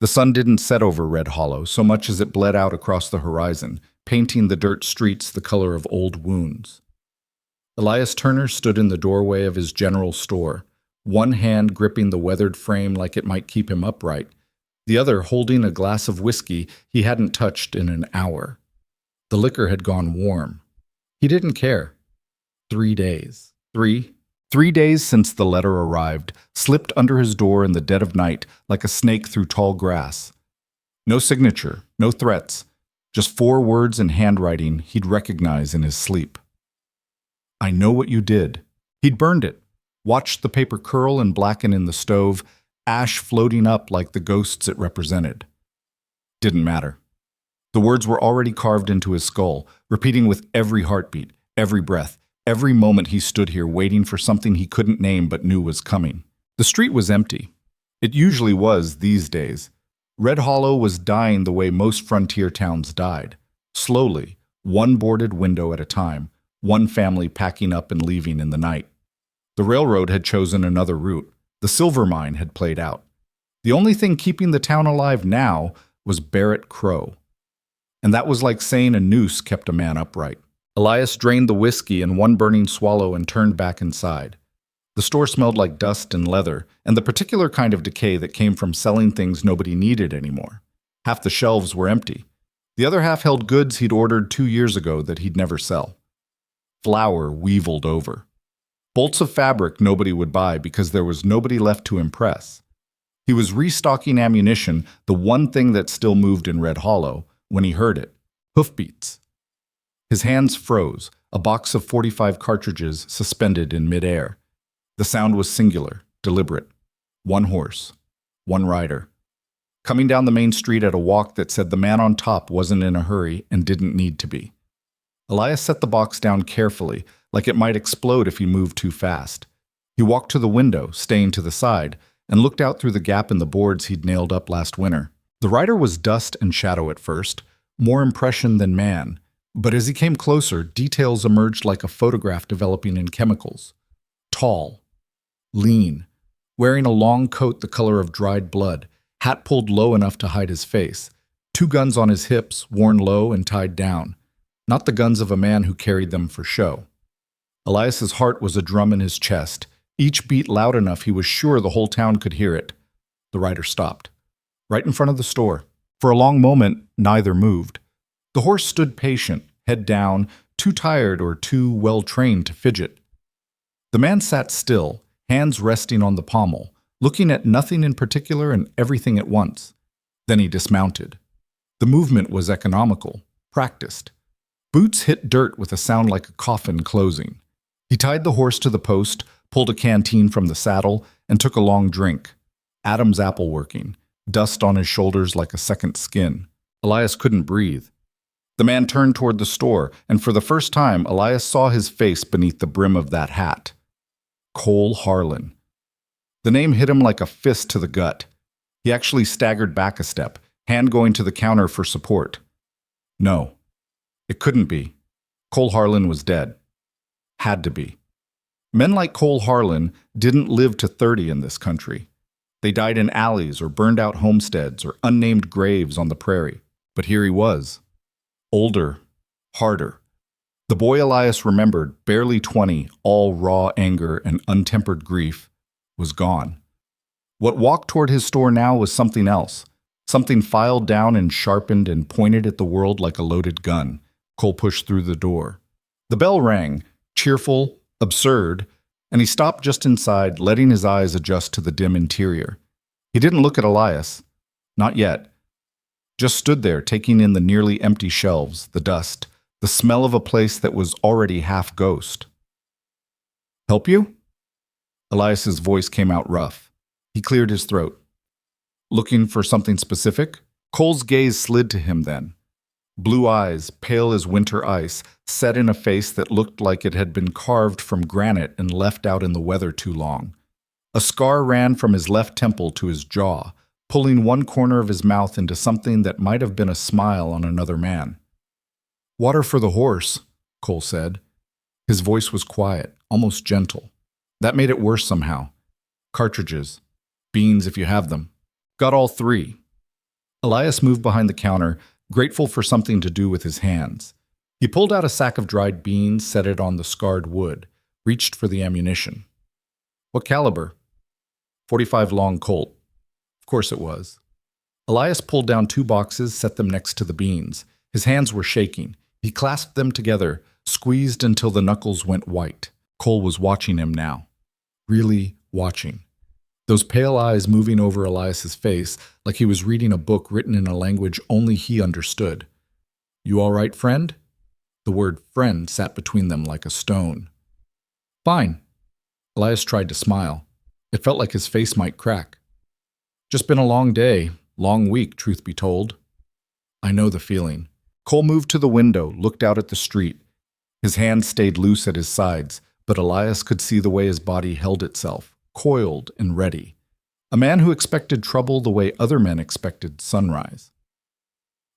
The sun didn't set over Red Hollow so much as it bled out across the horizon, painting the dirt streets the color of old wounds. Elias Turner stood in the doorway of his general store, one hand gripping the weathered frame like it might keep him upright, the other holding a glass of whiskey he hadn't touched in an hour. The liquor had gone warm. He didn't care. 3 days. Three days since the letter arrived, slipped under his door in the dead of night like a snake through tall grass. No signature, no threats, just 4 words in handwriting he'd recognize in his sleep. I know what you did. He'd burned it, watched the paper curl and blacken in the stove, ash floating up like the ghosts it represented. Didn't matter. The words were already carved into his skull, repeating with every heartbeat, every breath, every moment he stood here waiting for something he couldn't name but knew was coming. The street was empty. It usually was these days. Red Hollow was dying the way most frontier towns died. Slowly, one boarded window at a time, one family packing up and leaving in the night. The railroad had chosen another route. The silver mine had played out. The only thing keeping the town alive now was Barrett Crow. And that was like saying a noose kept a man upright. Elias drained the whiskey in one burning swallow and turned back inside. The store smelled like dust and leather, and the particular kind of decay that came from selling things nobody needed anymore. Half the shelves were empty. The other half held goods he'd ordered 2 years ago that he'd never sell. Flour weaveled over. Bolts of fabric nobody would buy because there was nobody left to impress. He was restocking ammunition, the one thing that still moved in Red Hollow, when he heard it. Hoofbeats. His hands froze, a box of 45 cartridges suspended in midair. The sound was singular, deliberate. One horse, one rider. Coming down the main street at a walk that said the man on top wasn't in a hurry and didn't need to be. Elias set the box down carefully, like it might explode if he moved too fast. He walked to the window, staying to the side, and looked out through the gap in the boards he'd nailed up last winter. The rider was dust and shadow at first, more impression than man. But as he came closer, details emerged like a photograph developing in chemicals. Tall, lean, wearing a long coat the color of dried blood, hat pulled low enough to hide his face, 2 guns on his hips, worn low and tied down. Not the guns of a man who carried them for show. Elias's heart was a drum in his chest, each beat loud enough he was sure the whole town could hear it. The rider stopped, right in front of the store. For a long moment, neither moved. The horse stood patient, head down, too tired or too well-trained to fidget. The man sat still, hands resting on the pommel, looking at nothing in particular and everything at once. Then he dismounted. The movement was economical, practiced. Boots hit dirt with a sound like a coffin closing. He tied the horse to the post, pulled a canteen from the saddle, and took a long drink. Adam's apple working, dust on his shoulders like a second skin. Elias couldn't breathe. The man turned toward the store, and for the first time, Elias saw his face beneath the brim of that hat. Cole Harlan. The name hit him like a fist to the gut. He actually staggered back a step, hand going to the counter for support. No, it couldn't be. Cole Harlan was dead. Had to be. Men like Cole Harlan didn't live to 30 in this country. They died in alleys or burned out homesteads or unnamed graves on the prairie. But here he was. Older, harder. The boy Elias remembered, barely 20, all raw anger and untempered grief, was gone. What walked toward his store now was something else, something filed down and sharpened and pointed at the world like a loaded gun. Cole pushed through the door. The bell rang, cheerful, absurd, and he stopped just inside, letting his eyes adjust to the dim interior. He didn't look at Elias. Not yet. Just stood there, taking in the nearly empty shelves, the dust, the smell of a place that was already half ghost. Help you? Elias's voice came out rough. He cleared his throat. Looking for something specific? Cole's gaze slid to him then. Blue eyes, pale as winter ice, set in a face that looked like it had been carved from granite and left out in the weather too long. A scar ran from his left temple to his jaw, pulling one corner of his mouth into something that might have been a smile on another man. "Water for the horse," Cole said. His voice was quiet, almost gentle. That made it worse somehow. "Cartridges. Beans if you have them." "Got all 3. Elias moved behind the counter, grateful for something to do with his hands. He pulled out a sack of dried beans, set it on the scarred wood, reached for the ammunition. What caliber? .45 long Colt. Of course it was. Elias pulled down 2 boxes, set them next to the beans. His hands were shaking. He clasped them together, squeezed until the knuckles went white. Cole was watching him now. Really watching. Those pale eyes moving over Elias's face like he was reading a book written in a language only he understood. You all right, friend? The word friend sat between them like a stone. Fine. Elias tried to smile. It felt like his face might crack. Just been a long day, long week, truth be told. I know the feeling. Cole moved to the window, looked out at the street. His hands stayed loose at his sides, but Elias could see the way his body held itself, coiled and ready. A man who expected trouble the way other men expected sunrise.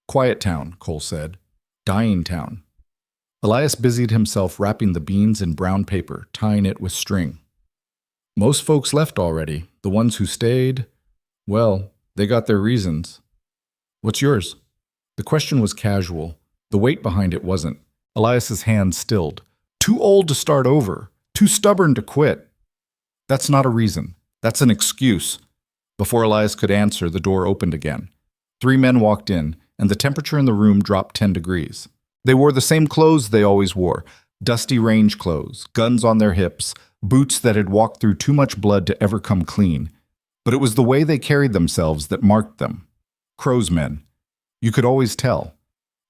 Quiet town, Cole said. Dying town. Elias busied himself wrapping the beans in brown paper, tying it with string. Most folks left already. The ones who stayed, well, they got their reasons. What's yours? The question was casual. The weight behind it wasn't. Elias's hand stilled. Too old to start over. Too stubborn to quit. That's not a reason. That's an excuse. Before Elias could answer, the door opened again. 3 men walked in, and the temperature in the room dropped 10 degrees. They wore the same clothes they always wore, dusty range clothes, guns on their hips, boots that had walked through too much blood to ever come clean. But it was the way they carried themselves that marked them. Crow's men. You could always tell.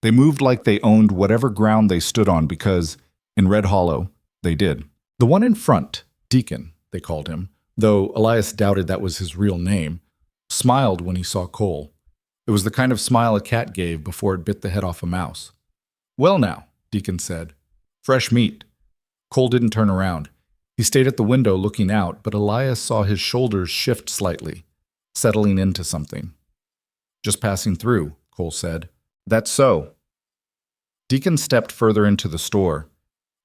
They moved like they owned whatever ground they stood on because, in Red Hollow, they did. The one in front, Deacon, they called him, though Elias doubted that was his real name, smiled when he saw Cole. It was the kind of smile a cat gave before it bit the head off a mouse. Well now, Deacon said. Fresh meat. Cole didn't turn around. He stayed at the window looking out, but Elias saw his shoulders shift slightly, settling into something. Just passing through, Cole said. That's so. Deacon stepped further into the store.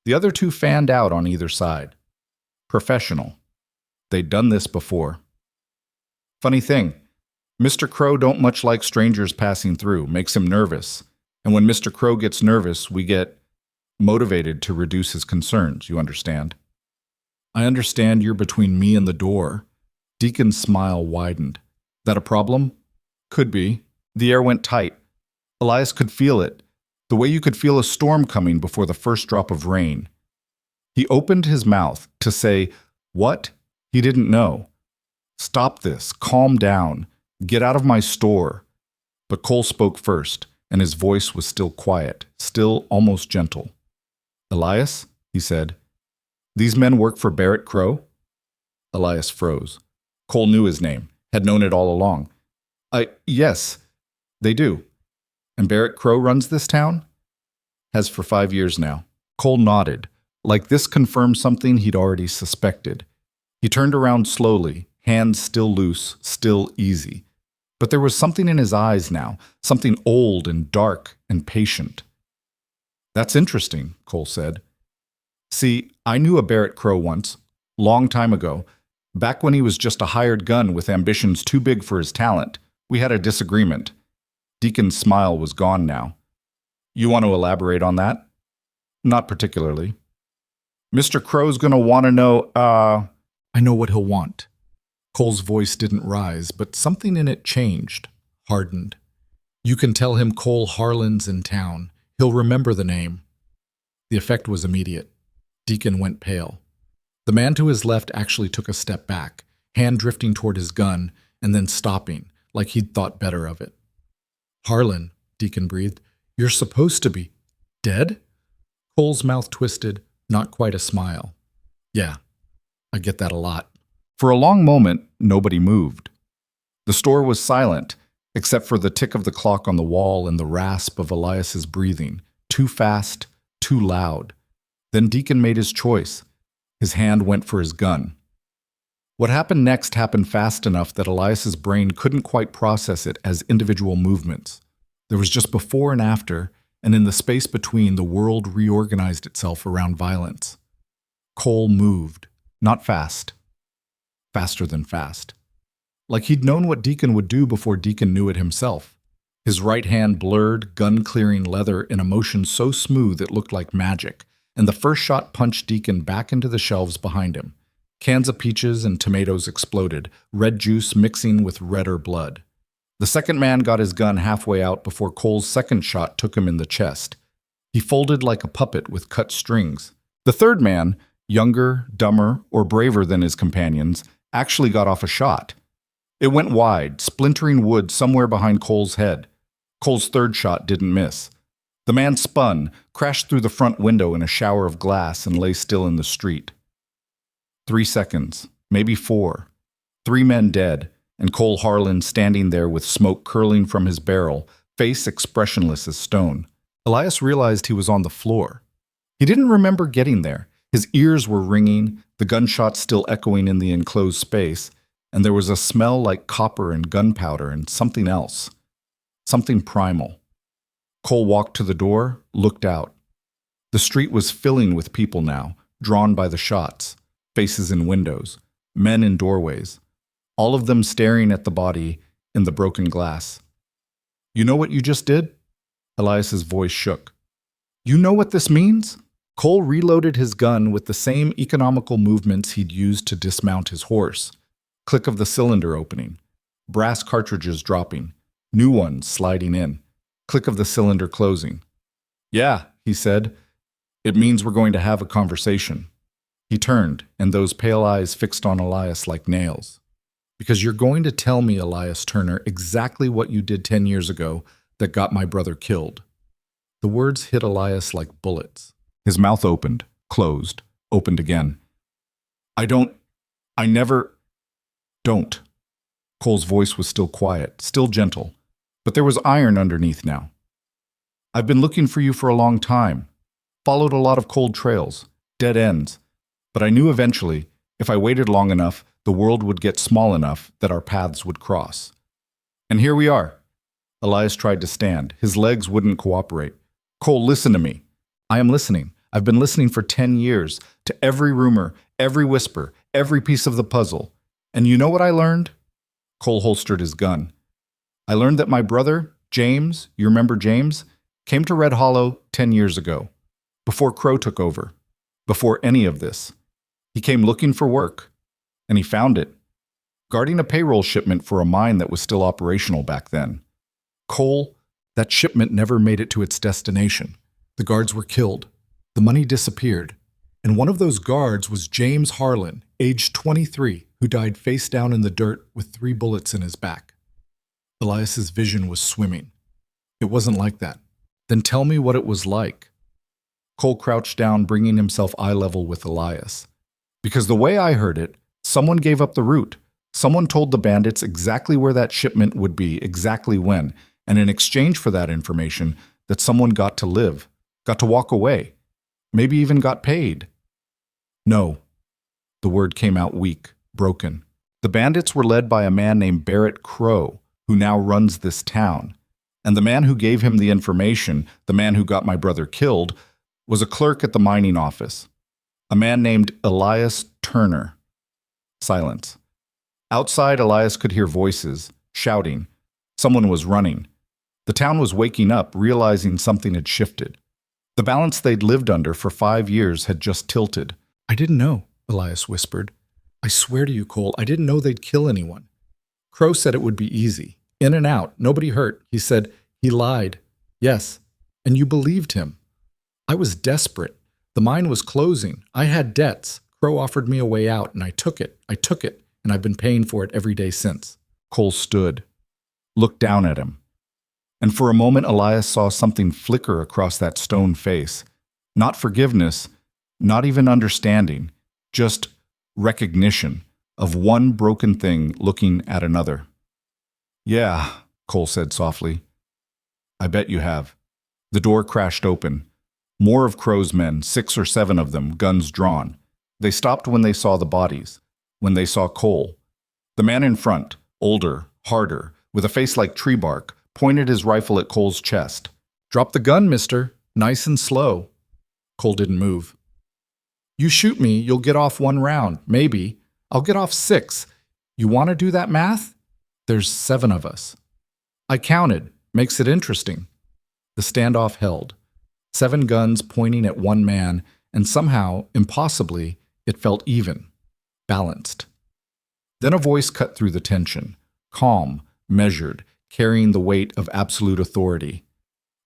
The other 2 fanned out on either side. Professional. They'd done this before. Funny thing, Mr. Crow don't much like strangers passing through, makes him nervous. And when Mr. Crow gets nervous, we get motivated to reduce his concerns, you understand? I understand you're between me and the door. Deacon's smile widened. That a problem? Could be. The air went tight. Elias could feel it, the way you could feel a storm coming before the first drop of rain. He opened his mouth to say, what? He didn't know. Stop this. Calm down. Get out of my store. But Cole spoke first, and his voice was still quiet, still almost gentle. Elias, he said, these men work for Barrett Crow? Elias froze. Cole knew his name, had known it all along. Yes, they do. And Barrett Crow runs this town? Has for 5 years now. Cole nodded, like this confirmed something he'd already suspected. He turned around slowly, hands still loose, still easy. But there was something in his eyes now, something old and dark and patient. That's interesting, Cole said. See, I knew a Barrett Crow once, long time ago, back when he was just a hired gun with ambitions too big for his talent. We had a disagreement. Deacon's smile was gone now. You want to elaborate on that? Not particularly. Mr. Crow's gonna want to know, I know what he'll want. Cole's voice didn't rise, but something in it changed, hardened. You can tell him Cole Harlan's in town. He'll remember the name. The effect was immediate. Deacon went pale. The man to his left actually took a step back, hand drifting toward his gun, and then stopping, like he'd thought better of it. Harlan, Deacon breathed, you're supposed to be dead? Cole's mouth twisted, not quite a smile. Yeah, I get that a lot. For a long moment, nobody moved. The store was silent, except for the tick of the clock on the wall and the rasp of Elias's breathing, too fast, too loud. Then Deacon made his choice. His hand went for his gun. What happened next happened fast enough that Elias's brain couldn't quite process it as individual movements. There was just before and after, and in the space between, the world reorganized itself around violence. Cole moved, not fast. Faster than fast. Like he'd known what Deacon would do before Deacon knew it himself. His right hand blurred, gun-clearing leather in a motion so smooth it looked like magic, and the first shot punched Deacon back into the shelves behind him. Cans of peaches and tomatoes exploded, red juice mixing with redder blood. The second man got his gun halfway out before Cole's second shot took him in the chest. He folded like a puppet with cut strings. The third man, younger, dumber, or braver than his companions, actually got off a shot. It went wide, splintering wood somewhere behind Cole's head. Cole's third shot didn't miss. The man spun, crashed through the front window in a shower of glass, and lay still in the street. 3 seconds, maybe 4. 3 men dead, and Cole Harlan standing there with smoke curling from his barrel, face expressionless as stone. Elias realized he was on the floor. He didn't remember getting there. His ears were ringing, the gunshots still echoing in the enclosed space, and there was a smell like copper and gunpowder and something else. Something primal. Cole walked to the door, looked out. The street was filling with people now, drawn by the shots, faces in windows, men in doorways, all of them staring at the body in the broken glass. "You know what you just did?" Elias's voice shook. "You know what this means?" Cole reloaded his gun with the same economical movements he'd used to dismount his horse. Click of the cylinder opening, brass cartridges dropping, new ones sliding in, click of the cylinder closing. "Yeah," he said, "it means we're going to have a conversation." He turned, and those pale eyes fixed on Elias like nails. "Because you're going to tell me, Elias Turner, exactly what you did 10 years ago that got my brother killed." The words hit Elias like bullets. His mouth opened, closed, opened again. I never, don't." Cole's voice was still quiet, still gentle, but there was iron underneath now. "I've been looking for you for a long time, followed a lot of cold trails, dead ends, but I knew eventually, if I waited long enough, the world would get small enough that our paths would cross. And here we are." Elias tried to stand. His legs wouldn't cooperate. "Cole, listen to me." "I am listening. I've been listening for 10 years, to every rumor, every whisper, every piece of the puzzle. And you know what I learned?" Cole holstered his gun. "I learned that my brother, James, you remember James, came to Red Hollow 10 years ago, before Crow took over, before any of this. He came looking for work, and he found it, guarding a payroll shipment for a mine that was still operational back then. Cole, that shipment never made it to its destination. The guards were killed. The money disappeared. And one of those guards was James Harlan, aged 23, who died face down in the dirt with 3 bullets in his back." Elias's vision was swimming. "It wasn't like that." "Then tell me what it was like." Cole crouched down, bringing himself eye level with Elias. "Because the way I heard it, someone gave up the route. Someone told the bandits exactly where that shipment would be, exactly when, and in exchange for that information, that someone got to live, got to walk away, maybe even got paid." "No." The word came out weak, broken. "The bandits were led by a man named Barrett Crow, who now runs this town. And the man who gave him the information, the man who got my brother killed, was a clerk at the mining office. A man named Elias Turner." Silence. Outside, Elias could hear voices, shouting. Someone was running. The town was waking up, realizing something had shifted. The balance they'd lived under for 5 years had just tilted. "I didn't know," Elias whispered. "I swear to you, Cole, I didn't know they'd kill anyone. Crow said it would be easy. In and out, nobody hurt. He said he lied. Yes, and you believed him. I was desperate. The mine was closing. I had debts. Crow offered me a way out, and I took it, and I've been paying for it every day since." Cole stood, looked down at him. And for a moment, Elias saw something flicker across that stone face. Not forgiveness, not even understanding, just recognition of one broken thing looking at another. "Yeah," Cole said softly. "I bet you have." The door crashed open. More of Crow's men, 6 or 7 of them, guns drawn. They stopped when they saw the bodies, when they saw Cole. The man in front, older, harder, with a face like tree bark, pointed his rifle at Cole's chest. "Drop the gun, mister. Nice and slow." Cole didn't move. "You shoot me, you'll get off 1 round, maybe. I'll get off 6. You want to do that math? There's 7 of us." "I counted. Makes it interesting. The standoff held. 7 guns pointing at one man, and somehow, impossibly, it felt even, balanced. Then a voice cut through the tension, calm, measured, carrying the weight of absolute authority.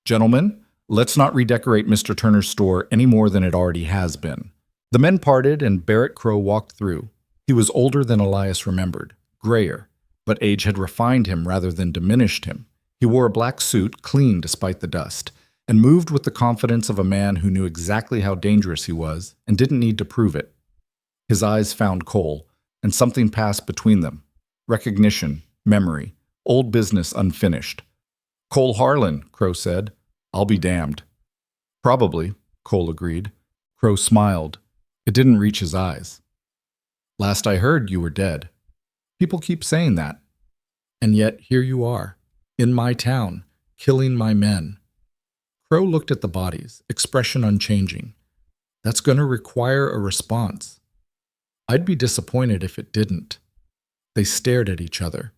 Gentlemen, let's not redecorate Mr. Turner's store any more than it already has been. The men parted and Barrett Crow walked through. He was older than Elias remembered, grayer, but age had refined him rather than diminished him. He wore a black suit, clean despite the dust, and moved with the confidence of a man who knew exactly how dangerous he was and didn't need to prove it. His eyes found Cole, and something passed between them. Recognition, memory, old business unfinished. "Cole Harlan," Crow said. "I'll be damned." "Probably," Cole agreed. Crow smiled. It didn't reach his eyes. "Last I heard, you were dead. People keep saying that. And yet here you are, in my town, killing my men." Crow looked at the bodies, expression unchanging. "That's going to require a response." "I'd be disappointed if it didn't." They stared at each other.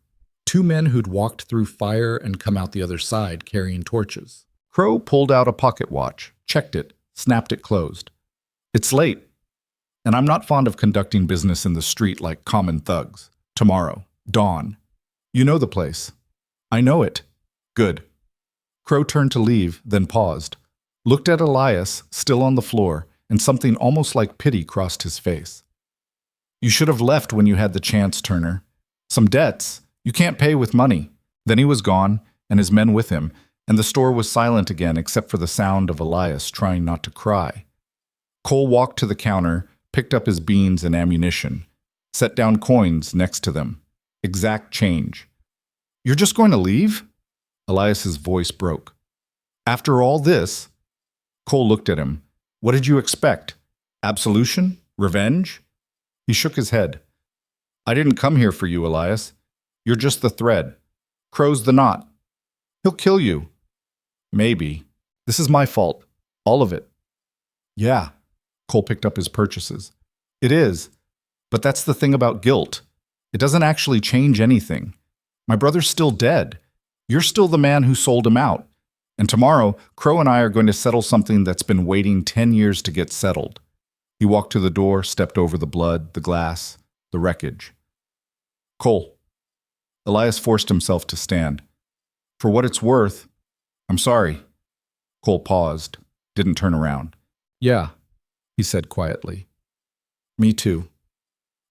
2 men who'd walked through fire and come out the other side carrying torches. Crow pulled out a pocket watch, checked it, snapped it closed. "It's late, and I'm not fond of conducting business in the street like common thugs. Tomorrow, dawn. You know the place." "I know it." "Good." Crow turned to leave, then paused, looked at Elias, still on the floor, and something almost like pity crossed his face. "You should have left when you had the chance, Turner. Some debts. You can't pay with money." Then he was gone, and his men with him, and the store was silent again except for the sound of Elias trying not to cry. Cole walked to the counter, picked up his beans and ammunition, set down coins next to them. Exact change. "You're just going to leave?" Elias's voice broke. "After all this?" Cole looked at him. "What did you expect? Absolution? Revenge?" He shook his head. "I didn't come here for you, Elias. You're just the thread. Crow's the knot. He'll kill you." "Maybe. This is my fault. All of it." "Yeah." Cole picked up his purchases. "It is. But that's the thing about guilt. It doesn't actually change anything. My brother's still dead. You're still the man who sold him out. And tomorrow, Crow and I are going to settle something that's been waiting 10 years to get settled." He walked to the door, stepped over the blood, the glass, the wreckage. "Cole." Elias forced himself to stand. "For what it's worth, I'm sorry." Cole paused, didn't turn around. "Yeah," he said quietly. "Me too."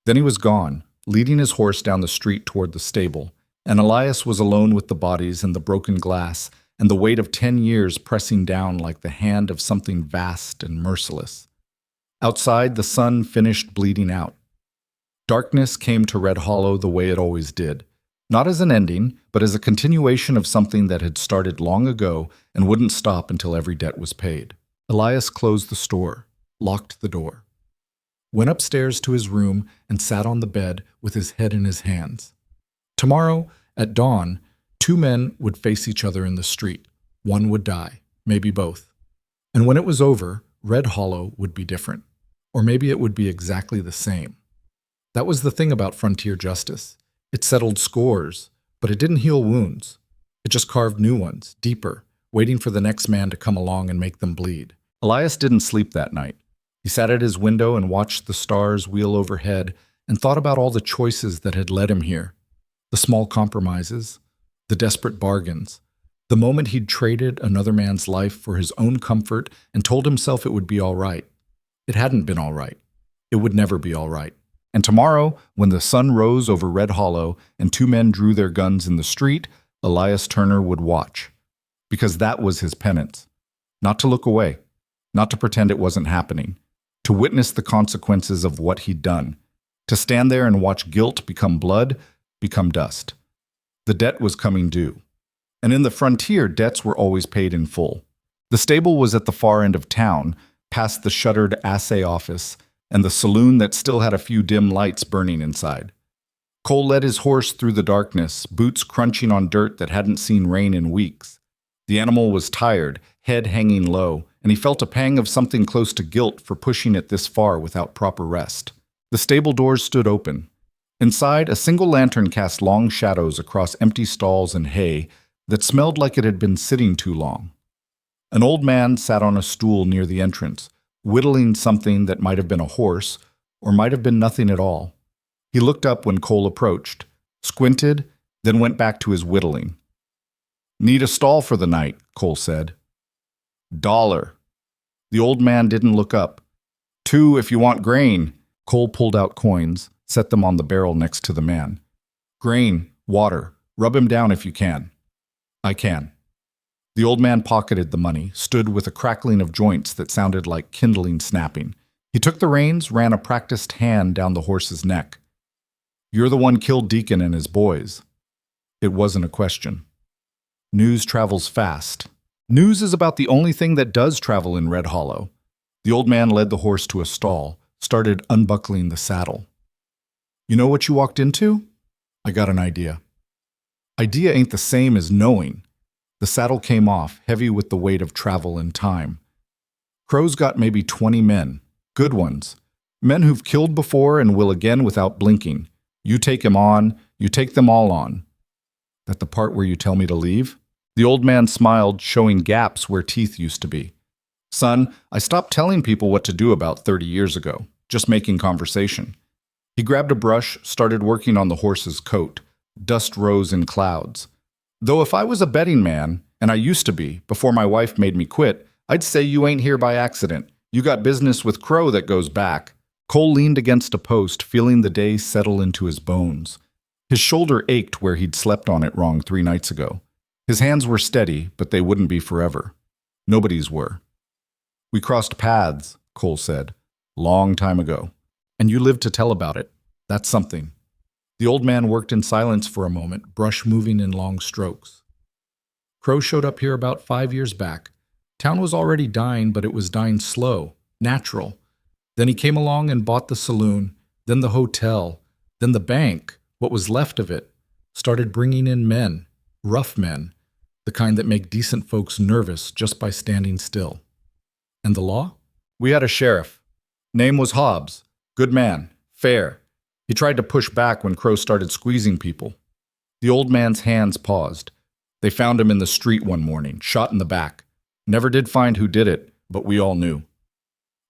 Then he was gone, leading his horse down the street toward the stable, and Elias was alone with the bodies and the broken glass and the weight of 10 years pressing down like the hand of something vast and merciless. Outside, the sun finished bleeding out. Darkness came to Red Hollow the way it always did, not as an ending, but as a continuation of something that had started long ago and wouldn't stop until every debt was paid. Elias closed the store, locked the door, went upstairs to his room and sat on the bed with his head in his hands. Tomorrow, at dawn, 2 men would face each other in the street. One would die, maybe both. And when it was over, Red Hollow would be different. Or maybe it would be exactly the same. That was the thing about frontier justice. It settled scores, but it didn't heal wounds. It just carved new ones, deeper, waiting for the next man to come along and make them bleed. Elias didn't sleep that night. He sat at his window and watched the stars wheel overhead and thought about all the choices that had led him here. The small compromises, the desperate bargains, the moment he'd traded another man's life for his own comfort and told himself it would be all right. It hadn't been all right. It would never be all right. And tomorrow, when the sun rose over Red Hollow and 2 men drew their guns in the street, Elias Turner would watch. Because that was his penance. Not to look away, not to pretend it wasn't happening, to witness the consequences of what he'd done, to stand there and watch guilt become blood, become dust. The debt was coming due. And in the frontier, debts were always paid in full. The stable was at the far end of town, past the shuttered assay office and the saloon that still had a few dim lights burning inside. Cole led his horse through the darkness, boots crunching on dirt that hadn't seen rain in weeks. The animal was tired, head hanging low, and he felt a pang of something close to guilt for pushing it this far without proper rest. The stable doors stood open. Inside, a single lantern cast long shadows across empty stalls and hay, that smelled like it had been sitting too long. An old man sat on a stool near the entrance, whittling something that might have been a horse or might have been nothing at all. He looked up when Cole approached, squinted, then went back to his whittling. "Need a stall for the night," Cole said. "$1." The old man didn't look up. "2 if you want grain." Cole pulled out coins, set them on the barrel next to the man. "Grain, water, rub him down if you can." "I can." The old man pocketed the money, stood with a crackling of joints that sounded like kindling snapping. He took the reins, ran a practiced hand down the horse's neck. "You're the one killed Deacon and his boys." It wasn't a question. News travels fast. News is about the only thing that does travel in Red Hollow. The old man led the horse to a stall, started unbuckling the saddle. "You know what you walked into?" "I got an idea." Idea ain't the same as knowing. The saddle came off, heavy with the weight of travel and time. Crow's got maybe 20 men, good ones. Men who've killed before and will again without blinking. You take him on, you take them all on. That the part where you tell me to leave? The old man smiled, showing gaps where teeth used to be. "Son, I stopped telling people what to do about 30 years ago, just making conversation." He grabbed a brush, started working on the horse's coat. Dust rose in clouds. "Though if I was a betting man, and I used to be, before my wife made me quit, I'd say you ain't here by accident. You got business with Crow that goes back." Cole leaned against a post, feeling the day settle into his bones. His shoulder ached where he'd slept on it wrong 3 nights ago. His hands were steady, but they wouldn't be forever. Nobody's were. "We crossed paths," Cole said. "Long time ago. And you lived to tell about it. That's something." The old man worked in silence for a moment, brush moving in long strokes. "Crow showed up here about 5 years back. Town was already dying, but it was dying slow, natural. Then he came along and bought the saloon, then the hotel, then the bank, what was left of it. Started bringing in men, rough men, the kind that make decent folks nervous just by standing still." "And the law?" "We had a sheriff. Name was Hobbs. Good man. Fair. He tried to push back when Crow started squeezing people." The old man's hands paused. "They found him in the street one morning, shot in the back. Never did find who did it, but we all knew."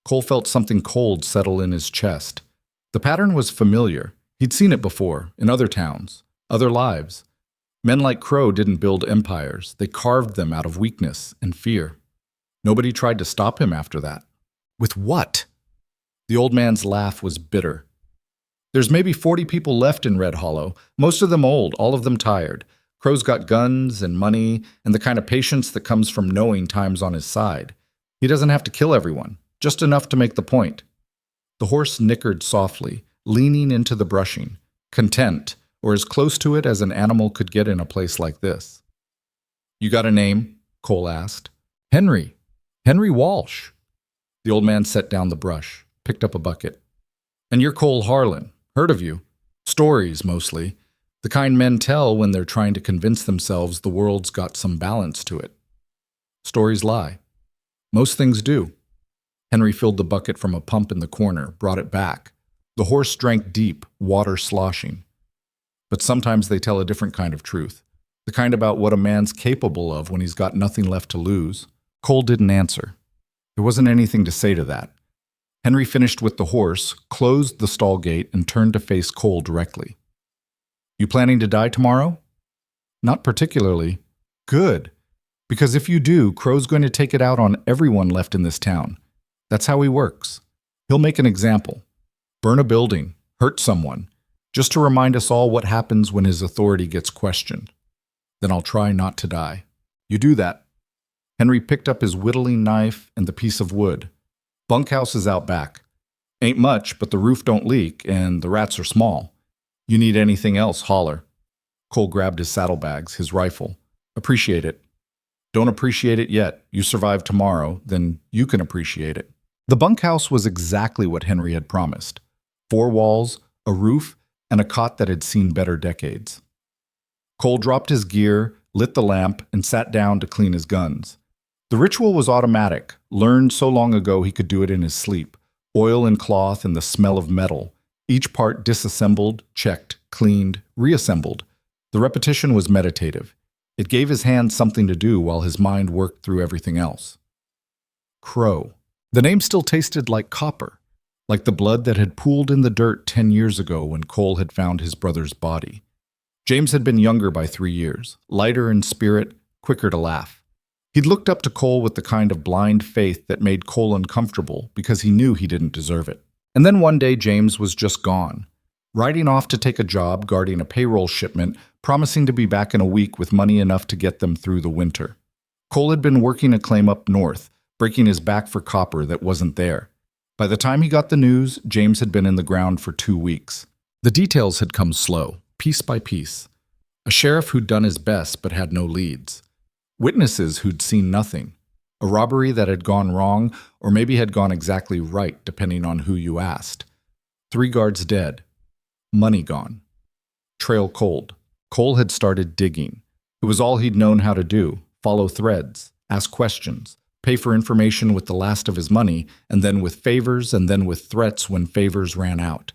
Cole felt something cold settle in his chest. The pattern was familiar. He'd seen it before, in other towns, other lives. Men like Crow didn't build empires. They carved them out of weakness and fear. Nobody tried to stop him after that. With what? The old man's laugh was bitter. "There's maybe 40 people left in Red Hollow, most of them old, all of them tired. Crow's got guns and money and the kind of patience that comes from knowing time's on his side. He doesn't have to kill everyone, just enough to make the point." The horse nickered softly, leaning into the brushing, content, or as close to it as an animal could get in a place like this. "You got a name?" Cole asked. "Henry. Henry Walsh." The old man set down the brush, picked up a bucket. "And you're Cole Harlan. Heard of you. Stories, mostly. The kind men tell when they're trying to convince themselves the world's got some balance to it. Stories lie. Most things do." Henry filled the bucket from a pump in the corner, brought it back. The horse drank deep, water sloshing. "But sometimes they tell a different kind of truth. The kind about what a man's capable of when he's got nothing left to lose." Cole didn't answer. There wasn't anything to say to that. Henry finished with the horse, closed the stall gate, and turned to face Cole directly. "You planning to die tomorrow?" "Not particularly." "Good. Because if you do, Crow's going to take it out on everyone left in this town. That's how he works. He'll make an example. Burn a building, hurt someone, just to remind us all what happens when his authority gets questioned. Then I'll try not to die. You do that." Henry picked up his whittling knife and the piece of wood. "Bunkhouse is out back. Ain't much, but the roof don't leak, and the rats are small. You need anything else, holler." Cole grabbed his saddlebags, his rifle. "Appreciate it." "Don't appreciate it yet. You survive tomorrow, then you can appreciate it." The bunkhouse was exactly what Henry had promised. 4 walls, a roof, and a cot that had seen better decades. Cole dropped his gear, lit the lamp, and sat down to clean his guns. The ritual was automatic, learned so long ago he could do it in his sleep. Oil and cloth and the smell of metal. Each part disassembled, checked, cleaned, reassembled. The repetition was meditative. It gave his hands something to do while his mind worked through everything else. Crow. The name still tasted like copper, like the blood that had pooled in the dirt 10 years ago when Cole had found his brother's body. James had been younger by 3 years, lighter in spirit, quicker to laugh. He'd looked up to Cole with the kind of blind faith that made Cole uncomfortable because he knew he didn't deserve it. And then one day James was just gone, riding off to take a job guarding a payroll shipment, promising to be back in a week with money enough to get them through the winter. Cole had been working a claim up north, breaking his back for copper that wasn't there. By the time he got the news, James had been in the ground for 2 weeks. The details had come slow, piece by piece. A sheriff who'd done his best but had no leads. Witnesses who'd seen nothing. A robbery that had gone wrong, or maybe had gone exactly right, depending on who you asked. 3 guards dead. Money gone. Trail cold. Cole had started digging. It was all he'd known how to do. Follow threads, ask questions, pay for information with the last of his money, and then with favors, and then with threats when favors ran out.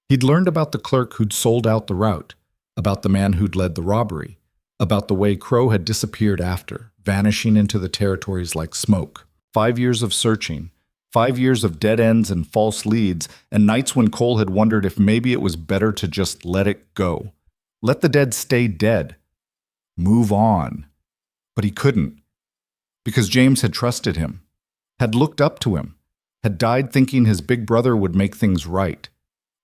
He'd learned about the clerk who'd sold out the route, about the man who'd led the robbery, about the way Crow had disappeared after, vanishing into the territories like smoke. 5 years of searching, 5 years of dead ends and false leads, and nights when Cole had wondered if maybe it was better to just let it go. Let the dead stay dead. Move on. But he couldn't. Because James had trusted him, had looked up to him, had died thinking his big brother would make things right.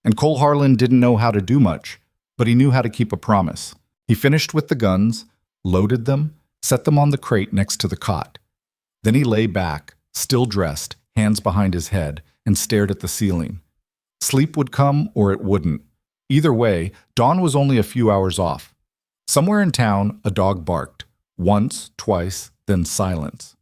And Cole Harlan didn't know how to do much, but he knew how to keep a promise. He finished with the guns, loaded them, set them on the crate next to the cot. Then he lay back, still dressed, hands behind his head, and stared at the ceiling. Sleep would come or it wouldn't. Either way, dawn was only a few hours off. Somewhere in town, a dog barked. Once, twice, then silence.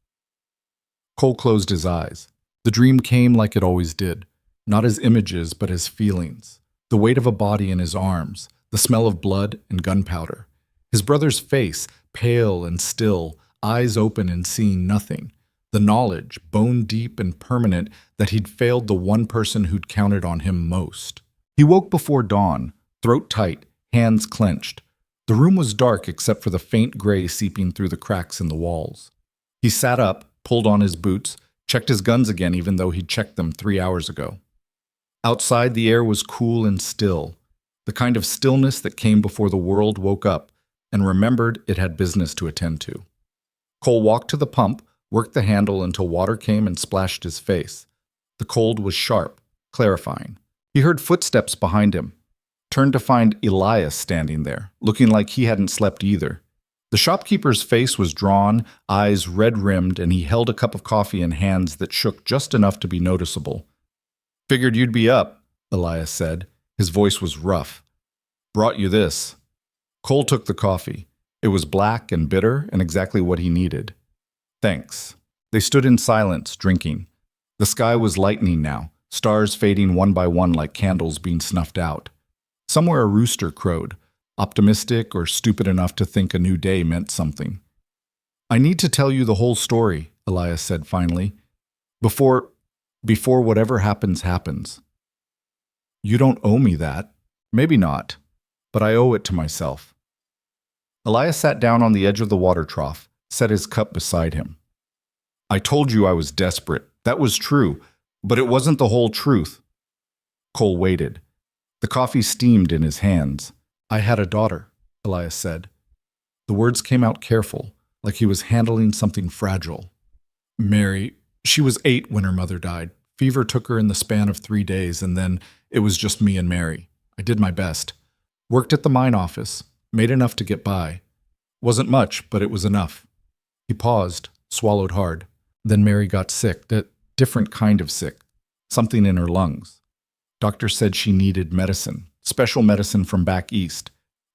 Cole closed his eyes. The dream came like it always did. Not as images, but as feelings. The weight of a body in his arms, the smell of blood and gunpowder. His brother's face, pale and still, eyes open and seeing nothing. The knowledge, bone deep and permanent, that he'd failed the one person who'd counted on him most. He woke before dawn, throat tight, hands clenched. The room was dark except for the faint gray seeping through the cracks in the walls. He sat up, pulled on his boots, checked his guns again even though he'd checked them 3 hours ago. Outside, the air was cool and still, the kind of stillness that came before the world woke up and remembered it had business to attend to. Cole walked to the pump, worked the handle until water came and splashed his face. The cold was sharp, clarifying. He heard footsteps behind him, turned to find Elias standing there, looking like he hadn't slept either. The shopkeeper's face was drawn, eyes red-rimmed, and he held a cup of coffee in hands that shook just enough to be noticeable. "Figured you'd be up," Elias said. His voice was rough. "Brought you this." Cole took the coffee. It was black and bitter and exactly what he needed. "Thanks." They stood in silence, drinking. The sky was lightening now, stars fading one by one like candles being snuffed out. Somewhere a rooster crowed, optimistic or stupid enough to think a new day meant something. "I need to tell you the whole story," Elias said finally. Before whatever happens. "You don't owe me that." "Maybe not, but I owe it to myself." Elias sat down on the edge of the water trough, set his cup beside him. "I told you I was desperate. That was true, but it wasn't the whole truth." Cole waited. The coffee steamed in his hands. "I had a daughter," Elias said. The words came out careful, like he was handling something fragile. "Mary, she was 8 when her mother died. Fever took her in the span of 3 days, and then it was just me and Mary. I did my best. Worked at the mine office, made enough to get by. Wasn't much, but it was enough." He paused, swallowed hard. Then Mary got sick, that different kind of sick, something in her lungs. Doctor said she needed medicine, special medicine from back east.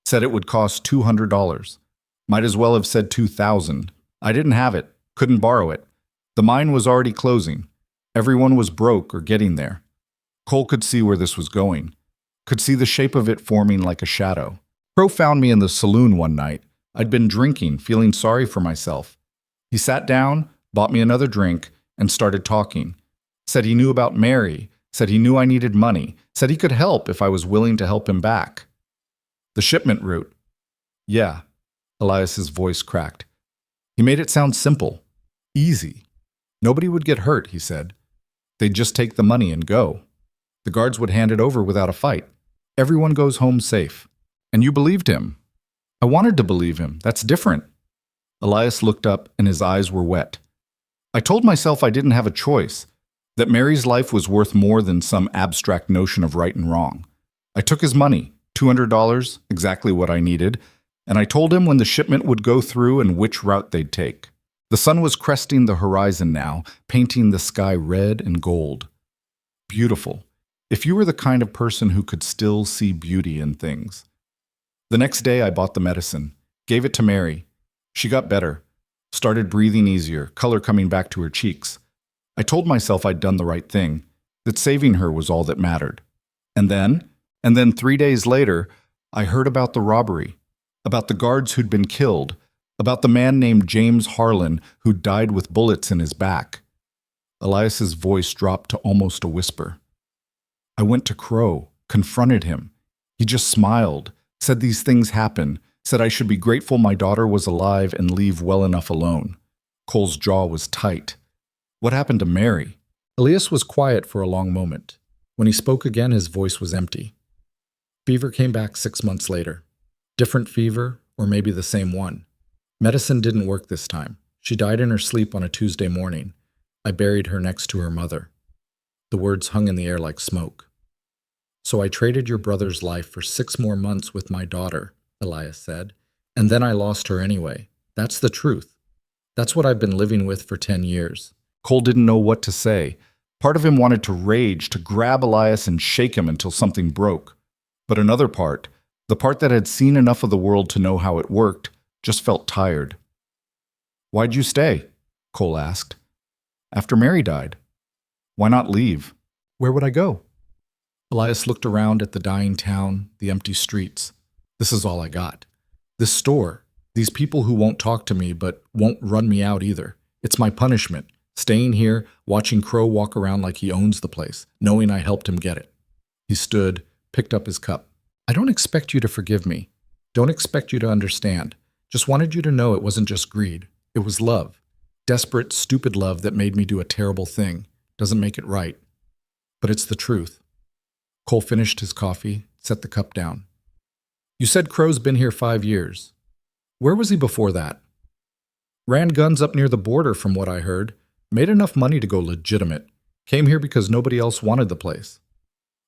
Said it would cost $200. Might as well have said $2,000. I didn't have it, couldn't borrow it. The mine was already closing. Everyone was broke or getting there. Cole could see where this was going, could see the shape of it forming like a shadow. Crow found me in the saloon one night. I'd been drinking, feeling sorry for myself. He sat down, bought me another drink, and started talking. Said he knew about Mary, said he knew I needed money, said he could help if I was willing to help him back. The shipment route. Yeah. Elias's voice cracked. He made it sound simple. Easy. Nobody would get hurt, he said. They'd just take the money and go. The guards would hand it over without a fight. Everyone goes home safe. And you believed him. I wanted to believe him. That's different. Elias looked up and his eyes were wet. I told myself I didn't have a choice, that Mary's life was worth more than some abstract notion of right and wrong. I took his money, $200, exactly what I needed, and I told him when the shipment would go through and which route they'd take. The sun was cresting the horizon now, painting the sky red and gold. Beautiful. If you were the kind of person who could still see beauty in things. The next day I bought the medicine, gave it to Mary. She got better, started breathing easier, color coming back to her cheeks. I told myself I'd done the right thing, that saving her was all that mattered. And then 3 days later, I heard about the robbery, about the guards who'd been killed, about the man named James Harlan who died with bullets in his back. Elias's voice dropped to almost a whisper. I went to Crow, confronted him. He just smiled, said these things happen, said I should be grateful my daughter was alive and leave well enough alone. Cole's jaw was tight. What happened to Mary? Elias was quiet for a long moment. When he spoke again, his voice was empty. Fever came back 6 months later. Different fever, or maybe the same one. Medicine didn't work this time. She died in her sleep on a Tuesday morning. I buried her next to her mother. The words hung in the air like smoke. So I traded your brother's life for 6 more months with my daughter, Elias said, and then I lost her anyway. That's the truth. That's what I've been living with for 10 years. Cole didn't know what to say. Part of him wanted to rage, to grab Elias and shake him until something broke. But another part, the part that had seen enough of the world to know how it worked, just felt tired. Why'd you stay? Cole asked. After Mary died. Why not leave? Where would I go? Elias looked around at the dying town, the empty streets. This is all I got. This store, these people who won't talk to me but won't run me out either. It's my punishment, staying here, watching Crow walk around like he owns the place, knowing I helped him get it. He stood, picked up his cup. I don't expect you to forgive me. Don't expect you to understand. Just wanted you to know it wasn't just greed. It was love. Desperate, stupid love that made me do a terrible thing. Doesn't make it right. But it's the truth. Cole finished his coffee, set the cup down. You said Crow's been here 5 years. Where was he before that? Ran guns up near the border from what I heard. Made enough money to go legitimate. Came here because nobody else wanted the place.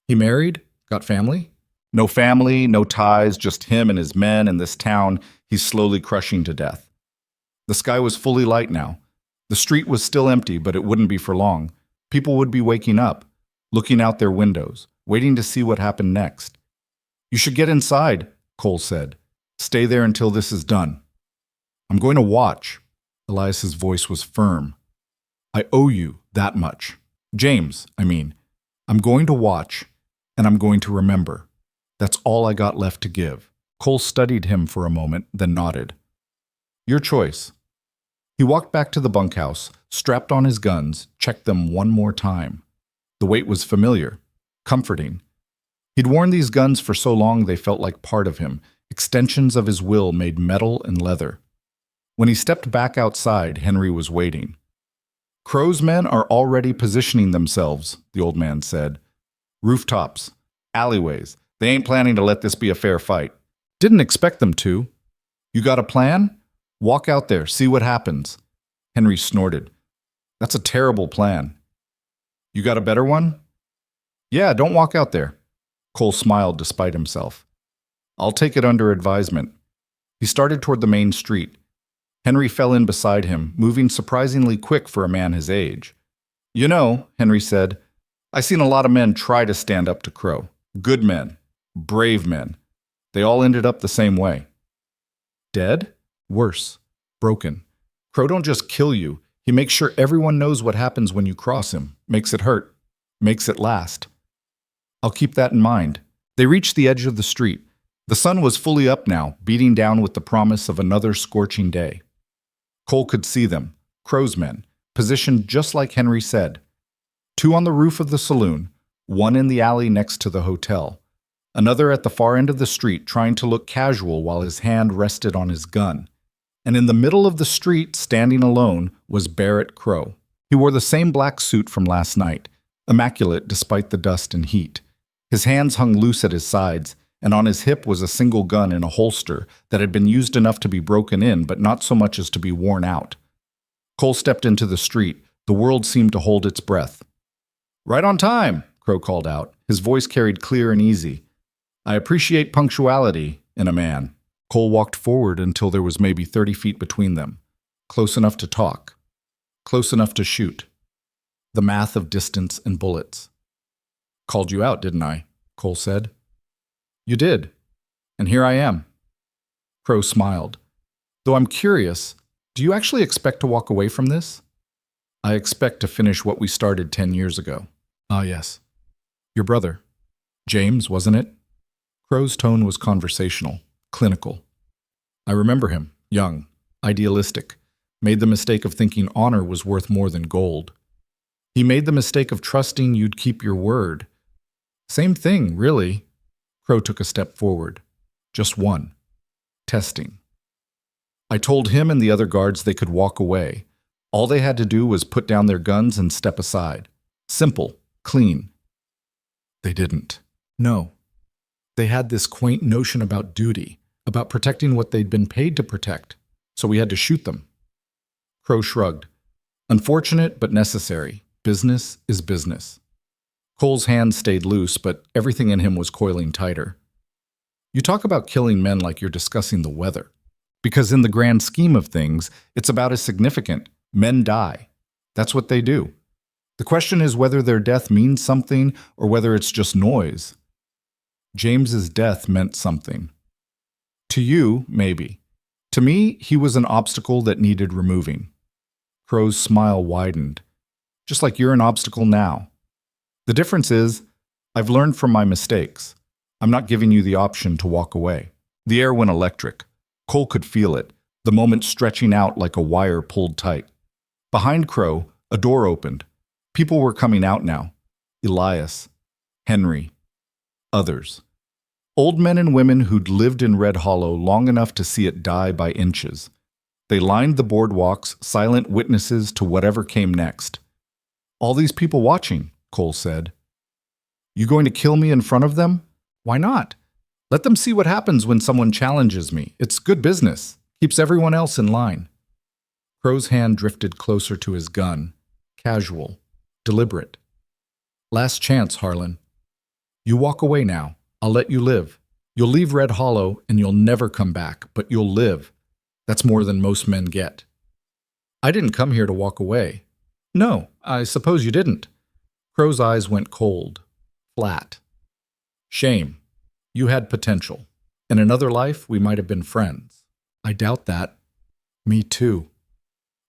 He married? Got family? No family, no ties, just him and his men in this town he's slowly crushing to death. The sky was fully light now. The street was still empty, but it wouldn't be for long. People would be waking up, looking out their windows, waiting to see what happened next. You should get inside, Cole said. Stay there until this is done. I'm going to watch. Elias's voice was firm. I owe you that much. James, I mean. I'm going to watch, and I'm going to remember. That's all I got left to give. Cole studied him for a moment, then nodded. Your choice. He walked back to the bunkhouse, strapped on his guns, checked them one more time. The weight was familiar, comforting. He'd worn these guns for so long they felt like part of him, extensions of his will made metal and leather. When he stepped back outside, Henry was waiting. Crow's men are already positioning themselves, the old man said. Rooftops, alleyways. They ain't planning to let this be a fair fight. Didn't expect them to. You got a plan? Walk out there, see what happens. Henry snorted. That's a terrible plan. You got a better one? Yeah, don't walk out there. Cole smiled despite himself. I'll take it under advisement. He started toward the main street. Henry fell in beside him, moving surprisingly quick for a man his age. You know, Henry said, I seen a lot of men try to stand up to Crow. Good men. Brave men. They all ended up the same way. Dead? Worse. Broken. Crow don't just kill you. He makes sure everyone knows what happens when you cross him. Makes it hurt. Makes it last. I'll keep that in mind. They reached the edge of the street. The sun was fully up now, beating down with the promise of another scorching day. Cole could see them, Crow's men, positioned just like Henry said. 2 on the roof of the saloon, 1 in the alley next to the hotel. Another at the far end of the street trying to look casual while his hand rested on his gun. And in the middle of the street, standing alone, was Barrett Crow. He wore the same black suit from last night, immaculate despite the dust and heat. His hands hung loose at his sides, and on his hip was a single gun in a holster that had been used enough to be broken in, but not so much as to be worn out. Cole stepped into the street. The world seemed to hold its breath. "Right on time," Crow called out. His voice carried clear and easy. "I appreciate punctuality in a man." Cole walked forward until there was maybe 30 feet between them. Close enough to talk. Close enough to shoot. The math of distance and bullets. "Called you out, didn't I?" Cole said. "You did. And here I am." Crow smiled. "Though I'm curious, do you actually expect to walk away from this?" "I expect to finish what we started 10 years ago." "Ah, yes. Your brother. James, wasn't it?" Crow's tone was conversational, clinical. "I remember him, young, idealistic, made the mistake of thinking honor was worth more than gold. He made the mistake of trusting you'd keep your word. Same thing, really." Crow took a step forward. Just one. Testing. "I told him and the other guards they could walk away. All they had to do was put down their guns and step aside. Simple, clean. They didn't. No. They had this quaint notion about duty, about protecting what they'd been paid to protect, so we had to shoot them." Crow shrugged. "Unfortunate, but necessary. Business is business." Cole's hand stayed loose, but everything in him was coiling tighter. "You talk about killing men like you're discussing the weather. Because in the grand scheme of things, it's about as significant. Men die. That's what they do. The question is whether their death means something or whether it's just noise. James's death meant something. To you, maybe. To me, he was an obstacle that needed removing." Crow's smile widened. "Just like you're an obstacle now. The difference is, I've learned from my mistakes. I'm not giving you the option to walk away." The air went electric. Cole could feel it, the moment stretching out like a wire pulled tight. Behind Crow, a door opened. People were coming out now. Elias, Henry, others. Old men and women who'd lived in Red Hollow long enough to see it die by inches. They lined the boardwalks, silent witnesses to whatever came next. "All these people watching," Cole said. "You going to kill me in front of them? Why not? Let them see what happens when someone challenges me. It's good business. Keeps everyone else in line." Crow's hand drifted closer to his gun. Casual. Deliberate. "Last chance, Harlan. You walk away now. I'll let you live. You'll leave Red Hollow and you'll never come back, but you'll live. That's more than most men get." "I didn't come here to walk away." "No, I suppose you didn't." Crow's eyes went cold. Flat. "Shame. You had potential. In another life, we might have been friends." "I doubt that." "Me too."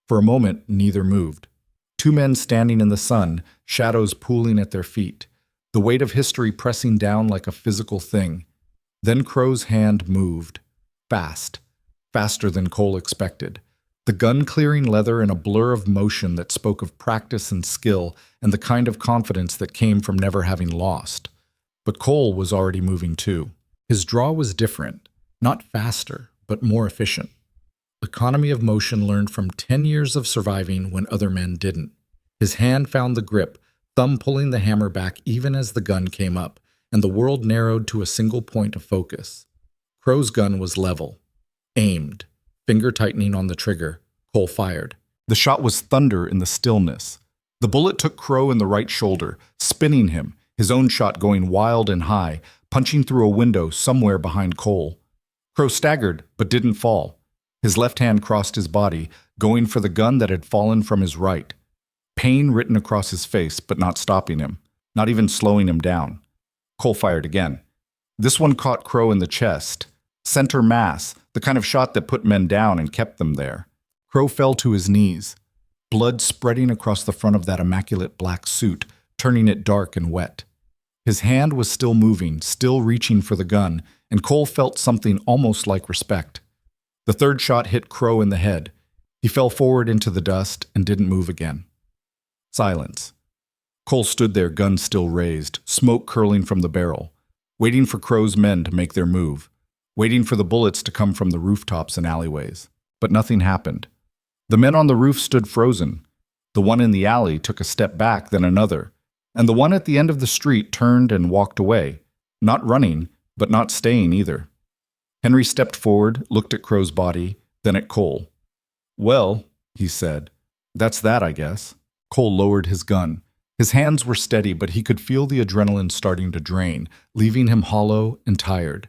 For a moment, neither moved. Two men standing in the sun, shadows pooling at their feet, the weight of history pressing down like a physical thing. Then Crow's hand moved. Fast. Faster than Cole expected. The gun clearing leather in a blur of motion that spoke of practice and skill and the kind of confidence that came from never having lost. But Cole was already moving too. His draw was different, not faster, but more efficient. Economy of motion learned from 10 years of surviving when other men didn't. His hand found the grip, thumb pulling the hammer back even as the gun came up, and the world narrowed to a single point of focus. Crow's gun was level. Aimed. Finger tightening on the trigger. Cole fired. The shot was thunder in the stillness. The bullet took Crow in the right shoulder, spinning him, his own shot going wild and high, punching through a window somewhere behind Cole. Crow staggered, but didn't fall. His left hand crossed his body, going for the gun that had fallen from his right. Pain written across his face, but not stopping him, not even slowing him down. Cole fired again. This one caught Crow in the chest. Center mass, the kind of shot that put men down and kept them there. Crow fell to his knees, blood spreading across the front of that immaculate black suit, turning it dark and wet. His hand was still moving, still reaching for the gun, and Cole felt something almost like respect. The third shot hit Crow in the head. He fell forward into the dust and didn't move again. Silence. Cole stood there, gun still raised, smoke curling from the barrel. waiting for Crow's men to make their move, waiting for the bullets to come from the rooftops and alleyways. But nothing happened. The men on the roof stood frozen. The one in the alley took a step back, then another, and the one at the end of the street turned and walked away, not running, but not staying either. Henry stepped forward, looked at Crow's body, then at Cole. "Well," he said, "that's that, I guess." Cole lowered his gun. His hands were steady, but he could feel the adrenaline starting to drain, leaving him hollow and tired.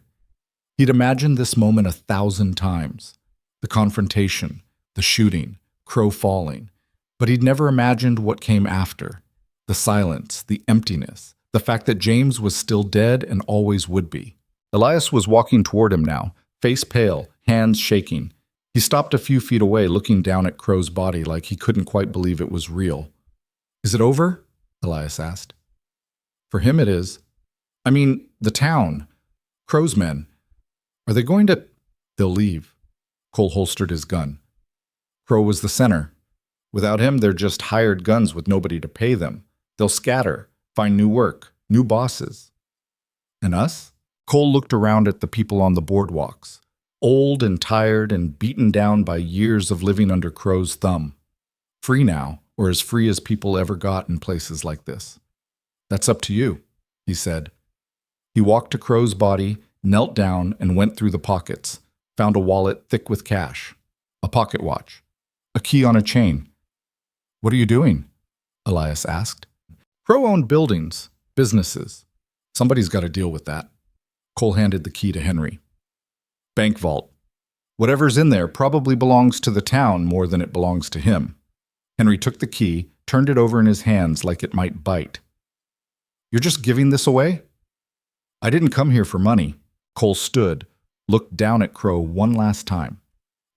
He'd imagined this moment 1,000 times. The confrontation, the shooting, Crow falling. But he'd never imagined what came after. The silence, the emptiness, the fact that James was still dead and always would be. Elias was walking toward him now, face pale, hands shaking. He stopped a few feet away, looking down at Crow's body like he couldn't quite believe it was real. "Is it over?" Elias asked. "For him it is. I mean, the town. Crow's men. Are they going to—" "They'll leave." Cole holstered his gun. Crow was the center. Without him, they're just hired guns with nobody to pay them. They'll scatter, find new work, new bosses. And us? Cole looked around at the people on the boardwalks, old and tired and beaten down by years of living under Crow's thumb. Free now, or as free as people ever got in places like this. "That's up to you," he said. He walked to Crow's body, knelt down, and went through the pockets, found a wallet thick with cash, a pocket watch, a key on a chain. "What are you doing?" Elias asked. Crow owned buildings, businesses. Somebody's got to deal with that. Cole handed the key to Henry. "Bank vault. Whatever's in there probably belongs to the town more than it belongs to him." Henry took the key, turned it over in his hands like it might bite. "You're just giving this away?" "I didn't come here for money." Cole stood, looked down at Crow one last time.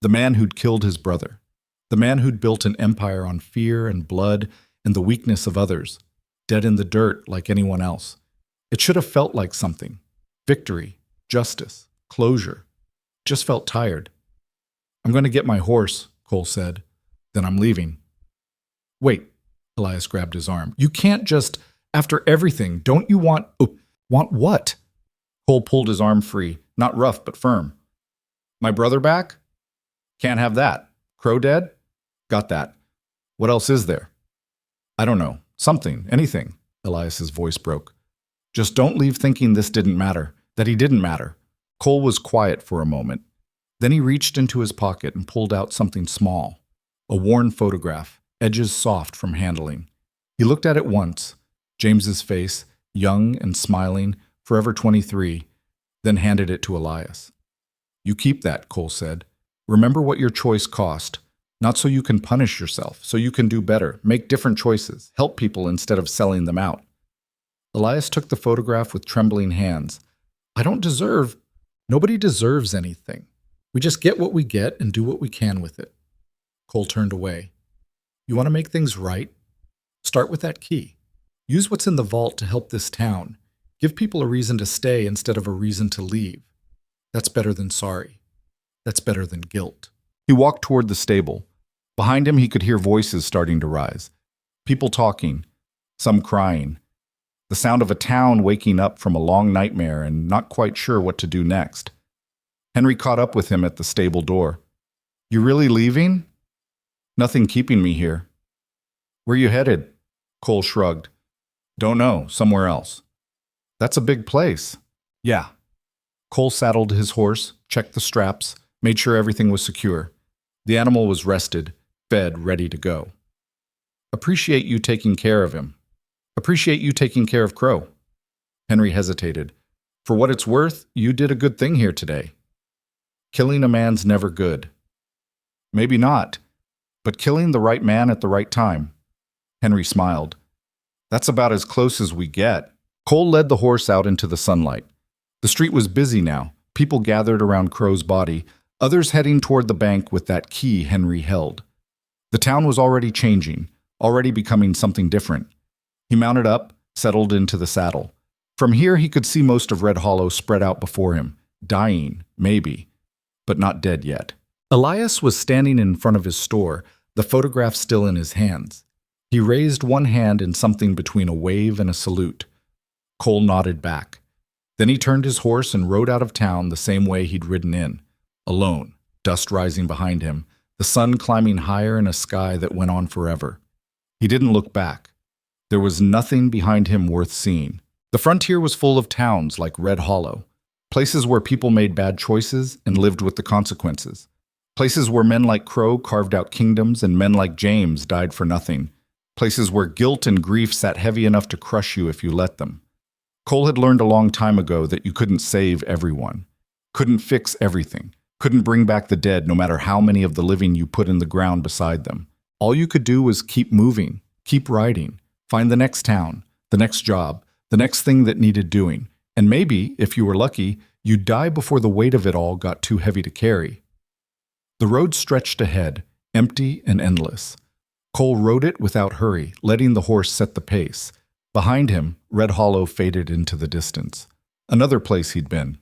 The man who'd killed his brother. The man who'd built an empire on fear and blood and the weakness of others, dead in the dirt like anyone else. It should have felt like something. Victory, justice, closure. Just felt tired. "I'm going to get my horse," Cole said. "Then I'm leaving." "Wait," Elias grabbed his arm. "You can't just, after everything, don't you want—" "Want what?" Cole pulled his arm free, not rough but firm. "My brother back? Can't have that. Crow dead? Got that. What else is there?" "I don't know. Something, anything." Elias's voice broke. "Just don't leave thinking this didn't matter, that he didn't matter." Cole was quiet for a moment. Then he reached into his pocket and pulled out something small, a worn photograph, edges soft from handling. He looked at it once, James's face, young and smiling, forever 23, then handed it to Elias. "You keep that," Cole said. "Remember what your choice cost. Not so you can punish yourself, so you can do better, make different choices, help people instead of selling them out." Elias took the photograph with trembling hands. Nobody deserves anything. We just get what we get and do what we can with it." Cole turned away. "You want to make things right? Start with that key. Use what's in the vault to help this town. Give people a reason to stay instead of a reason to leave. That's better than sorry. That's better than guilt." He walked toward the stable. Behind him, he could hear voices starting to rise. People talking, some crying. The sound of a town waking up from a long nightmare and not quite sure what to do next. Henry caught up with him at the stable door. "You really leaving?" "Nothing keeping me here." "Where you headed?" Cole shrugged. "Don't know, somewhere else." "That's a big place." "Yeah." Cole saddled his horse, checked the straps, made sure everything was secure. The animal was rested, fed, ready to go. "Appreciate you taking care of him. Appreciate you taking care of Crow." Henry hesitated. "For what it's worth, you did a good thing here today." "Killing a man's never good." "Maybe not, but killing the right man at the right time." Henry smiled. "That's about as close as we get." Cole led the horse out into the sunlight. The street was busy now, people gathered around Crow's body, others heading toward the bank with that key Henry held. The town was already changing, already becoming something different. He mounted up, settled into the saddle. From here he could see most of Red Hollow spread out before him, dying, maybe, but not dead yet. Elias was standing in front of his store, the photograph still in his hands. He raised one hand in something between a wave and a salute. Cole nodded back. Then he turned his horse and rode out of town the same way he'd ridden in, alone, dust rising behind him, the sun climbing higher in a sky that went on forever. He didn't look back. There was nothing behind him worth seeing. The frontier was full of towns like Red Hollow, places where people made bad choices and lived with the consequences. Places where men like Crow carved out kingdoms and men like James died for nothing. Places where guilt and grief sat heavy enough to crush you if you let them. Cole had learned a long time ago that you couldn't save everyone, couldn't fix everything, couldn't bring back the dead no matter how many of the living you put in the ground beside them. All you could do was keep moving, keep riding, find the next town, the next job, the next thing that needed doing. And maybe, if you were lucky, you'd die before the weight of it all got too heavy to carry. The road stretched ahead, empty and endless. Cole rode it without hurry, letting the horse set the pace. Behind him, Red Hollow faded into the distance. Another place he'd been.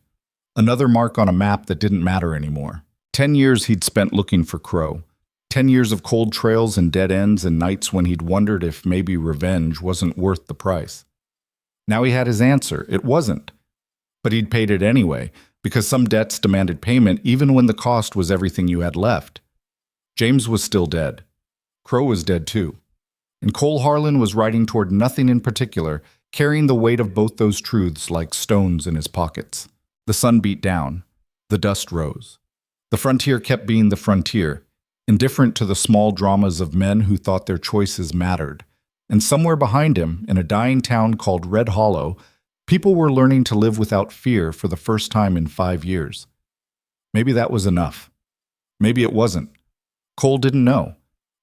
Another mark on a map that didn't matter anymore. 10 years he'd spent looking for Crow. 10 years of cold trails and dead ends and nights when he'd wondered if maybe revenge wasn't worth the price. Now he had his answer. It wasn't. But he'd paid it anyway, because some debts demanded payment even when the cost was everything you had left. James was still dead. Crow was dead too. And Cole Harlan was riding toward nothing in particular, carrying the weight of both those truths like stones in his pockets. The sun beat down. The dust rose. The frontier kept being the frontier, indifferent to the small dramas of men who thought their choices mattered. And somewhere behind him, in a dying town called Red Hollow, people were learning to live without fear for the first time in 5 years. Maybe that was enough. Maybe it wasn't. Cole didn't know.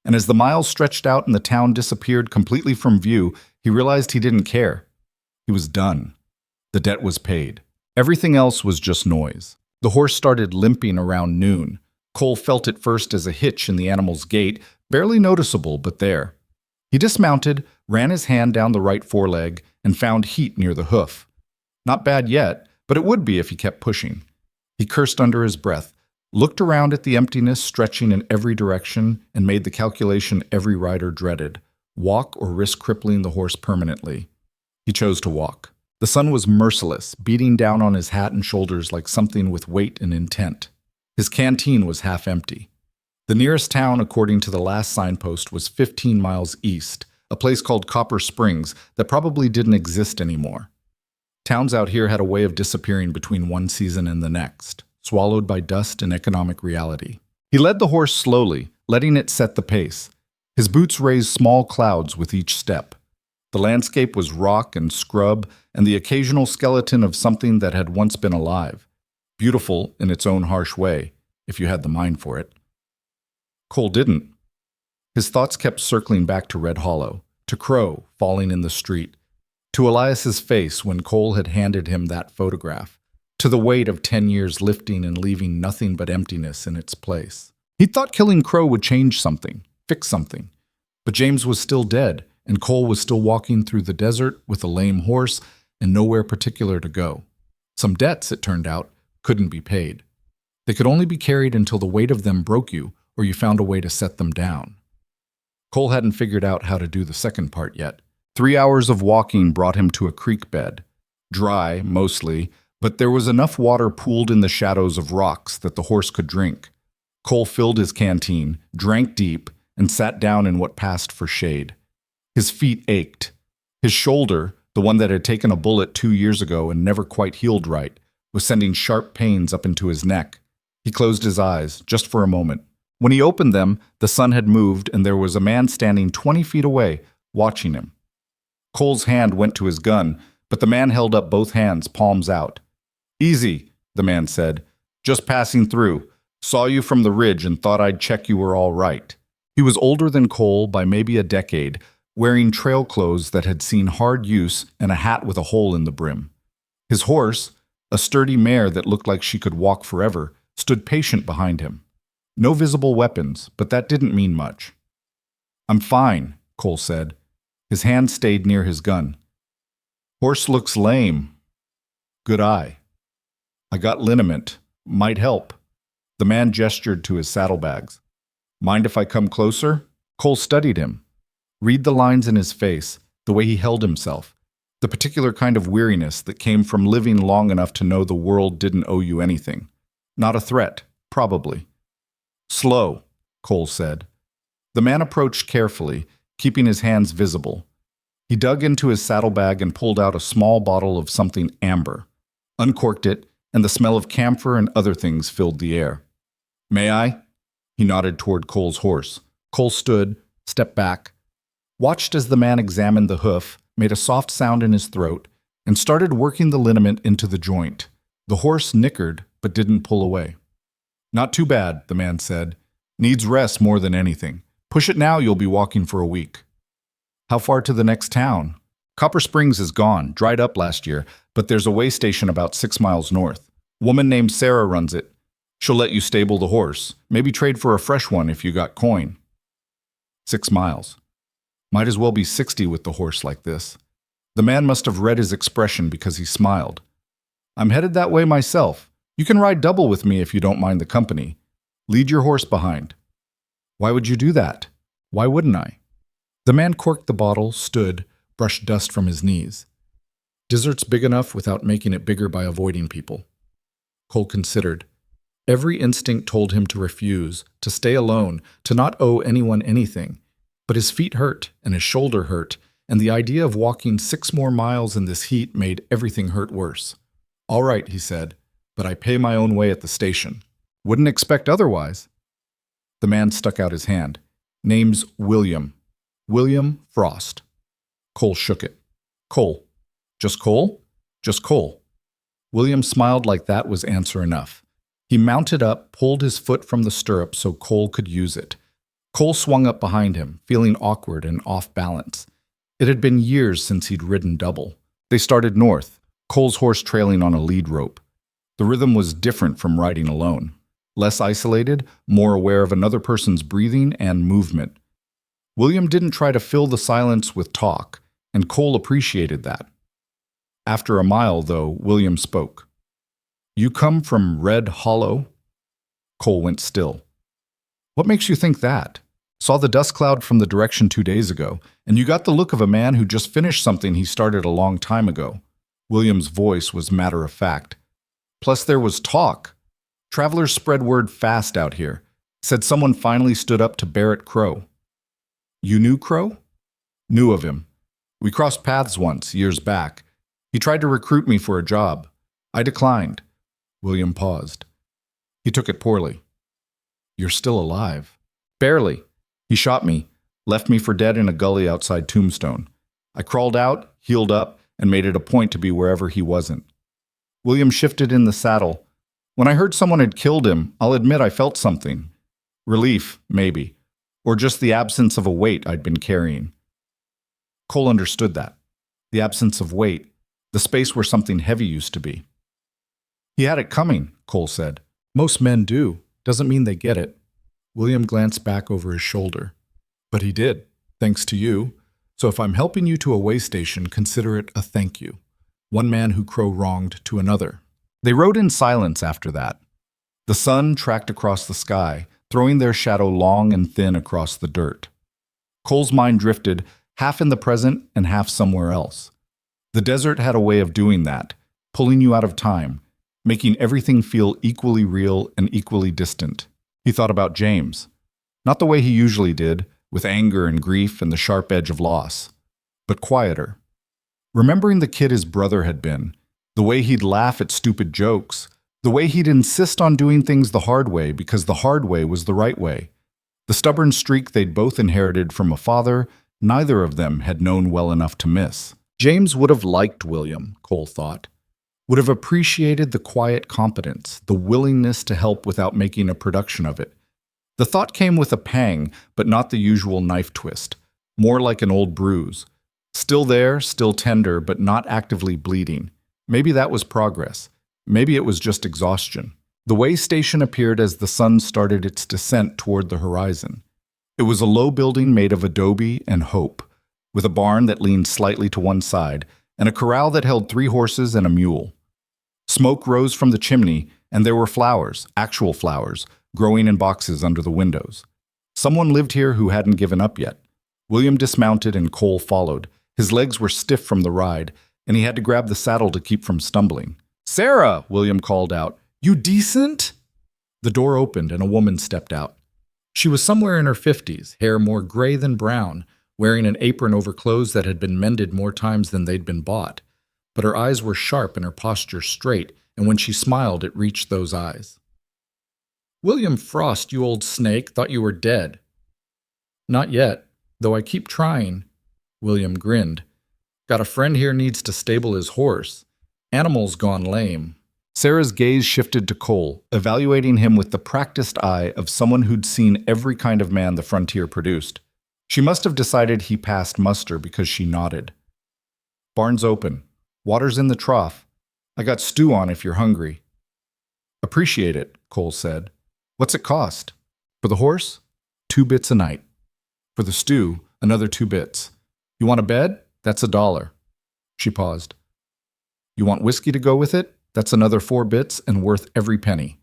And as the miles stretched out and the town disappeared completely from view, he realized he didn't care. He was done. The debt was paid. Everything else was just noise. The horse started limping around noon. Cole felt it first as a hitch in the animal's gait, barely noticeable, but there. He dismounted, ran his hand down the right foreleg, and found heat near the hoof. Not bad yet, but it would be if he kept pushing. He cursed under his breath, looked around at the emptiness stretching in every direction, and made the calculation every rider dreaded: walk or risk crippling the horse permanently. He chose to walk. The sun was merciless, beating down on his hat and shoulders like something with weight and intent. His canteen was half empty. The nearest town, according to the last signpost, was 15 miles east, a place called Copper Springs that probably didn't exist anymore. Towns out here had a way of disappearing between one season and the next, swallowed by dust and economic reality. He led the horse slowly, letting it set the pace. His boots raised small clouds with each step. The landscape was rock and scrub and the occasional skeleton of something that had once been alive. Beautiful in its own harsh way, if you had the mind for it. Cole didn't. His thoughts kept circling back to Red Hollow, to Crow falling in the street, to Elias's face when Cole had handed him that photograph, to the weight of 10 years lifting and leaving nothing but emptiness in its place. He thought killing Crow would change something, fix something. But James was still dead, and Cole was still walking through the desert with a lame horse and nowhere particular to go. Some debts, it turned out, couldn't be paid. They could only be carried until the weight of them broke you or you found a way to set them down. Cole hadn't figured out how to do the second part yet. 3 hours of walking brought him to a creek bed. Dry, mostly, but there was enough water pooled in the shadows of rocks that the horse could drink. Cole filled his canteen, drank deep, and sat down in what passed for shade. His feet ached. His shoulder, the one that had taken a bullet 2 years ago and never quite healed right, was sending sharp pains up into his neck. He closed his eyes, just for a moment. When he opened them, the sun had moved and there was a man standing 20 feet away, watching him. Cole's hand went to his gun, but the man held up both hands, palms out. "Easy," the man said. "Just passing through. Saw you from the ridge and thought I'd check you were all right." He was older than Cole by maybe a decade, wearing trail clothes that had seen hard use and a hat with a hole in the brim. His horse, a sturdy mare that looked like she could walk forever, stood patient behind him. No visible weapons, but that didn't mean much. "I'm fine," Cole said. His hand stayed near his gun. "Horse looks lame. Good eye. I got liniment. Might help." The man gestured to his saddlebags. "Mind if I come closer?" Cole studied him. Read the lines in his face, the way he held himself. the particular kind of weariness that came from living long enough to know the world didn't owe you anything. Not a threat, probably. Slow, Cole said. The man approached carefully, keeping his hands visible. He dug into his saddlebag and pulled out a small bottle of something amber, uncorked it, and the smell of camphor and other things filled the air. May I? He nodded toward Cole's horse. Cole stood, stepped back, watched as the man examined the hoof, made a soft sound in his throat, and started working the liniment into the joint. The horse nickered, but didn't pull away. Not too bad, the man said. Needs rest more than anything. Push it now, you'll be walking for a week. How far to the next town? Copper Springs is gone, dried up last year, but there's a way station about 6 miles north. Woman named Sarah runs it. She'll let you stable the horse, maybe trade for a fresh one if you got coin. 6 miles. Might as well be 60 with the horse like this. The man must have read his expression because he smiled. I'm headed that way myself. You can ride double with me if you don't mind the company. Lead your horse behind. Why would you do that? Why wouldn't I? The man corked the bottle, stood, brushed dust from his knees. Desert's big enough without making it bigger by avoiding people. Cole considered. Every instinct told him to refuse, to stay alone, to not owe anyone anything. But his feet hurt, and his shoulder hurt, and the idea of walking 6 more miles in this heat made everything hurt worse. All right, he said, but I pay my own way at the station. Wouldn't expect otherwise. The man stuck out his hand. Name's William. William Frost. Cole shook it. Cole. Just Cole? Just Cole. William smiled like that was answer enough. He mounted up, pulled his foot from the stirrup so Cole could use it. Cole swung up behind him, feeling awkward and off balance. It had been years since he'd ridden double. They started north, Cole's horse trailing on a lead rope. The rhythm was different from riding alone. Less isolated, more aware of another person's breathing and movement. William didn't try to fill the silence with talk, and Cole appreciated that. After a mile, though, William spoke. You come from Red Hollow? Cole went still. What makes you think that? Saw the dust cloud from the direction 2 days ago, and you got the look of a man who just finished something he started a long time ago. William's voice was matter of fact. Plus there was talk. Travelers spread word fast out here. Said someone finally stood up to Barrett Crow. You knew Crow? Knew of him. We crossed paths once, years back. He tried to recruit me for a job. I declined. William paused. He took it poorly. You're still alive. Barely. He shot me, left me for dead in a gully outside Tombstone. I crawled out, healed up, and made it a point to be wherever he wasn't. William shifted in the saddle. When I heard someone had killed him, I'll admit I felt something. Relief, maybe. Or just the absence of a weight I'd been carrying. Cole understood that. The absence of weight. The space where something heavy used to be. He had it coming, Cole said. Most men do. Doesn't mean they get it. William glanced back over his shoulder. But he did, thanks to you. So if I'm helping you to a way station, consider it a thank you. One man who Crow wronged to another. They rode in silence after that. The sun tracked across the sky, throwing their shadow long and thin across the dirt. Cole's mind drifted, half in the present and half somewhere else. The desert had a way of doing that, pulling you out of time, making everything feel equally real and equally distant. He thought about James. Not the way he usually did, with anger and grief and the sharp edge of loss, but quieter. Remembering the kid his brother had been, the way he'd laugh at stupid jokes, the way he'd insist on doing things the hard way because the hard way was the right way. The stubborn streak they'd both inherited from a father neither of them had known well enough to miss. James would have liked William, Cole thought. Would have appreciated the quiet competence, the willingness to help without making a production of it. The thought came with a pang, but not the usual knife twist, more like an old bruise. Still there, still tender, but not actively bleeding. Maybe that was progress. Maybe it was just exhaustion. The way station appeared as the sun started its descent toward the horizon. It was a low building made of adobe and hope, with a barn that leaned slightly to one side, and a corral that held 3 horses and a mule. Smoke rose from the chimney, and there were flowers, actual flowers, growing in boxes under the windows. Someone lived here who hadn't given up yet. William dismounted and Cole followed. His legs were stiff from the ride, and he had to grab the saddle to keep from stumbling. "Sarah!" William called out. "You decent?" The door opened and a woman stepped out. She was somewhere in her 50s, hair more gray than brown, wearing an apron over clothes that had been mended more times than they'd been bought. But her eyes were sharp and her posture straight, and when she smiled, it reached those eyes. "William Frost, you old snake, thought you were dead." "Not yet, though I keep trying." William grinned. "Got a friend here needs to stable his horse. Animal's gone lame." Sarah's gaze shifted to Cole, evaluating him with the practiced eye of someone who'd seen every kind of man the frontier produced. She must have decided he passed muster because she nodded. "Barn's open. Water's in the trough. I got stew on if you're hungry." "Appreciate it," Cole said. "What's it cost?" "For the horse? 2 bits a night. For the stew, another 2 bits. You want a bed? That's $1. She paused. "You want whiskey to go with it? That's another 4 bits and worth every penny."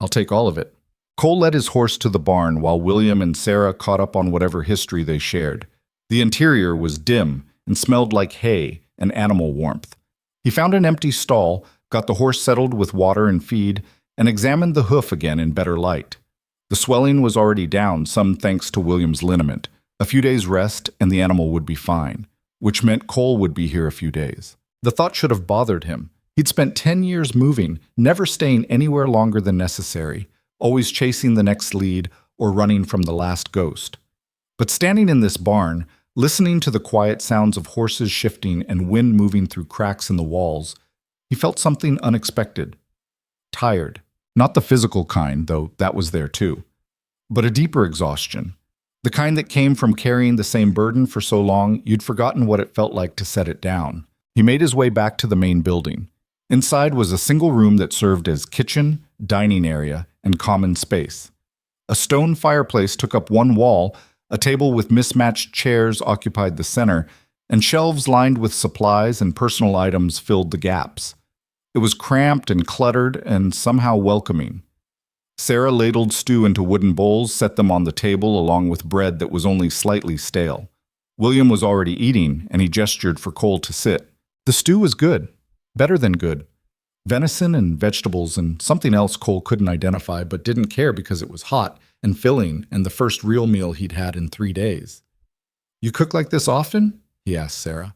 "I'll take all of it." Cole led his horse to the barn while William and Sarah caught up on whatever history they shared. The interior was dim and smelled like hay and animal warmth. He found an empty stall, got the horse settled with water and feed, and examined the hoof again in better light. The swelling was already down, some thanks to William's liniment. A few days' rest and the animal would be fine, which meant Cole would be here a few days. The thought should have bothered him. He'd spent 10 years moving, never staying anywhere longer than necessary, always chasing the next lead or running from the last ghost. But standing in this barn, listening to the quiet sounds of horses shifting and wind moving through cracks in the walls, he felt something unexpected. Tired. Not the physical kind, though that was there too, but a deeper exhaustion. The kind that came from carrying the same burden for so long you'd forgotten what it felt like to set it down. He made his way back to the main building. Inside was a single room that served as kitchen, dining area, and common space. A stone fireplace took up one wall, a table with mismatched chairs occupied the center, and shelves lined with supplies and personal items filled the gaps. It was cramped and cluttered and somehow welcoming. Sarah ladled stew into wooden bowls, set them on the table along with bread that was only slightly stale. William was already eating, and he gestured for Cole to sit. The stew was good. Better than good. Venison and vegetables and something else Cole couldn't identify but didn't care because it was hot and filling and the first real meal he'd had in 3 days. "You cook like this often?" he asked Sarah.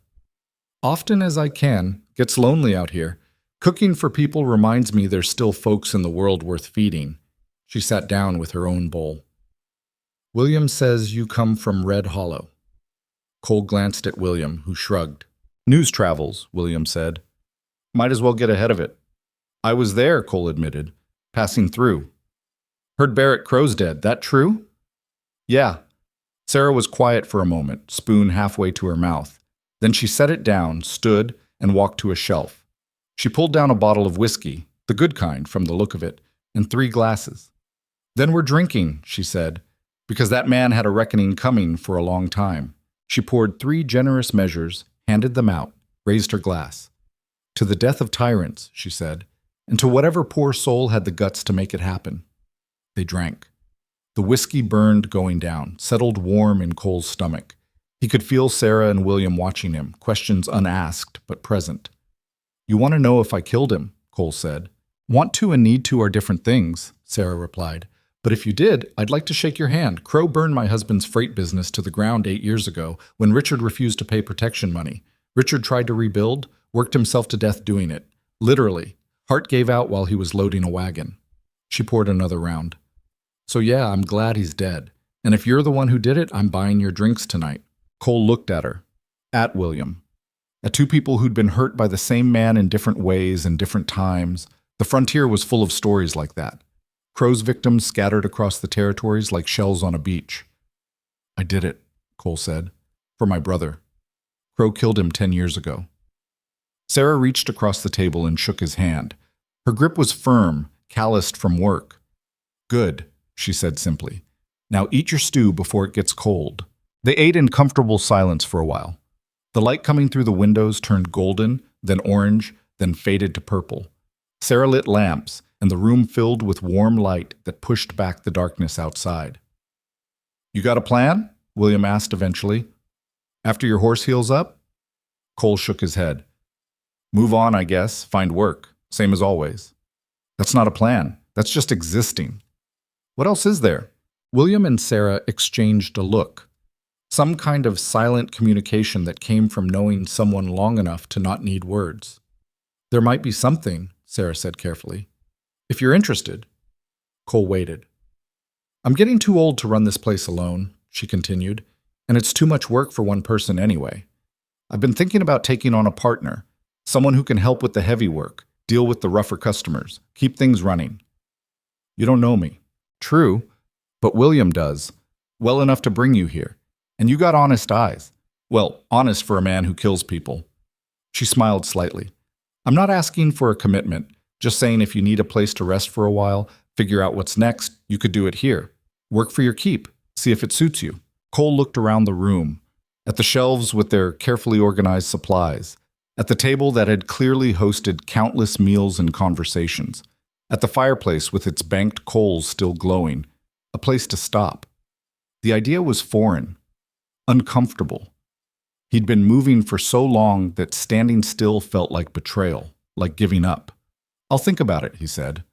"Often as I can. Gets lonely out here. Cooking for people reminds me there's still folks in the world worth feeding." She sat down with her own bowl. "William says you come from Red Hollow." Cole glanced at William, who shrugged. "News travels," William said. "Might as well get ahead of it." "I was there," Cole admitted, "passing through." "Heard Barrett Crow's dead. That true?" "Yeah." Sarah was quiet for a moment, spoon halfway to her mouth. Then she set it down, stood, and walked to a shelf. She pulled down a bottle of whiskey, the good kind from the look of it, and 3 glasses. "Then we're drinking," she said, "because that man had a reckoning coming for a long time." She poured 3 generous measures, handed them out, raised her glass. "To the death of tyrants," she said, "and to whatever poor soul had the guts to make it happen." They drank. The whiskey burned going down, settled warm in Cole's stomach. He could feel Sarah and William watching him, questions unasked but present. "You want to know if I killed him," Cole said. "Want to and need to are different things," Sarah replied. "But if you did, I'd like to shake your hand. Crow burned my husband's freight business to the ground 8 years ago when Richard refused to pay protection money. Richard tried to rebuild, worked himself to death doing it. Literally. Heart gave out while he was loading a wagon." She poured another round. "So yeah, I'm glad he's dead. And if you're the one who did it, I'm buying your drinks tonight." Cole looked at her. At William. At 2 people who'd been hurt by the same man in different ways and different times. The frontier was full of stories like that. Crow's victims scattered across the territories like shells on a beach. "I did it," Cole said. "For my brother. Crow killed him 10 years ago." Sarah reached across the table and shook his hand. Her grip was firm, calloused from work. "Good," she said simply. "Now eat your stew before it gets cold." They ate in comfortable silence for a while. The light coming through the windows turned golden, then orange, then faded to purple. Sarah lit lamps, and the room filled with warm light that pushed back the darkness outside. "You got a plan?" William asked eventually. "After your horse heals up?" Cole shook his head. Move on, I guess, find work, same as always. That's not a plan. That's just existing. What else is there? William and Sarah exchanged a look. Some kind of silent communication that came from knowing someone long enough to not need words. There might be something, Sarah said carefully. If you're interested. Cole waited. I'm getting too old to run this place alone, she continued, and it's too much work for one person anyway. I've been thinking about taking on a partner, someone who can help with the heavy work, deal with the rougher customers, keep things running. You don't know me. True, but William does, well enough to bring you here. And you got honest eyes. Well, honest for a man who kills people. She smiled slightly. I'm not asking for a commitment, just saying if you need a place to rest for a while, figure out what's next, you could do it here. Work for your keep, see if it suits you. Cole looked around the room, at the shelves with their carefully organized supplies, at the table that had clearly hosted countless meals and conversations, at the fireplace with its banked coals still glowing, a place to stop. The idea was foreign, uncomfortable. He'd been moving for so long that standing still felt like betrayal, like giving up. I'll think about it, he said.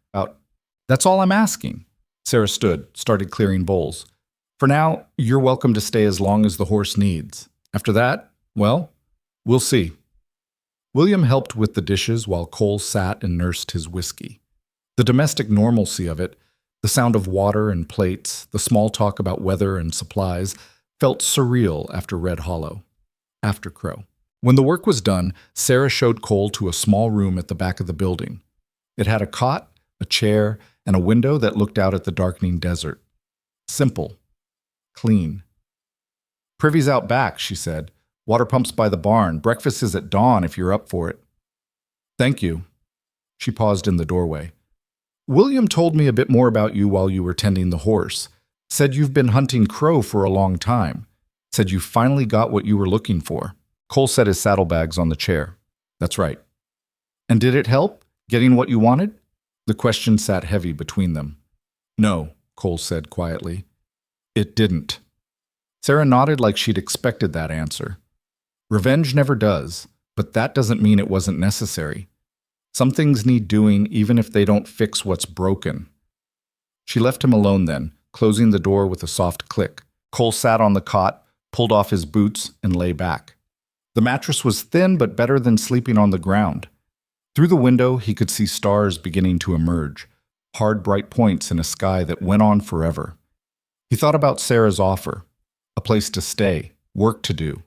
That's all I'm asking. Sarah stood, started clearing bowls. For now, you're welcome to stay as long as the horse needs. After that, well, we'll see. William helped with the dishes while Cole sat and nursed his whiskey. The domestic normalcy of it, the sound of water and plates, the small talk about weather and supplies, felt surreal after Red Hollow, after Crow. When the work was done, Sarah showed Cole to a small room at the back of the building. It had a cot, a chair, and a window that looked out at the darkening desert. Simple. Clean. Privy's out back, she said. Water pumps by the barn. Breakfast is at dawn if you're up for it. Thank you. She paused in the doorway. William told me a bit more about you while you were tending the horse. Said you've been hunting crow for a long time. Said you finally got what you were looking for. Cole set his saddlebags on the chair. That's right. And did it help, getting what you wanted? The question sat heavy between them. No, Cole said quietly. It didn't. Sarah nodded like she'd expected that answer. Revenge never does, but that doesn't mean it wasn't necessary. Some things need doing even if they don't fix what's broken. She left him alone then, closing the door with a soft click. Cole sat on the cot, pulled off his boots, and lay back. The mattress was thin but better than sleeping on the ground. Through the window, he could see stars beginning to emerge, hard, bright points in a sky that went on forever. He thought about Sarah's offer, a place to stay, work to do,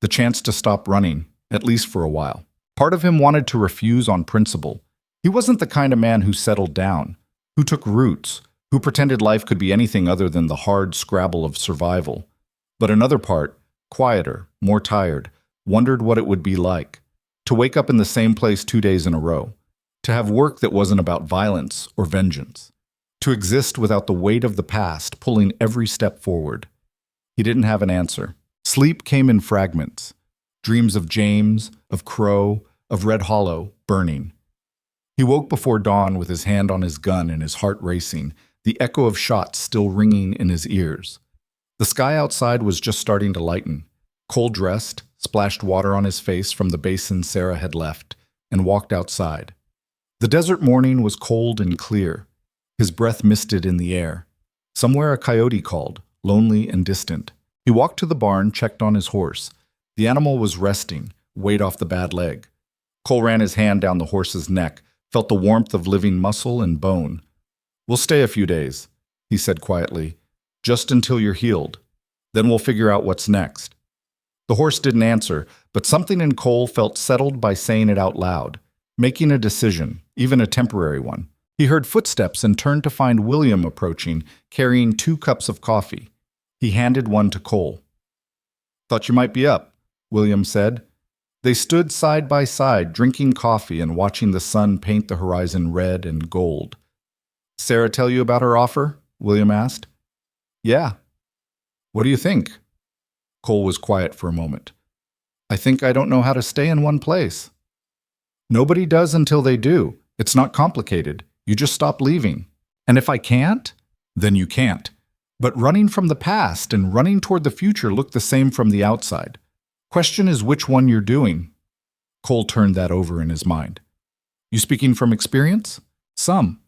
the chance to stop running, at least for a while. Part of him wanted to refuse on principle. He wasn't the kind of man who settled down, who took roots, who pretended life could be anything other than the hard scrabble of survival. But another part, quieter, more tired, wondered what it would be like. To wake up in the same place 2 days in a row, to have work that wasn't about violence or vengeance, to exist without the weight of the past pulling every step forward. He didn't have an answer. Sleep came in fragments, dreams of James, of Crow, of Red Hollow, burning. He woke before dawn with his hand on his gun and his heart racing, the echo of shots still ringing in his ears. The sky outside was just starting to lighten. Cole dressed, splashed water on his face from the basin Sarah had left, and walked outside. The desert morning was cold and clear. His breath misted in the air. Somewhere a coyote called, lonely and distant. He walked to the barn, checked on his horse. The animal was resting, weight off the bad leg. Cole ran his hand down the horse's neck, felt the warmth of living muscle and bone. We'll stay a few days, he said quietly, just until you're healed. Then we'll figure out what's next. The horse didn't answer, but something in Cole felt settled by saying it out loud, making a decision, even a temporary one. He heard footsteps and turned to find William approaching, carrying 2 cups of coffee. He handed one to Cole. Thought you might be up, William said. They stood side by side, drinking coffee and watching the sun paint the horizon red and gold. Sarah tell you about her offer? William asked. Yeah. What do you think? Cole was quiet for a moment. I think I don't know how to stay in one place. Nobody does until they do. It's not complicated. You just stop leaving. And if I can't, then you can't. But running from the past and running toward the future look the same from the outside. Question is which one you're doing. Cole turned that over in his mind. You speaking from experience? Some.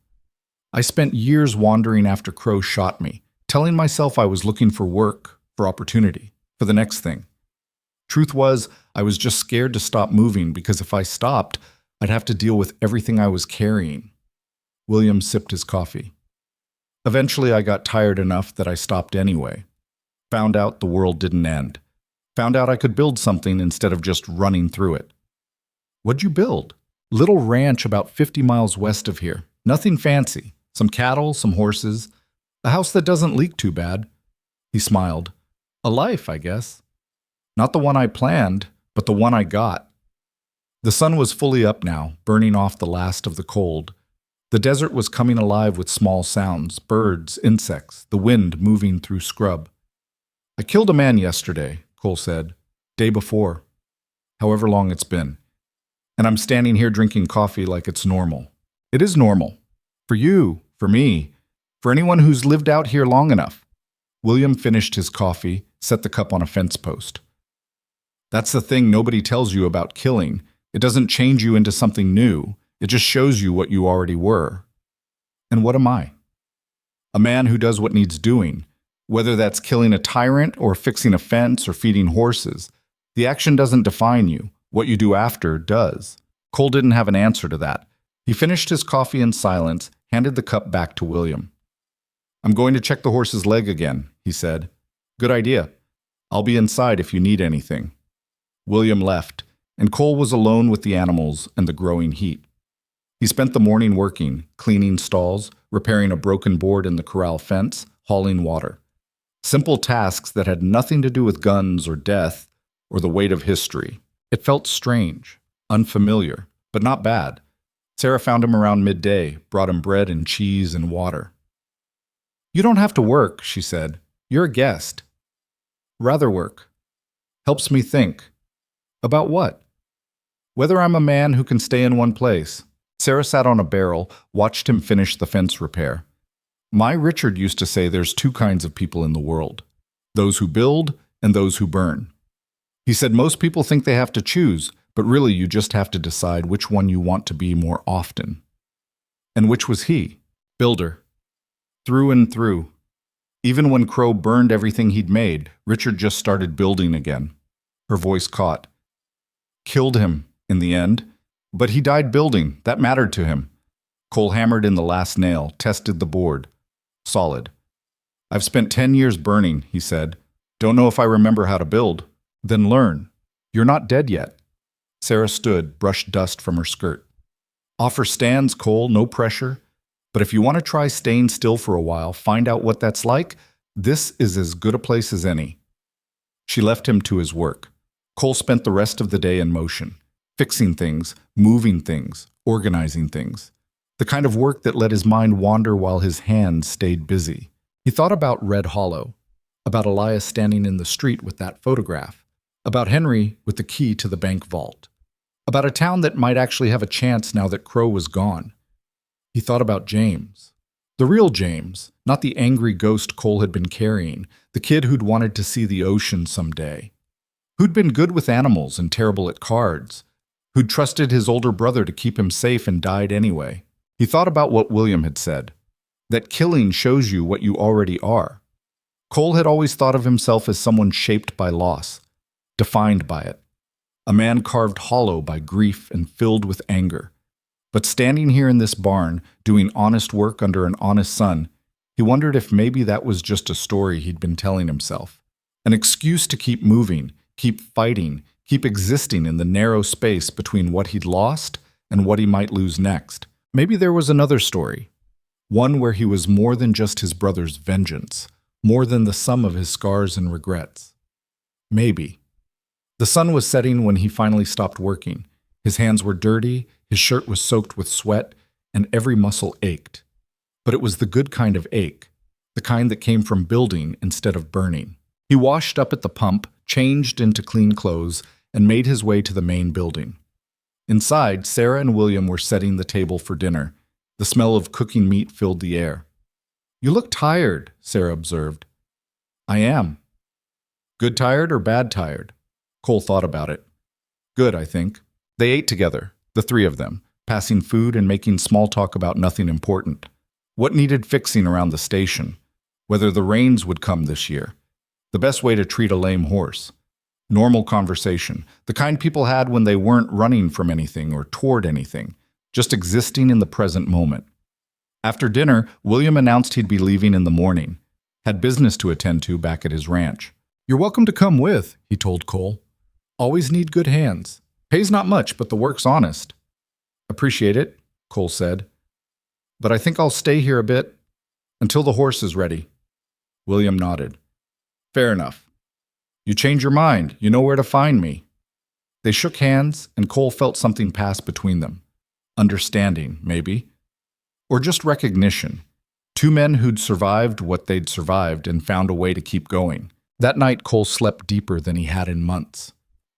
I spent years wandering after Crow shot me, telling myself I was looking for work, for opportunity, for the next thing. Truth was, I was just scared to stop moving because if I stopped, I'd have to deal with everything I was carrying. William sipped his coffee. Eventually, I got tired enough that I stopped anyway. Found out the world didn't end. Found out I could build something instead of just running through it. What'd you build? Little ranch about 50 miles west of here. Nothing fancy. Some cattle, some horses. A house that doesn't leak too bad. He smiled. A life, I guess. Not the one I planned, but the one I got. The sun was fully up now, burning off the last of the cold. The desert was coming alive with small sounds, birds, insects, the wind moving through scrub. I killed a man yesterday, Cole said. Day before. However long it's been. And I'm standing here drinking coffee like it's normal. It is normal. For you, for me, for anyone who's lived out here long enough. William finished his coffee, set the cup on a fence post. That's the thing nobody tells you about killing. It doesn't change you into something new. It just shows you what you already were. And what am I? A man who does what needs doing. Whether that's killing a tyrant or fixing a fence or feeding horses. The action doesn't define you. What you do after does. Cole didn't have an answer to that. He finished his coffee in silence, handed the cup back to William. I'm going to check the horse's leg again, he said. Good idea. I'll be inside if you need anything. William left, and Cole was alone with the animals and the growing heat. He spent the morning working, cleaning stalls, repairing a broken board in the corral fence, hauling water. Simple tasks that had nothing to do with guns or death or the weight of history. It felt strange, unfamiliar, but not bad. Sarah found him around midday, brought him bread and cheese and water. You don't have to work, she said. You're a guest. Rather work. Helps me think. About what? Whether I'm a man who can stay in one place. Sarah sat on a barrel, watched him finish the fence repair. My Richard used to say there's two kinds of people in the world. Those who build and those who burn. He said most people think they have to choose, but really you just have to decide which one you want to be more often. And which was he? Builder. Through and through. Even when Crow burned everything he'd made, Richard just started building again. Her voice caught. Killed him, in the end. But he died building. That mattered to him. Cole hammered in the last nail, tested the board. Solid. I've spent 10 years burning, he said. Don't know if I remember how to build. Then learn. You're not dead yet. Sarah stood, brushed dust from her skirt. Offer stands, Cole, no pressure. But if you want to try staying still for a while, find out what that's like, this is as good a place as any. She left him to his work. Cole spent the rest of the day in motion, fixing things, moving things, organizing things. The kind of work that let his mind wander while his hands stayed busy. He thought about Red Hollow, about Elias standing in the street with that photograph, about Henry with the key to the bank vault, about a town that might actually have a chance now that Crow was gone. He thought about James. The real James, not the angry ghost Cole had been carrying, the kid who'd wanted to see the ocean someday, who'd been good with animals and terrible at cards, who'd trusted his older brother to keep him safe and died anyway. He thought about what William had said, that killing shows you what you already are. Cole had always thought of himself as someone shaped by loss, defined by it, a man carved hollow by grief and filled with anger. But standing here in this barn, doing honest work under an honest sun, he wondered if maybe that was just a story he'd been telling himself. An excuse to keep moving, keep fighting, keep existing in the narrow space between what he'd lost and what he might lose next. Maybe there was another story, one where he was more than just his brother's vengeance, more than the sum of his scars and regrets. Maybe. The sun was setting when he finally stopped working. His hands were dirty, his shirt was soaked with sweat, and every muscle ached. But it was the good kind of ache, the kind that came from building instead of burning. He washed up at the pump, changed into clean clothes, and made his way to the main building. Inside, Sarah and William were setting the table for dinner. The smell of cooking meat filled the air. You look tired, Sarah observed. I am. Good tired or bad tired? Cole thought about it. Good, I think. They ate together, the three of them, passing food and making small talk about nothing important. What needed fixing around the station? Whether the rains would come this year? The best way to treat a lame horse? Normal conversation, the kind people had when they weren't running from anything or toward anything, just existing in the present moment. After dinner, William announced he'd be leaving in the morning. Had business to attend to back at his ranch. "You're welcome to come with," he told Cole. "Always need good hands. Pays not much, but the work's honest." "Appreciate it," Cole said. "But I think I'll stay here a bit until the horse is ready." William nodded. "Fair enough. You change your mind, you know where to find me." They shook hands, and Cole felt something pass between them. Understanding, maybe. Or just recognition. Two men who'd survived what they'd survived and found a way to keep going. That night, Cole slept deeper than he had in months.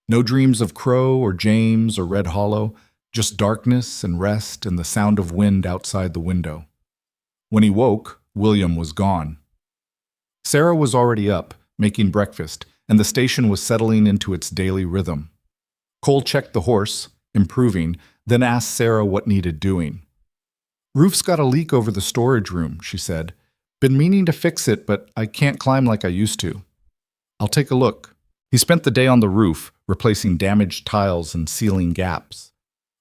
No dreams of Crow or James or Red Hollow, just darkness and rest and the sound of wind outside the window. When he woke, William was gone. Sarah was already up, making breakfast, and the station was settling into its daily rhythm. Cole checked the horse, improving, then asked Sarah what needed doing. "Roof's got a leak over the storage room," she said. "Been meaning to fix it, but I can't climb like I used to." "I'll take a look." He spent the day on the roof, replacing damaged tiles and sealing gaps.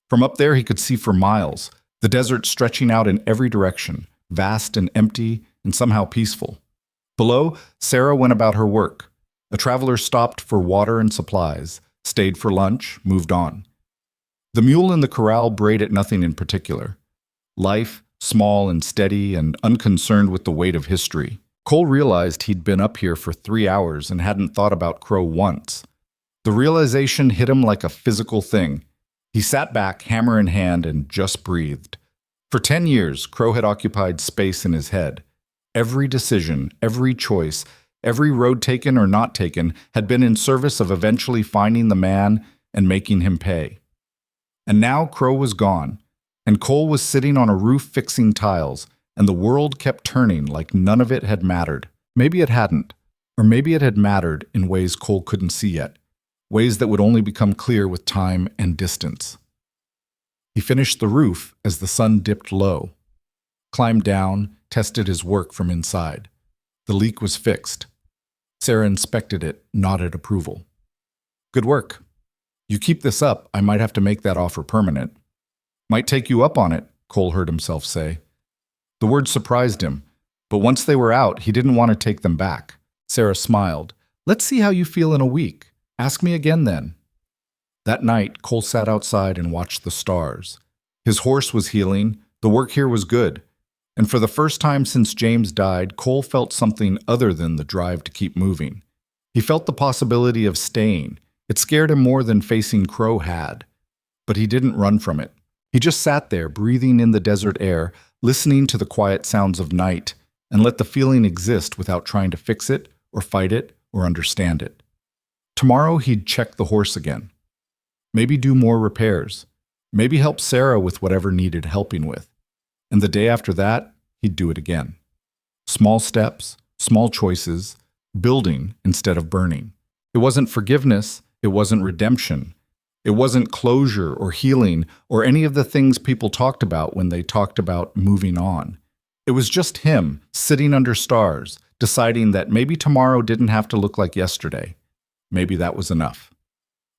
From up there he could see for miles, the desert stretching out in every direction, vast and empty and somehow peaceful. Below, Sarah went about her work. A traveler stopped for water and supplies, stayed for lunch, moved on. The mule in the corral brayed at nothing in particular. Life, small and steady and unconcerned with the weight of history. Cole realized he'd been up here for 3 hours and hadn't thought about Crow once. The realization hit him like a physical thing. He sat back, hammer in hand, and just breathed. For 10 years, Crow had occupied space in his head. Every decision, every choice, every road taken or not taken had been in service of eventually finding the man and making him pay. And now Crow was gone, and Cole was sitting on a roof fixing tiles, and the world kept turning like none of it had mattered. Maybe it hadn't, or maybe it had mattered in ways Cole couldn't see yet, ways that would only become clear with time and distance. He finished the roof as the sun dipped low, climbed down, tested his work from inside. The leak was fixed. Sarah inspected it, nodded approval. "Good work. You keep this up, I might have to make that offer permanent." "Might take you up on it," Cole heard himself say. The word surprised him, but once they were out, he didn't want to take them back. Sarah smiled. "Let's see how you feel in a week. Ask me again then." That night, Cole sat outside and watched the stars. His horse was healing, the work here was good, and for the first time since James died, Cole felt something other than the drive to keep moving. He felt the possibility of staying. It scared him more than facing Crow had, but he didn't run from it. He just sat there, breathing in the desert air, listening to the quiet sounds of night, and let the feeling exist without trying to fix it, or fight it, or understand it. Tomorrow he'd check the horse again. Maybe do more repairs. Maybe help Sarah with whatever needed helping with. And the day after that, he'd do it again. Small steps, small choices, building instead of burning. It wasn't forgiveness, it wasn't redemption. It wasn't closure or healing or any of the things people talked about when they talked about moving on. It was just him, sitting under stars, deciding that maybe tomorrow didn't have to look like yesterday. Maybe that was enough.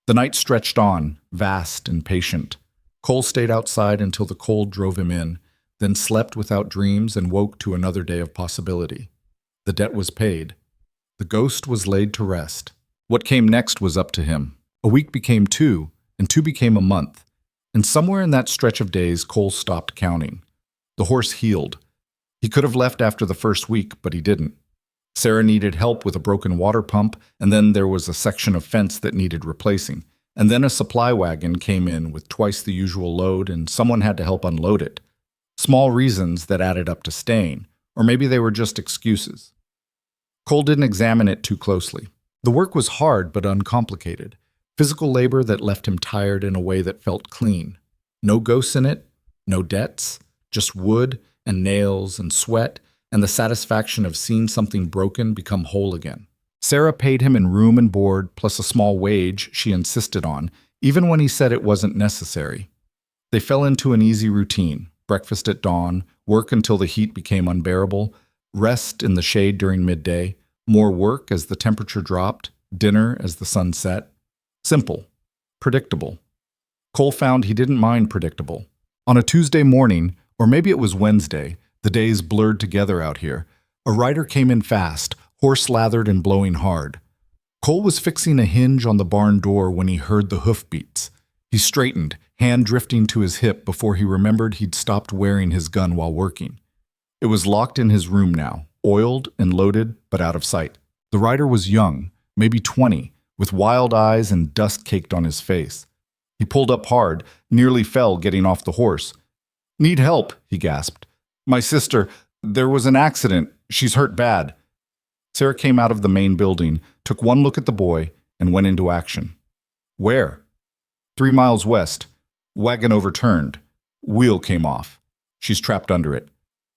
The night stretched on, vast and patient. Cole stayed outside until the cold drove him in, then slept without dreams and woke to another day of possibility. The debt was paid. The ghost was laid to rest. What came next was up to him. A week became 2, and 2 became a month. And somewhere in that stretch of days, Cole stopped counting. The horse healed. He could have left after the first week, but he didn't. Sarah needed help with a broken water pump, and then there was a section of fence that needed replacing. And then a supply wagon came in with twice the usual load, and someone had to help unload it. Small reasons that added up to staying, or maybe they were just excuses. Cole didn't examine it too closely. The work was hard but uncomplicated. Physical labor that left him tired in a way that felt clean. No ghosts in it, no debts, just wood and nails and sweat and the satisfaction of seeing something broken become whole again. Sarah paid him in room and board plus a small wage she insisted on, even when he said it wasn't necessary. They fell into an easy routine: breakfast at dawn, work until the heat became unbearable, rest in the shade during midday, more work as the temperature dropped, dinner as the sun set. Simple. Predictable. Cole found he didn't mind predictable. On a Tuesday morning, or maybe it was Wednesday, the days blurred together out here, a rider came in fast, horse lathered and blowing hard. Cole was fixing a hinge on the barn door when he heard the hoofbeats. He straightened, hand drifting to his hip before he remembered he'd stopped wearing his gun while working. It was locked in his room now, oiled and loaded, but out of sight. The rider was young, maybe 20, with wild eyes and dust caked on his face. He pulled up hard, nearly fell getting off the horse. "Need help," he gasped. "My sister, there was an accident. She's hurt bad." Sarah came out of the main building, took one look at the boy, and went into action. "Where?" 3 miles west. Wagon overturned. Wheel came off. She's trapped under it."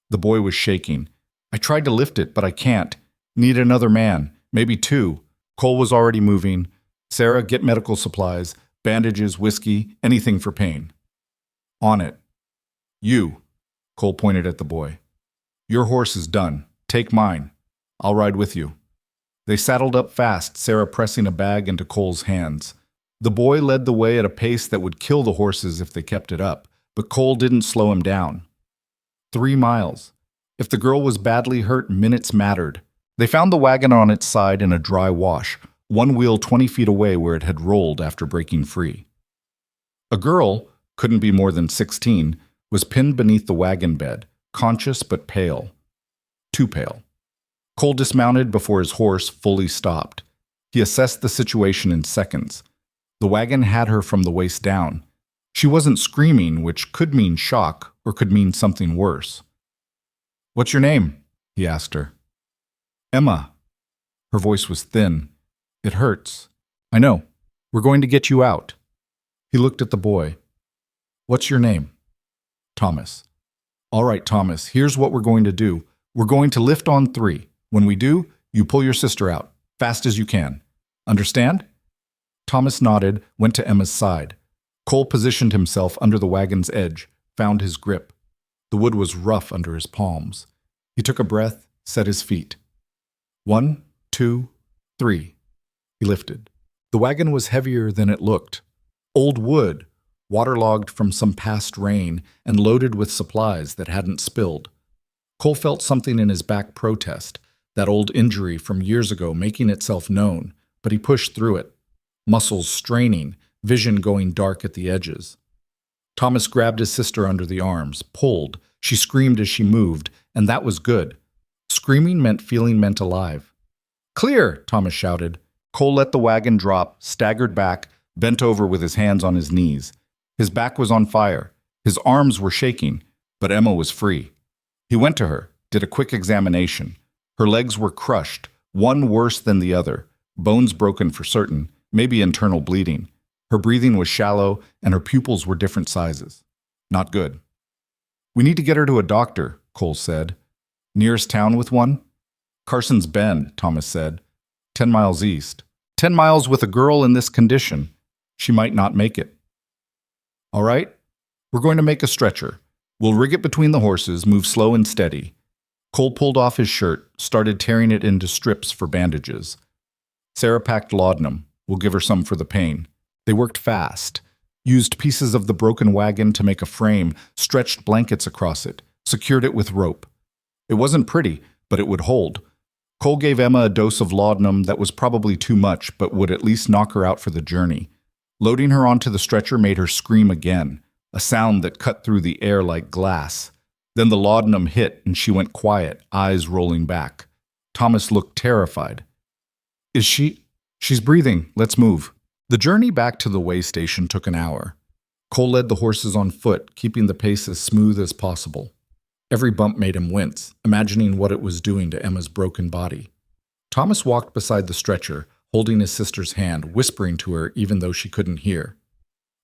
The boy was shaking. "I tried to lift it, but I can't. Need another man, maybe 2. Cole was already moving. "Sarah, get medical supplies, bandages, whiskey, anything for pain." "On it." "You," Cole pointed at the boy. "Your horse is done. Take mine. I'll ride with you." They saddled up fast, Sarah pressing a bag into Cole's hands. The boy led the way at a pace that would kill the horses if they kept it up, but Cole didn't slow him down. 3 miles. If the girl was badly hurt, minutes mattered. They found the wagon on its side in a dry wash, one wheel 20 feet away where it had rolled after breaking free. A girl, couldn't be more than 16, was pinned beneath the wagon bed, conscious but pale. Too pale. Cole dismounted before his horse fully stopped. He assessed the situation in seconds. The wagon had her from the waist down. She wasn't screaming, which could mean shock or could mean something worse. "What's your name?" he asked her. "Emma." Her voice was thin. "It hurts." "I know. We're going to get you out." He looked at the boy. "What's your name?" "Thomas." "All right, Thomas, here's what we're going to do. We're going to lift on 3. When we do, you pull your sister out, fast as you can. Understand?" Thomas nodded, went to Emma's side. Cole positioned himself under the wagon's edge, found his grip. The wood was rough under his palms. He took a breath, set his feet. 1, 2, 3. He lifted. The wagon was heavier than it looked. Old wood, waterlogged from some past rain and loaded with supplies that hadn't spilled. Cole felt something in his back protest, that old injury from years ago making itself known, but he pushed through it. Muscles straining, vision going dark at the edges. Thomas grabbed his sister under the arms, pulled. She screamed as she moved, and that was good. Screaming meant feeling meant alive. "Clear!" Thomas shouted. Cole let the wagon drop, staggered back, bent over with his hands on his knees. His back was on fire. His arms were shaking, but Emma was free. He went to her, did a quick examination. Her legs were crushed, one worse than the other, bones broken for certain, maybe internal bleeding. Her breathing was shallow, and her pupils were different sizes. Not good. "We need to get her to a doctor," Cole said. "Nearest town with one?" "Carson's Bend," Thomas said. 10 miles east. 10 miles with a girl in this condition. She might not make it. "All right, we're going to make a stretcher. We'll rig it between the horses, move slow and steady." Cole pulled off his shirt, started tearing it into strips for bandages. Sarah packed laudanum. We'll give her some for the pain. They worked fast, used pieces of the broken wagon to make a frame, stretched blankets across it, secured it with rope. It wasn't pretty, but it would hold. Cole gave Emma a dose of laudanum that was probably too much, but would at least knock her out for the journey. Loading her onto the stretcher made her scream again, a sound that cut through the air like glass. Then the laudanum hit and she went quiet, eyes rolling back. Thomas looked terrified. "Is she? She's breathing. Let's move." The journey back to the way station took an hour. Cole led the horses on foot, keeping the pace as smooth as possible. Every bump made him wince, imagining what it was doing to Emma's broken body. Thomas walked beside the stretcher, holding his sister's hand, whispering to her even though she couldn't hear.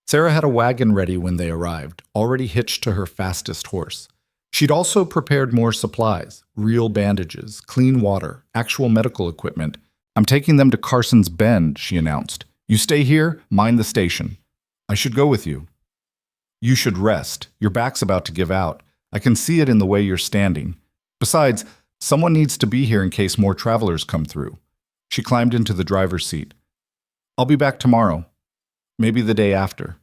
Sarah had a wagon ready when they arrived, already hitched to her fastest horse. She'd also prepared more supplies, real bandages, clean water, actual medical equipment. "I'm taking them to Carson's Bend," she announced. "You stay here, mind the station." I should go with you. You should rest. Your back's about to give out. I can see it in the way you're standing. Besides, someone needs to be here in case more travelers come through. She climbed into the driver's seat. I'll be back tomorrow. Maybe the day after.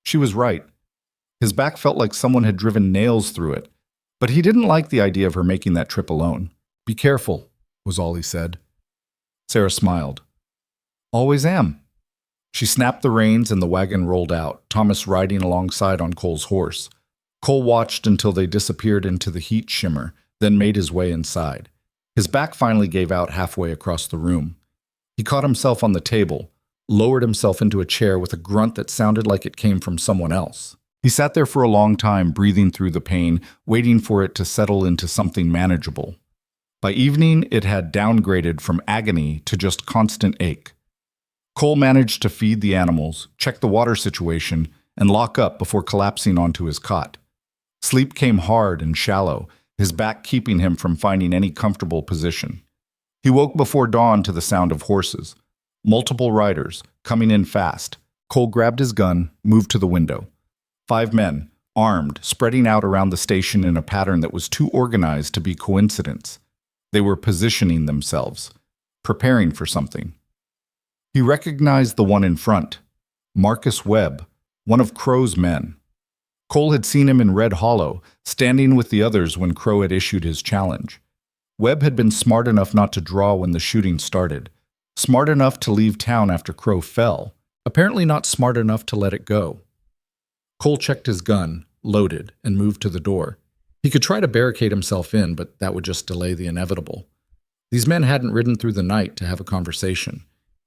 She was right. His back felt like someone had driven nails through it, but he didn't like the idea of her making that trip alone. Be careful, was all he said. Sarah smiled. Always am. She snapped the reins and the wagon rolled out, Thomas riding alongside on Cole's horse. Cole watched until they disappeared into the heat shimmer, then made his way inside. His back finally gave out halfway across the room. He caught himself on the table, lowered himself into a chair with a grunt that sounded like it came from someone else. He sat there for a long time, breathing through the pain, waiting for it to settle into something manageable. By evening, it had downgraded from agony to just constant ache. Cole managed to feed the animals, check the water situation, and lock up before collapsing onto his cot. Sleep came hard and shallow, his back keeping him from finding any comfortable position. He woke before dawn to the sound of horses. Multiple riders, coming in fast. Cole grabbed his gun, moved to the window. 5 men, armed, spreading out around the station in a pattern that was too organized to be coincidence. They were positioning themselves, preparing for something. He recognized the one in front, Marcus Webb, one of Crow's men. Cole had seen him in Red Hollow, standing with the others when Crow had issued his challenge. Webb had been smart enough not to draw when the shooting started, smart enough to leave town after Crow fell, apparently not smart enough to let it go. Cole checked his gun, loaded, and moved to the door. He could try to barricade himself in, but that would just delay the inevitable. These men hadn't ridden through the night to have a conversation.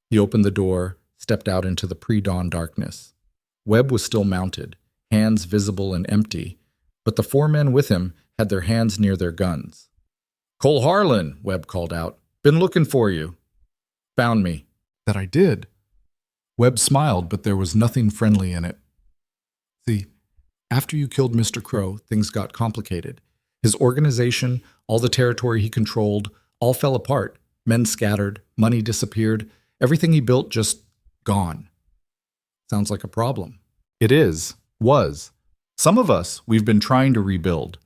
He opened the door, stepped out into the pre-dawn darkness. Webb was still mounted, hands visible and empty, but the 4 men with him had their hands near their guns. "Cole Harlan," Webb called out. "Been looking for you." "Found me." "That I did." Webb smiled, but there was nothing friendly in it. "See, after you killed Mr. Crow, things got complicated. His organization, all the territory he controlled, all fell apart. Men scattered, money disappeared, everything he built just gone." Sounds like a problem. It is. Was. Some of us, we've been trying to rebuild,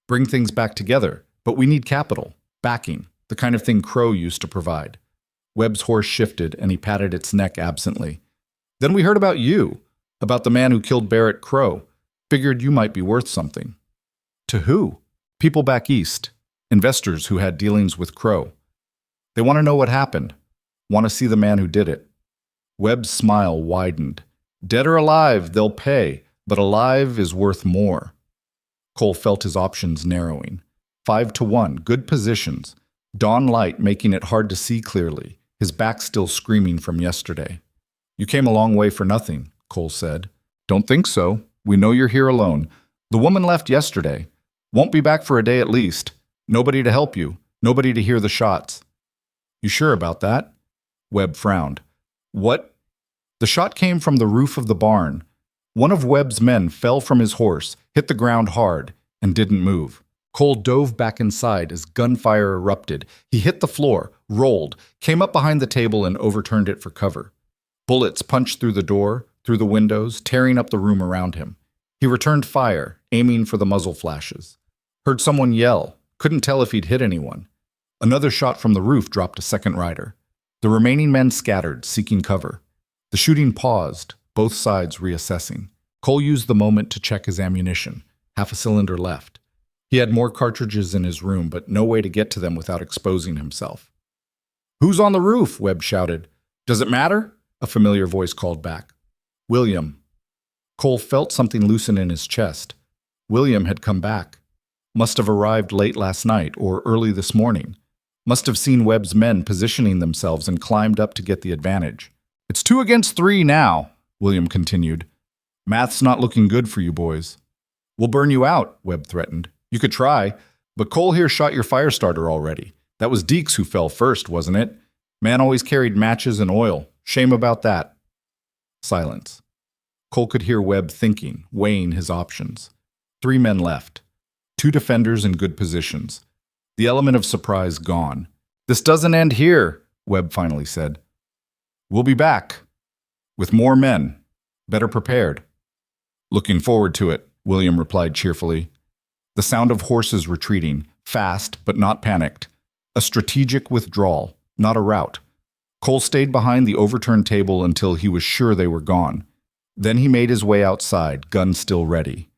bring things back together, but we need capital, backing, the kind of thing Crow used to provide. Webb's horse shifted, and he patted its neck absently. "Then we heard about you, about the man who killed Barrett Crow. Figured you might be worth something." "To who?" "People back east, investors who had dealings with Crow. They want to know what happened, want to see the man who did it." Webb's smile widened. "Dead or alive, they'll pay, but alive is worth more." Cole felt his options narrowing. 5-1, good positions. Dawn light making it hard to see clearly, his back still screaming from yesterday. "You came a long way for nothing," Cole said. "Don't think so. We know you're here alone. The woman left yesterday. Won't be back for a day at least. Nobody to help you. Nobody to hear the shots." "You sure about that?" Webb frowned. "What?" "The shot came from the roof of the barn. One of Webb's men fell from his horse, hit the ground hard, and didn't move. Cole dove back inside as gunfire erupted. He hit the floor, rolled, came up behind the table and overturned it for cover. Bullets punched through the door, through the windows, tearing up the room around him. He returned fire, aiming for the muzzle flashes. Heard someone yell, couldn't tell if he'd hit anyone. Another shot from the roof dropped a second rider. The remaining men scattered, seeking cover. The shooting paused, both sides reassessing. Cole used the moment to check his ammunition, half a cylinder left. He had more cartridges in his room, but no way to get to them without exposing himself. "Who's on the roof?" Webb shouted. "Does it matter?" A familiar voice called back. "William." Cole felt something loosen in his chest. William had come back. Must have arrived late last night or early this morning. Must have seen Webb's men positioning themselves and climbed up to get the advantage. "It's 2 against 3 now," William continued. "Math's not looking good for you boys." "We'll burn you out," Webb threatened. "You could try, but Cole here shot your fire starter already. That was Deeks who fell first, wasn't it? Man always carried matches and oil. Shame about that." Silence. Cole could hear Webb thinking, weighing his options. 3 men left. 2 defenders in good positions. The element of surprise gone. "This doesn't end here," Webb finally said. "We'll be back. With more men." Better prepared. Looking forward to it, William replied cheerfully. The sound of horses retreating, fast but not panicked. A strategic withdrawal, not a rout. Cole stayed behind the overturned table until he was sure they were gone. Then he made his way outside, gun still ready.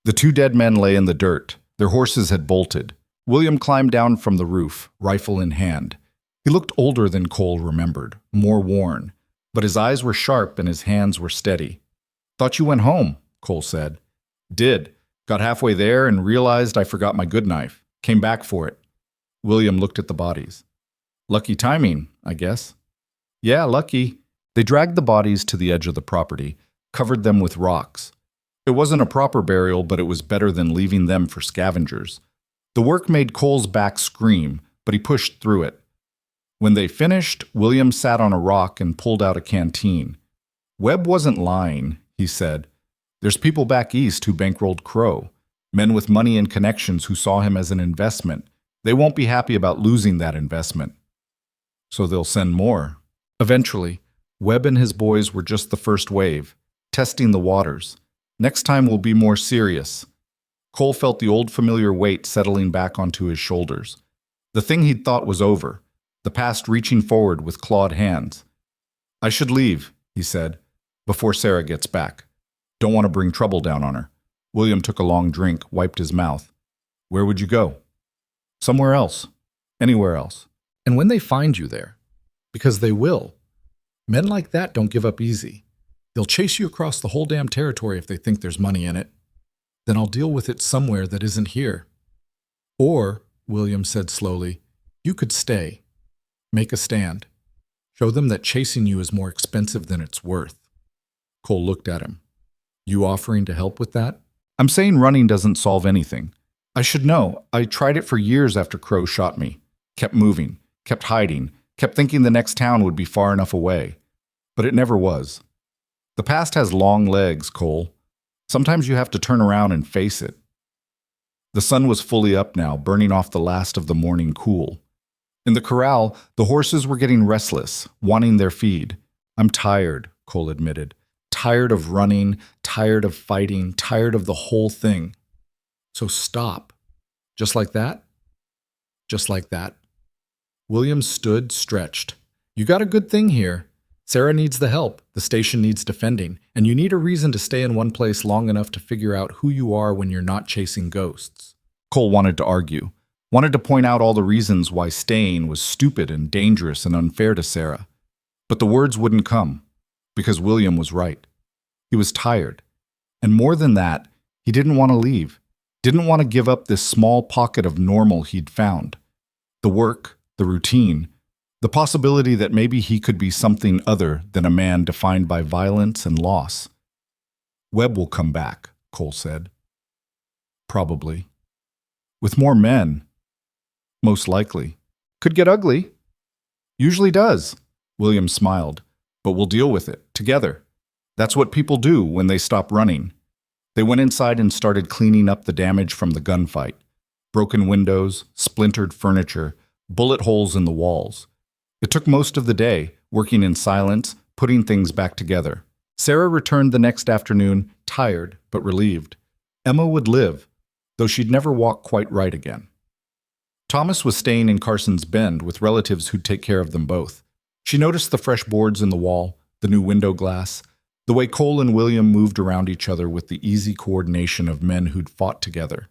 The two dead men lay in the dirt. Their horses had bolted. William climbed down from the roof, rifle in hand. He looked older than Cole remembered, more worn, but his eyes were sharp and his hands were steady. Thought you went home, Cole said. Did. Got halfway there and realized I forgot my good knife. Came back for it. William looked at the bodies. Lucky timing, I guess. Yeah, lucky. They dragged the bodies to the edge of the property, covered them with rocks. It wasn't a proper burial, but it was better than leaving them for scavengers. The work made Cole's back scream, but he pushed through it. When they finished, William sat on a rock and pulled out a canteen. Webb wasn't lying, he said. There's people back east who bankrolled Crow, men with money and connections who saw him as an investment. They won't be happy about losing that investment. So they'll send more. Eventually, Webb and his boys were just the first wave, testing the waters. Next time will be more serious. Cole felt the old familiar weight settling back onto his shoulders. The thing he'd thought was over, the past reaching forward with clawed hands. I should leave, he said, before Sarah gets back. Don't want to bring trouble down on her. William took a long drink, wiped his mouth. Where would you go? Somewhere else. Anywhere else. And when they find you there, because they will, men like that don't give up easy. They'll chase you across the whole damn territory if they think there's money in it. Then I'll deal with it somewhere that isn't here. Or, William said slowly, you could stay. Make a stand. Show them that chasing you is more expensive than it's worth. Cole looked at him. You offering to help with that? I'm saying running doesn't solve anything. I should know. I tried it for years after Crow shot me. Kept moving, kept hiding, kept thinking the next town would be far enough away. But it never was. The past has long legs, Cole. Sometimes you have to turn around and face it. The sun was fully up now, burning off the last of the morning cool. In the corral, the horses were getting restless, wanting their feed. I'm tired, Cole admitted. Tired of running, tired of fighting, tired of the whole thing. So stop. Just like that? Just like that. William stood, stretched. You got a good thing here. Sarah needs the help, the station needs defending, and you need a reason to stay in one place long enough to figure out who you are when you're not chasing ghosts. Cole wanted to argue, wanted to point out all the reasons why staying was stupid and dangerous and unfair to Sarah. But the words wouldn't come, because William was right. He was tired. And more than that, he didn't want to leave, didn't want to give up this small pocket of normal he'd found. The work, the routine, the possibility that maybe he could be something other than a man defined by violence and loss. Webb will come back, Cole said. Probably. With more men. Most likely. Could get ugly. Usually does. William smiled. But we'll deal with it, together. That's what people do when they stop running. They went inside and started cleaning up the damage from the gunfight. Broken windows, splintered furniture, bullet holes in the walls. It took most of the day, working in silence, putting things back together. Sarah returned the next afternoon, tired but relieved. Emma would live, though she'd never walk quite right again. Thomas was staying in Carson's Bend with relatives who'd take care of them both. She noticed the fresh boards in the wall, the new window glass, the way Cole and William moved around each other with the easy coordination of men who'd fought together.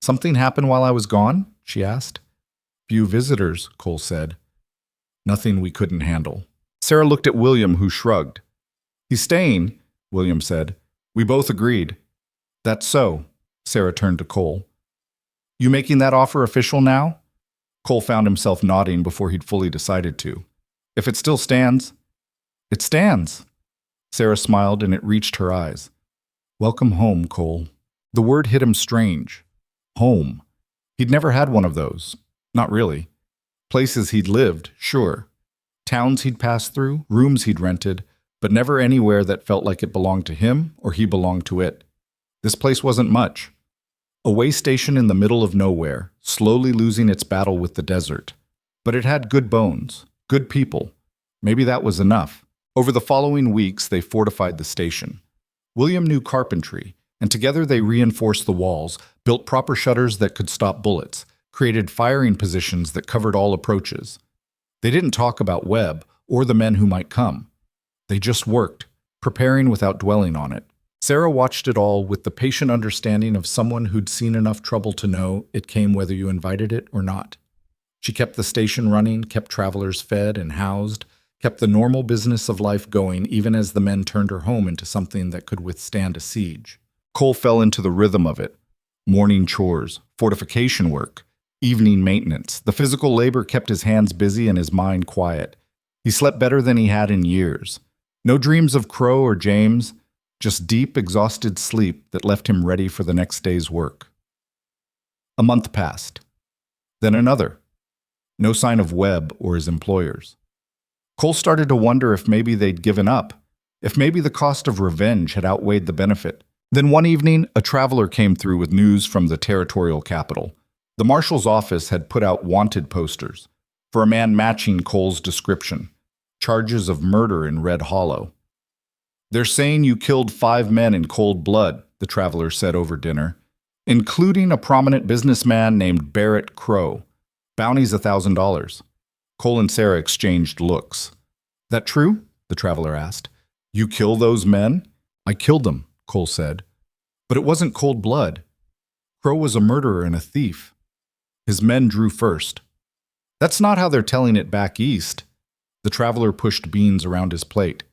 Something happened while I was gone? She asked. Few visitors, Cole said. Nothing we couldn't handle. Sarah looked at William, who shrugged. He's staying, William said. We both agreed. That's so. Sarah turned to Cole. You making that offer official now? Cole found himself nodding before he'd fully decided to. If it still stands. It stands. Sarah smiled and it reached her eyes. Welcome home, Cole. The word hit him strange. Home. He'd never had one of those. Not really. Places he'd lived, sure. Towns he'd passed through, rooms he'd rented, but never anywhere that felt like it belonged to him or he belonged to it. This place wasn't much. A way station in the middle of nowhere, slowly losing its battle with the desert. But it had good bones, good people. Maybe that was enough. Over the following weeks, they fortified the station. William knew carpentry, and together they reinforced the walls, built proper shutters that could stop bullets, created firing positions that covered all approaches. They didn't talk about Webb or the men who might come. They just worked, preparing without dwelling on it. Sarah watched it all with the patient understanding of someone who'd seen enough trouble to know it came whether you invited it or not. She kept the station running, kept travelers fed and housed, kept the normal business of life going even as the men turned her home into something that could withstand a siege. Cole fell into the rhythm of it. Morning chores, fortification work, evening maintenance. The physical labor kept his hands busy and his mind quiet. He slept better than he had in years. No dreams of Crow or James, just deep, exhausted sleep that left him ready for the next day's work. A month passed. Then another. No sign of Webb or his employers. Cole started to wonder if maybe they'd given up, if maybe the cost of revenge had outweighed the benefit. Then one evening, a traveler came through with news from the territorial capital. The marshal's office had put out wanted posters for a man matching Cole's description, charges of murder in Red Hollow. "They're saying you killed 5 men in cold blood," the traveler said over dinner, "including a prominent businessman named Barrett Crow. Bounty's $1,000. Cole and Sarah exchanged looks. "That true?" the traveler asked. "You kill those men?" "I killed them," Cole said. "But it wasn't cold blood. Crow was a murderer and a thief. His men drew first." "That's not how they're telling it back east." The traveler pushed beans around his plate.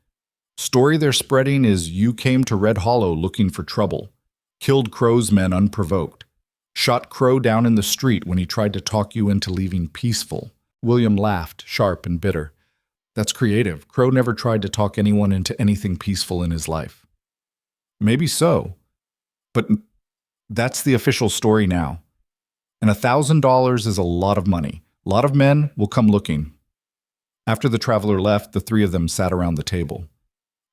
"Story they're spreading is you came to Red Hollow looking for trouble, killed Crow's men unprovoked, shot Crow down in the street when he tried to talk you into leaving peaceful." William laughed, sharp and bitter. "That's creative. Crow never tried to talk anyone into anything peaceful in his life." "Maybe so, but that's the official story now. And $1,000 is a lot of money. A lot of men will come looking." After the traveler left, the 3 of them sat around the table.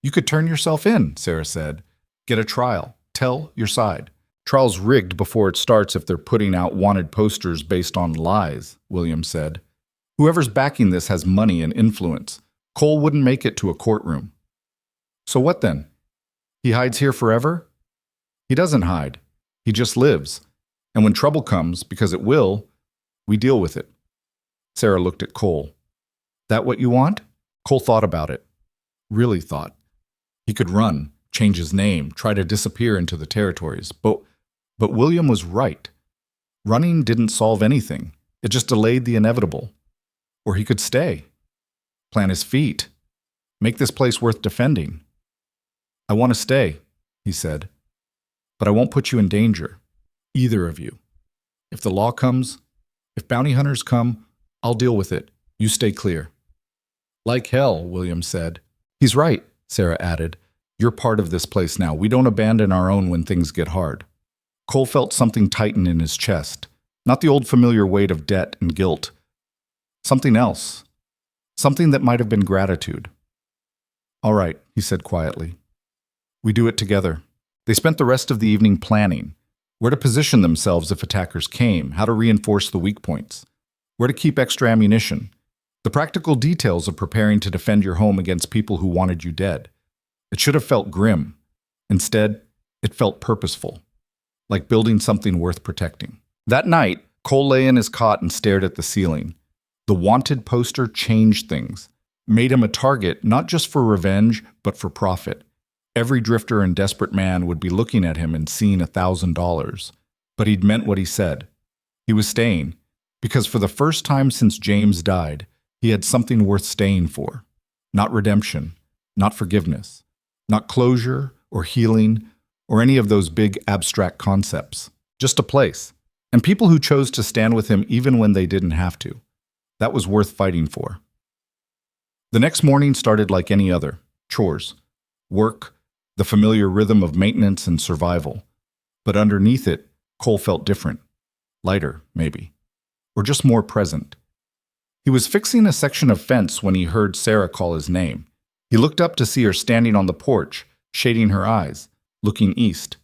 "You could turn yourself in," Sarah said. "Get a trial. Tell your side." "Trial's rigged before it starts if they're putting out wanted posters based on lies," William said. "Whoever's backing this has money and influence. Cole wouldn't make it to a courtroom." "So what then? He hides here forever?" "He doesn't hide. He just lives. And when trouble comes, because it will, we deal with it." Sarah looked at Cole. "That what you want?" Cole thought about it. Really thought. He could run, change his name, try to disappear into the territories. But William was right. Running didn't solve anything. It just delayed the inevitable. Or he could stay. Plant his feet. Make this place worth defending. "I want to stay," he said. "But I won't put you in danger. Either of you. If the law comes, if bounty hunters come, I'll deal with it. You stay clear." "Like hell," William said. "He's right," Sarah added. "You're part of this place now. We don't abandon our own when things get hard." Cole felt something tighten in his chest. Not the old familiar weight of debt and guilt. Something else. Something that might have been gratitude. "All right," he said quietly. "We do it together." They spent the rest of the evening planning. Where to position themselves if attackers came, how to reinforce the weak points, where to keep extra ammunition. The practical details of preparing to defend your home against people who wanted you dead. It should have felt grim. Instead, it felt purposeful, like building something worth protecting. That night, Cole lay in his cot and stared at the ceiling. The wanted poster changed things, made him a target not just for revenge, but for profit. Every drifter and desperate man would be looking at him and seeing $1,000. But he'd meant what he said. He was staying, because for the first time since James died, he had something worth staying for. Not redemption, not forgiveness, not closure or healing or any of those big abstract concepts. Just a place, and people who chose to stand with him even when they didn't have to. That was worth fighting for. The next morning started like any other. Chores, work, the familiar rhythm of maintenance and survival. But underneath it, Cole felt different. Lighter, maybe. Or just more present. He was fixing a section of fence when he heard Sarah call his name. He looked up to see her standing on the porch, shading her eyes, looking east.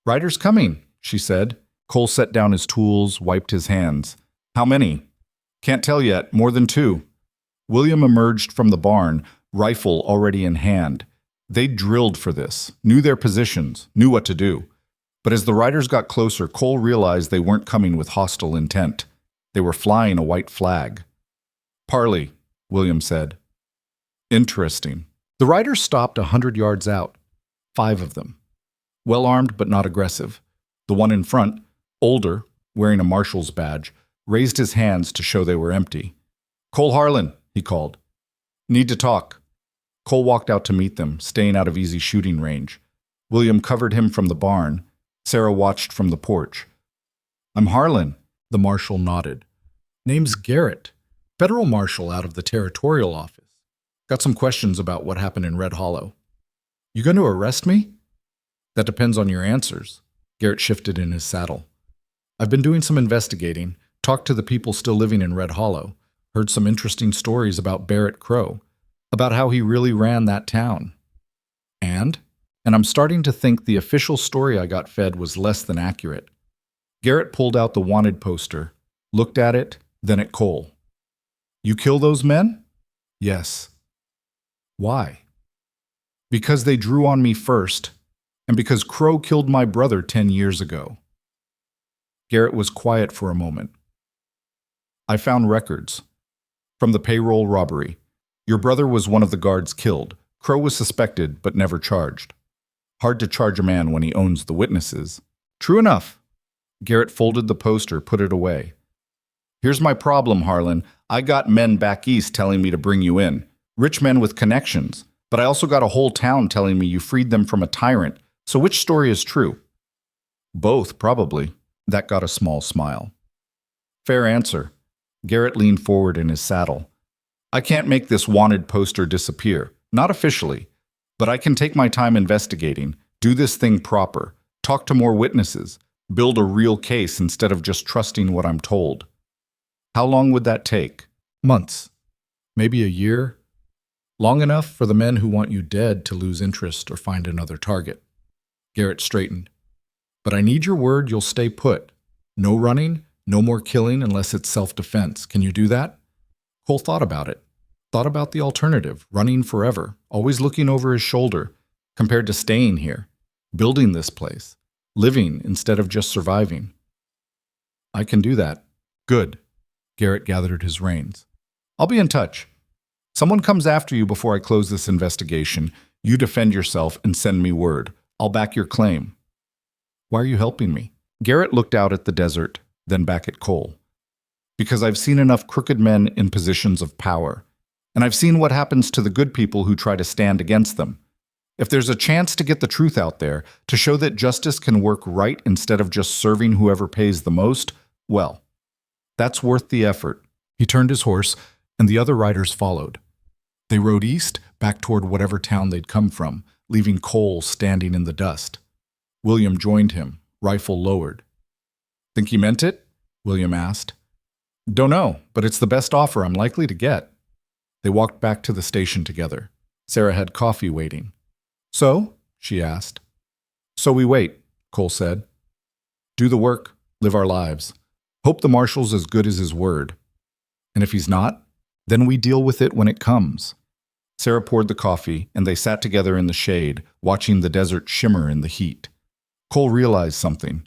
"Riders coming," she said. Cole set down his tools, wiped his hands. "How many?" "Can't tell yet. More than 2. William emerged from the barn, rifle already in hand. They'd drilled for this, knew their positions, knew what to do. But as the riders got closer, Cole realized they weren't coming with hostile intent. They were flying a white flag. "Parley," William said. "Interesting." The riders stopped 100 yards out. 5 of them. Well-armed but not aggressive. The one in front, older, wearing a marshal's badge, raised his hands to show they were empty. "Cole Harlan," he called. "Need to talk." Cole walked out to meet them, staying out of easy shooting range. William covered him from the barn. Sarah watched from the porch. "I'm Harlan," the marshal nodded. "Name's Garrett, federal marshal out of the territorial office. Got some questions about what happened in Red Hollow." "You going to arrest me?" "That depends on your answers." Garrett shifted in his saddle. "I've been doing some investigating, talked to the people still living in Red Hollow, heard some interesting stories about Barrett Crow, about how he really ran that town. And I'm starting to think the official story I got fed was less than accurate." Garrett pulled out the wanted poster, looked at it, then at Cole. "You kill those men?" "Yes." "Why?" "Because they drew on me first, and because Crow killed my brother 10 years ago." Garrett was quiet for a moment. "I found records. From the payroll robbery. Your brother was one of the guards killed. Crow was suspected, but never charged. Hard to charge a man when he owns the witnesses." "True enough." Garrett folded the poster, put it away. "Here's my problem, Harlan. I got men back east telling me to bring you in. Rich men with connections. But I also got a whole town telling me you freed them from a tyrant. So which story is true?" "Both, probably." That got a small smile. "Fair answer." Garrett leaned forward in his saddle. "I can't make this wanted poster disappear. Not officially. But I can take my time investigating, do this thing proper, talk to more witnesses, build a real case instead of just trusting what I'm told." "How long would that take?" "Months. Maybe a year. Long enough for the men who want you dead to lose interest or find another target." Garrett straightened. "But I need your word you'll stay put. No running, no more killing unless it's self-defense. Can you do that?" Cole thought about it. Thought about the alternative, running forever, always looking over his shoulder, compared to staying here, building this place, living instead of just surviving. "I can do that." "Good." Garrett gathered his reins. "I'll be in touch. Someone comes after you before I close this investigation. You defend yourself and send me word. I'll back your claim." "Why are you helping me?" Garrett looked out at the desert, then back at Cole. "Because I've seen enough crooked men in positions of power. And I've seen what happens to the good people who try to stand against them. If there's a chance to get the truth out there, to show that justice can work right instead of just serving whoever pays the most, well, that's worth the effort." He turned his horse, and the other riders followed. They rode east, back toward whatever town they'd come from, leaving Cole standing in the dust. William joined him, rifle lowered. "Think he meant it?" William asked. "Don't know, but it's the best offer I'm likely to get." They walked back to the station together. Sarah had coffee waiting. "So?" she asked. "So we wait," Cole said. "Do the work, live our lives. Hope the marshal's as good as his word. And if he's not, then we deal with it when it comes." Sarah poured the coffee, and they sat together in the shade, watching the desert shimmer in the heat. Cole realized something.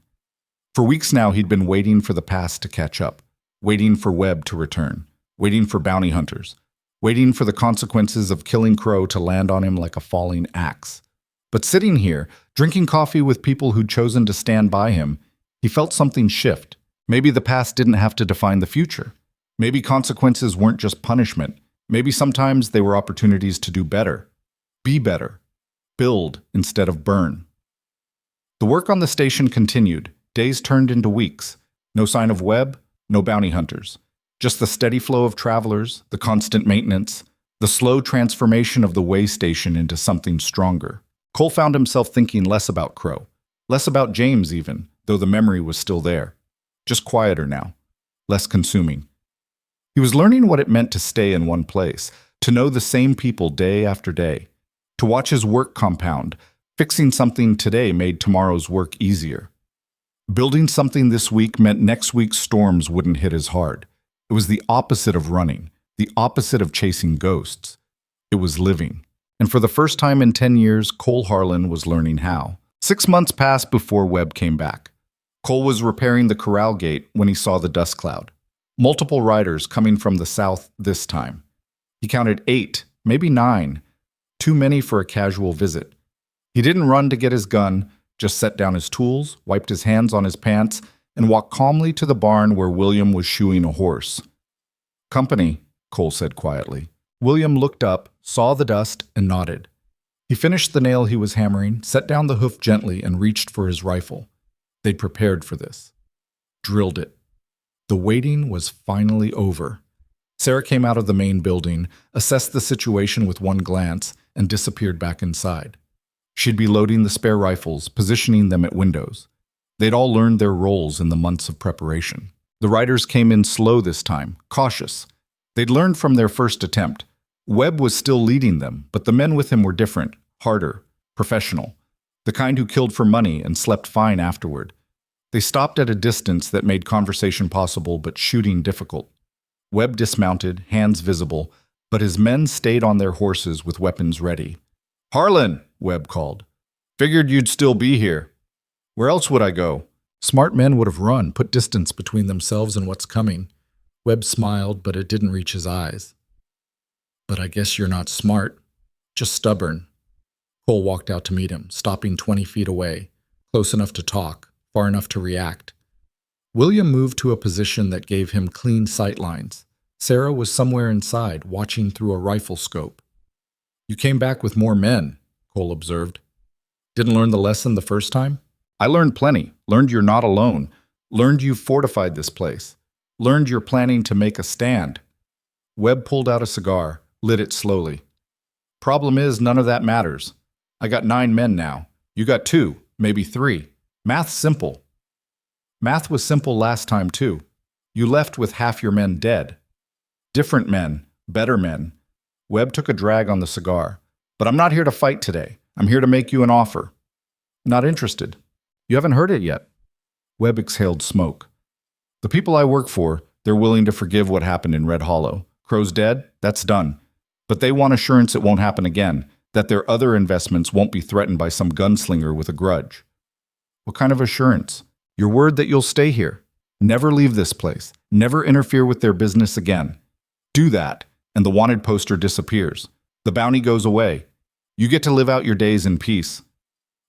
For weeks now he'd been waiting for the past to catch up, waiting for Webb to return, waiting for bounty hunters, waiting for the consequences of killing Crow to land on him like a falling axe. But sitting here, drinking coffee with people who'd chosen to stand by him, he felt something shift. Maybe the past didn't have to define the future. Maybe consequences weren't just punishment. Maybe sometimes they were opportunities to do better, be better, build instead of burn. The work on the station continued. Days turned into weeks. No sign of Webb, no bounty hunters. Just the steady flow of travelers, the constant maintenance, the slow transformation of the way station into something stronger. Cole found himself thinking less about Crow, less about James even, though the memory was still there. Just quieter now, less consuming. He was learning what it meant to stay in one place, to know the same people day after day, to watch his work compound. Fixing something today made tomorrow's work easier. Building something this week meant next week's storms wouldn't hit as hard. It was the opposite of running, the opposite of chasing ghosts. It was living. And for the first time in 10 years, Cole Harlan was learning how. 6 months passed before Webb came back. Cole was repairing the corral gate when he saw the dust cloud. Multiple riders coming from the south this time. He counted 8, maybe 9. Too many for a casual visit. He didn't run to get his gun, just set down his tools, wiped his hands on his pants, and walked calmly to the barn where William was shoeing a horse. "Company," Cole said quietly. William looked up, saw the dust, and nodded. He finished the nail he was hammering, set down the hoof gently, and reached for his rifle. They'd prepared for this. Drilled it. The waiting was finally over. Sarah came out of the main building, assessed the situation with one glance, and disappeared back inside. She'd be loading the spare rifles, positioning them at windows. They'd all learned their roles in the months of preparation. The riders came in slow this time, cautious. They'd learned from their first attempt. Webb was still leading them, but the men with him were different, harder, professional. The kind who killed for money and slept fine afterward. They stopped at a distance that made conversation possible but shooting difficult. Webb dismounted, hands visible, but his men stayed on their horses with weapons ready. "Harlan," Webb called. "Figured you'd still be here. Where else would I go?" Smart men would have run, put distance between themselves and what's coming. Webb smiled, but it didn't reach his eyes. "But I guess you're not smart, just stubborn." Cole walked out to meet him, stopping 20 feet away, close enough to talk, far enough to react. William moved to a position that gave him clean sight lines. Sarah was somewhere inside, watching through a rifle scope. "You came back with more men," Cole observed. "Didn't learn the lesson the first time?" "I learned plenty. Learned you're not alone. Learned you've fortified this place. Learned you're planning to make a stand." Webb pulled out a cigar, lit it slowly. "Problem is, none of that matters. I got 9 men now. You got 2, maybe 3. Math's simple." "Math was simple last time, too. You left with half your men dead." "Different men, better men." Webb took a drag on the cigar. "But I'm not here to fight today. I'm here to make you an offer." "Not interested. You haven't heard it yet." Webb exhaled smoke. "The people I work for, they're willing to forgive what happened in Red Hollow. Crow's dead, that's done. But they want assurance it won't happen again, that their other investments won't be threatened by some gunslinger with a grudge." "What kind of assurance?" "Your word that you'll stay here. Never leave this place. Never interfere with their business again. Do that, and the wanted poster disappears. The bounty goes away. You get to live out your days in peace."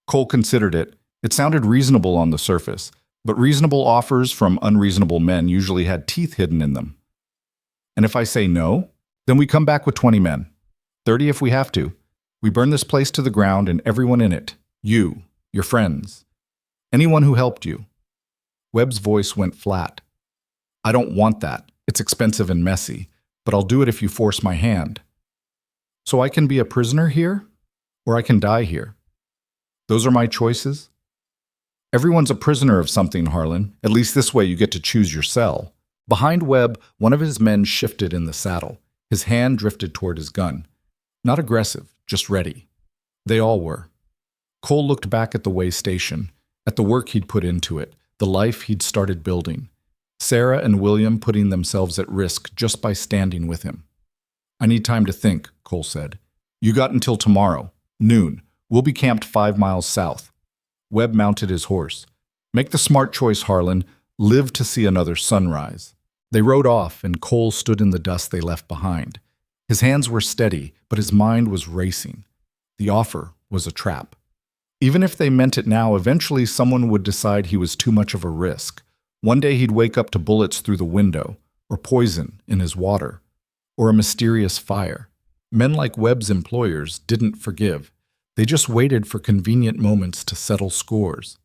Cole considered it. It sounded reasonable on the surface, but reasonable offers from unreasonable men usually had teeth hidden in them. "And if I say no, then we come back with 20 men. 30 if we have to. We burn this place to the ground and everyone in it. You, your friends, anyone who helped you." Webb's voice went flat. "I don't want that. It's expensive and messy, but I'll do it if you force my hand. So I can be a prisoner here, or I can die here. Those are my choices." "Everyone's a prisoner of something, Harlan. At least this way you get to choose your cell." Behind Webb, one of his men shifted in the saddle. His hand drifted toward his gun. Not aggressive, just ready. They all were. Cole looked back at the way station, at the work he'd put into it, the life he'd started building. Sarah and William putting themselves at risk just by standing with him. "I need time to think," Cole said. "You got until tomorrow, noon. We'll be camped 5 miles south." Webb mounted his horse. "Make the smart choice, Harlan. Live to see another sunrise." They rode off, and Cole stood in the dust they left behind. His hands were steady, but his mind was racing. The offer was a trap. Even if they meant it now, eventually someone would decide he was too much of a risk. One day he'd wake up to bullets through the window, or poison in his water, or a mysterious fire. Men like Webb's employers didn't forgive. They just waited for convenient moments to settle scores.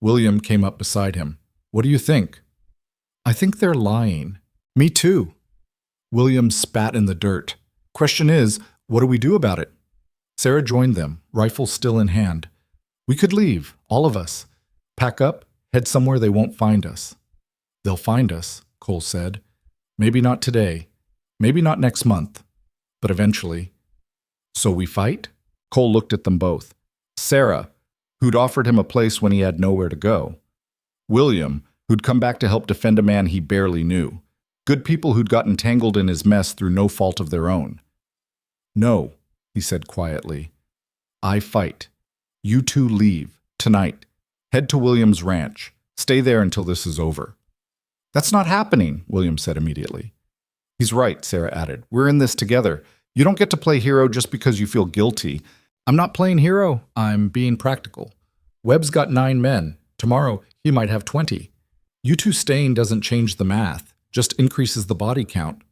William came up beside him. "What do you think?" "I think they're lying." "Me too." William spat in the dirt. "Question is, what do we do about it?" Sarah joined them, rifle still in hand. "We could leave, all of us. Pack up, head somewhere they won't find us." "They'll find us," Cole said. "Maybe not today, maybe not next month, but eventually." "So we fight?" Cole looked at them both. Sarah, who'd offered him a place when he had nowhere to go. William, who'd come back to help defend a man he barely knew. Good people who'd gotten tangled in his mess through no fault of their own. No, he said quietly. I fight. You two leave, tonight. Head to William's ranch. Stay there until this is over. That's not happening, William said immediately. He's right, Sarah added. We're in this together. You don't get to play hero just because you feel guilty. I'm not playing hero. I'm being practical. Webb's got 9 men. Tomorrow, he might have 20. You two staying doesn't change the math, just increases the body count.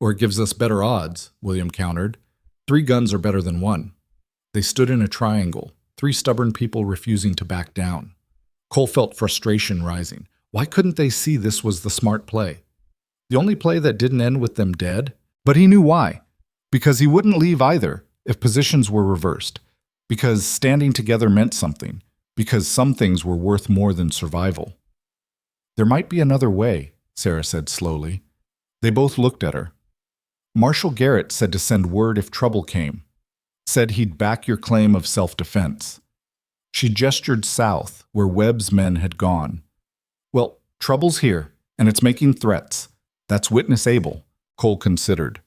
Or it gives us better odds, William countered. 3 guns are better than 1. They stood in a triangle, 3 stubborn people refusing to back down. Cole felt frustration rising. Why couldn't they see this was the smart play? The only play that didn't end with them dead? But he knew why. Because he wouldn't leave either if positions were reversed. Because standing together meant something. Because some things were worth more than survival. There might be another way, Sarah said slowly. They both looked at her. Marshal Garrett said to send word if trouble came. Said he'd back your claim of self-defense. She gestured south, where Webb's men had gone. Well, trouble's here, and it's making threats. That's witness able, Cole considered.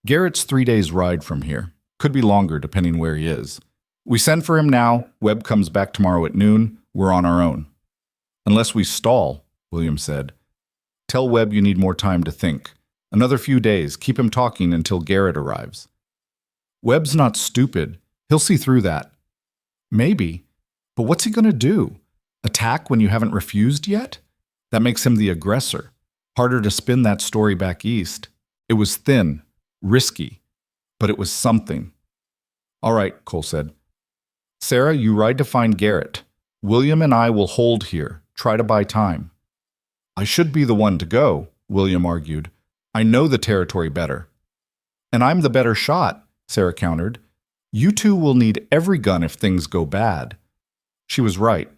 Garrett's 3 days' ride from here. Could be longer, depending where he is. We send for him now. Webb comes back tomorrow at noon. We're on our own. Unless we stall, William said. Tell Webb you need more time to think. Another few days. Keep him talking until Garrett arrives. Webb's not stupid. He'll see through that. Maybe. But what's he going to do? Attack when you haven't refused yet? That makes him the aggressor. Harder to spin that story back east. It was thin, risky, but it was something. All right, Cole said. Sarah, you ride to find Garrett. William and I will hold here. Try to buy time. I should be the one to go, William argued. I know the territory better. And I'm the better shot, Sarah countered. You two will need every gun if things go bad. She was right.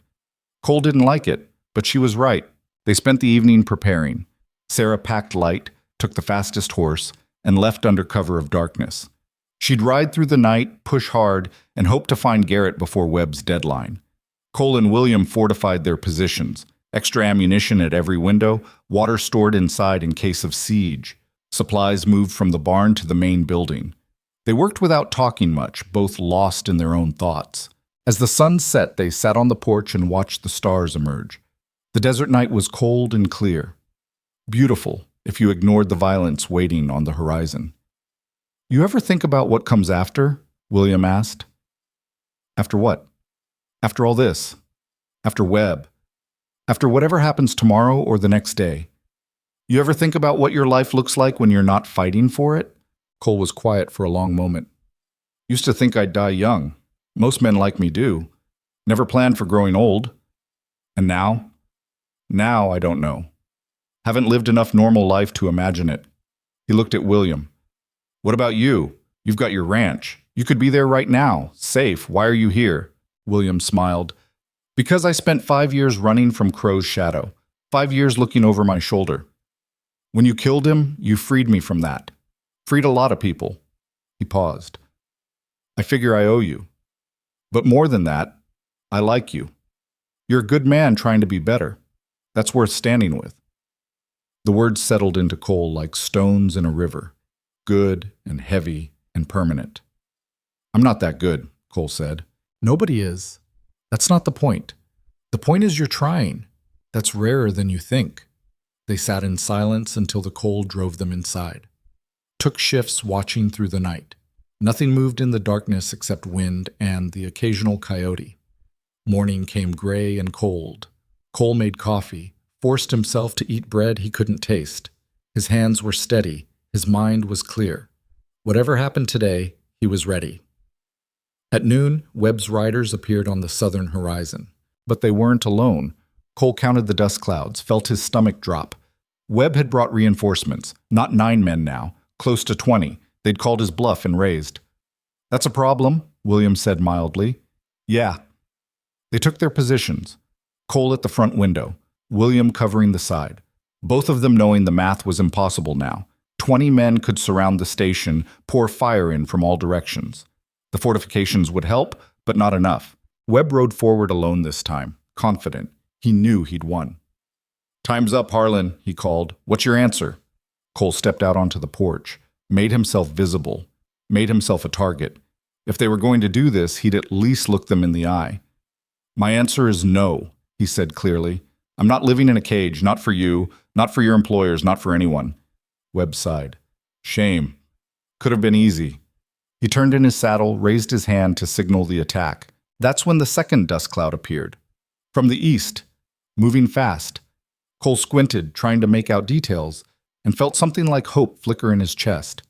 Cole didn't like it, but she was right. They spent the evening preparing. Sarah packed light, took the fastest horse, and left under cover of darkness. She'd ride through the night, push hard, and hope to find Garrett before Webb's deadline. Cole and William fortified their positions. Extra ammunition at every window, water stored inside in case of siege. Supplies moved from the barn to the main building. They worked without talking much, both lost in their own thoughts. As the sun set, they sat on the porch and watched the stars emerge. The desert night was cold and clear. Beautiful, if you ignored the violence waiting on the horizon. You ever think about what comes after? William asked. After what? After all this. After Webb. After whatever happens tomorrow or the next day. You ever think about what your life looks like when you're not fighting for it? Cole was quiet for a long moment. Used to think I'd die young. Most men like me do. Never planned for growing old. And now? Now I don't know. Haven't lived enough normal life to imagine it. He looked at William. What about you? You've got your ranch. You could be there right now, safe. Why are you here? William smiled. Because I spent 5 years running from Crow's shadow. 5 years looking over my shoulder. When you killed him, you freed me from that. Freed a lot of people. He paused. I figure I owe you. But more than that, I like you. You're a good man trying to be better. That's worth standing with. The words settled into Cole like stones in a river, good and heavy and permanent. I'm not that good, Cole said. Nobody is. That's not the point. The point is you're trying. That's rarer than you think. They sat in silence until the cold drove them inside. Took shifts watching through the night. Nothing moved in the darkness except wind and the occasional coyote. Morning came gray and cold. Cole made coffee, forced himself to eat bread he couldn't taste. His hands were steady. His mind was clear. Whatever happened today, he was ready. At noon, Webb's riders appeared on the southern horizon. But they weren't alone. Cole counted the dust clouds, felt his stomach drop. Webb had brought reinforcements, not 9 men now, close to 20. They'd called his bluff and raised. That's a problem, William said mildly. Yeah. They took their positions. Cole at the front window, William covering the side. Both of them knowing the math was impossible now. 20 men could surround the station, pour fire in from all directions. The fortifications would help, but not enough. Webb rode forward alone this time, confident. He knew he'd won. Time's up, Harlan, he called. What's your answer? Cole stepped out onto the porch, made himself visible. made himself a target. If they were going to do this, he'd at least look them in the eye. My answer is no, he said clearly. I'm not living in a cage, not for you, not for your employers, not for anyone. Webb sighed. Shame. Could have been easy. He turned in his saddle, raised his hand to signal the attack. That's when the second dust cloud appeared. From the east, moving fast. Cole squinted, trying to make out details, and felt something like hope flicker in his chest.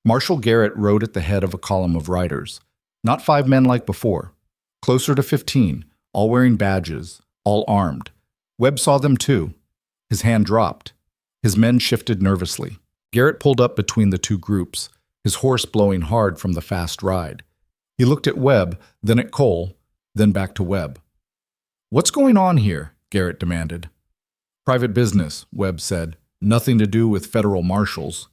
Marshal Garrett rode at the head of a column of riders. Not 5 men like before. Closer to 15, all wearing badges, all armed. Webb saw them too. His hand dropped. His men shifted nervously. Garrett pulled up between the two groups, his horse blowing hard from the fast ride. He looked at Webb, then at Cole, then back to Webb. What's going on here? Garrett demanded. Private business, Webb said. Nothing to do with federal marshals.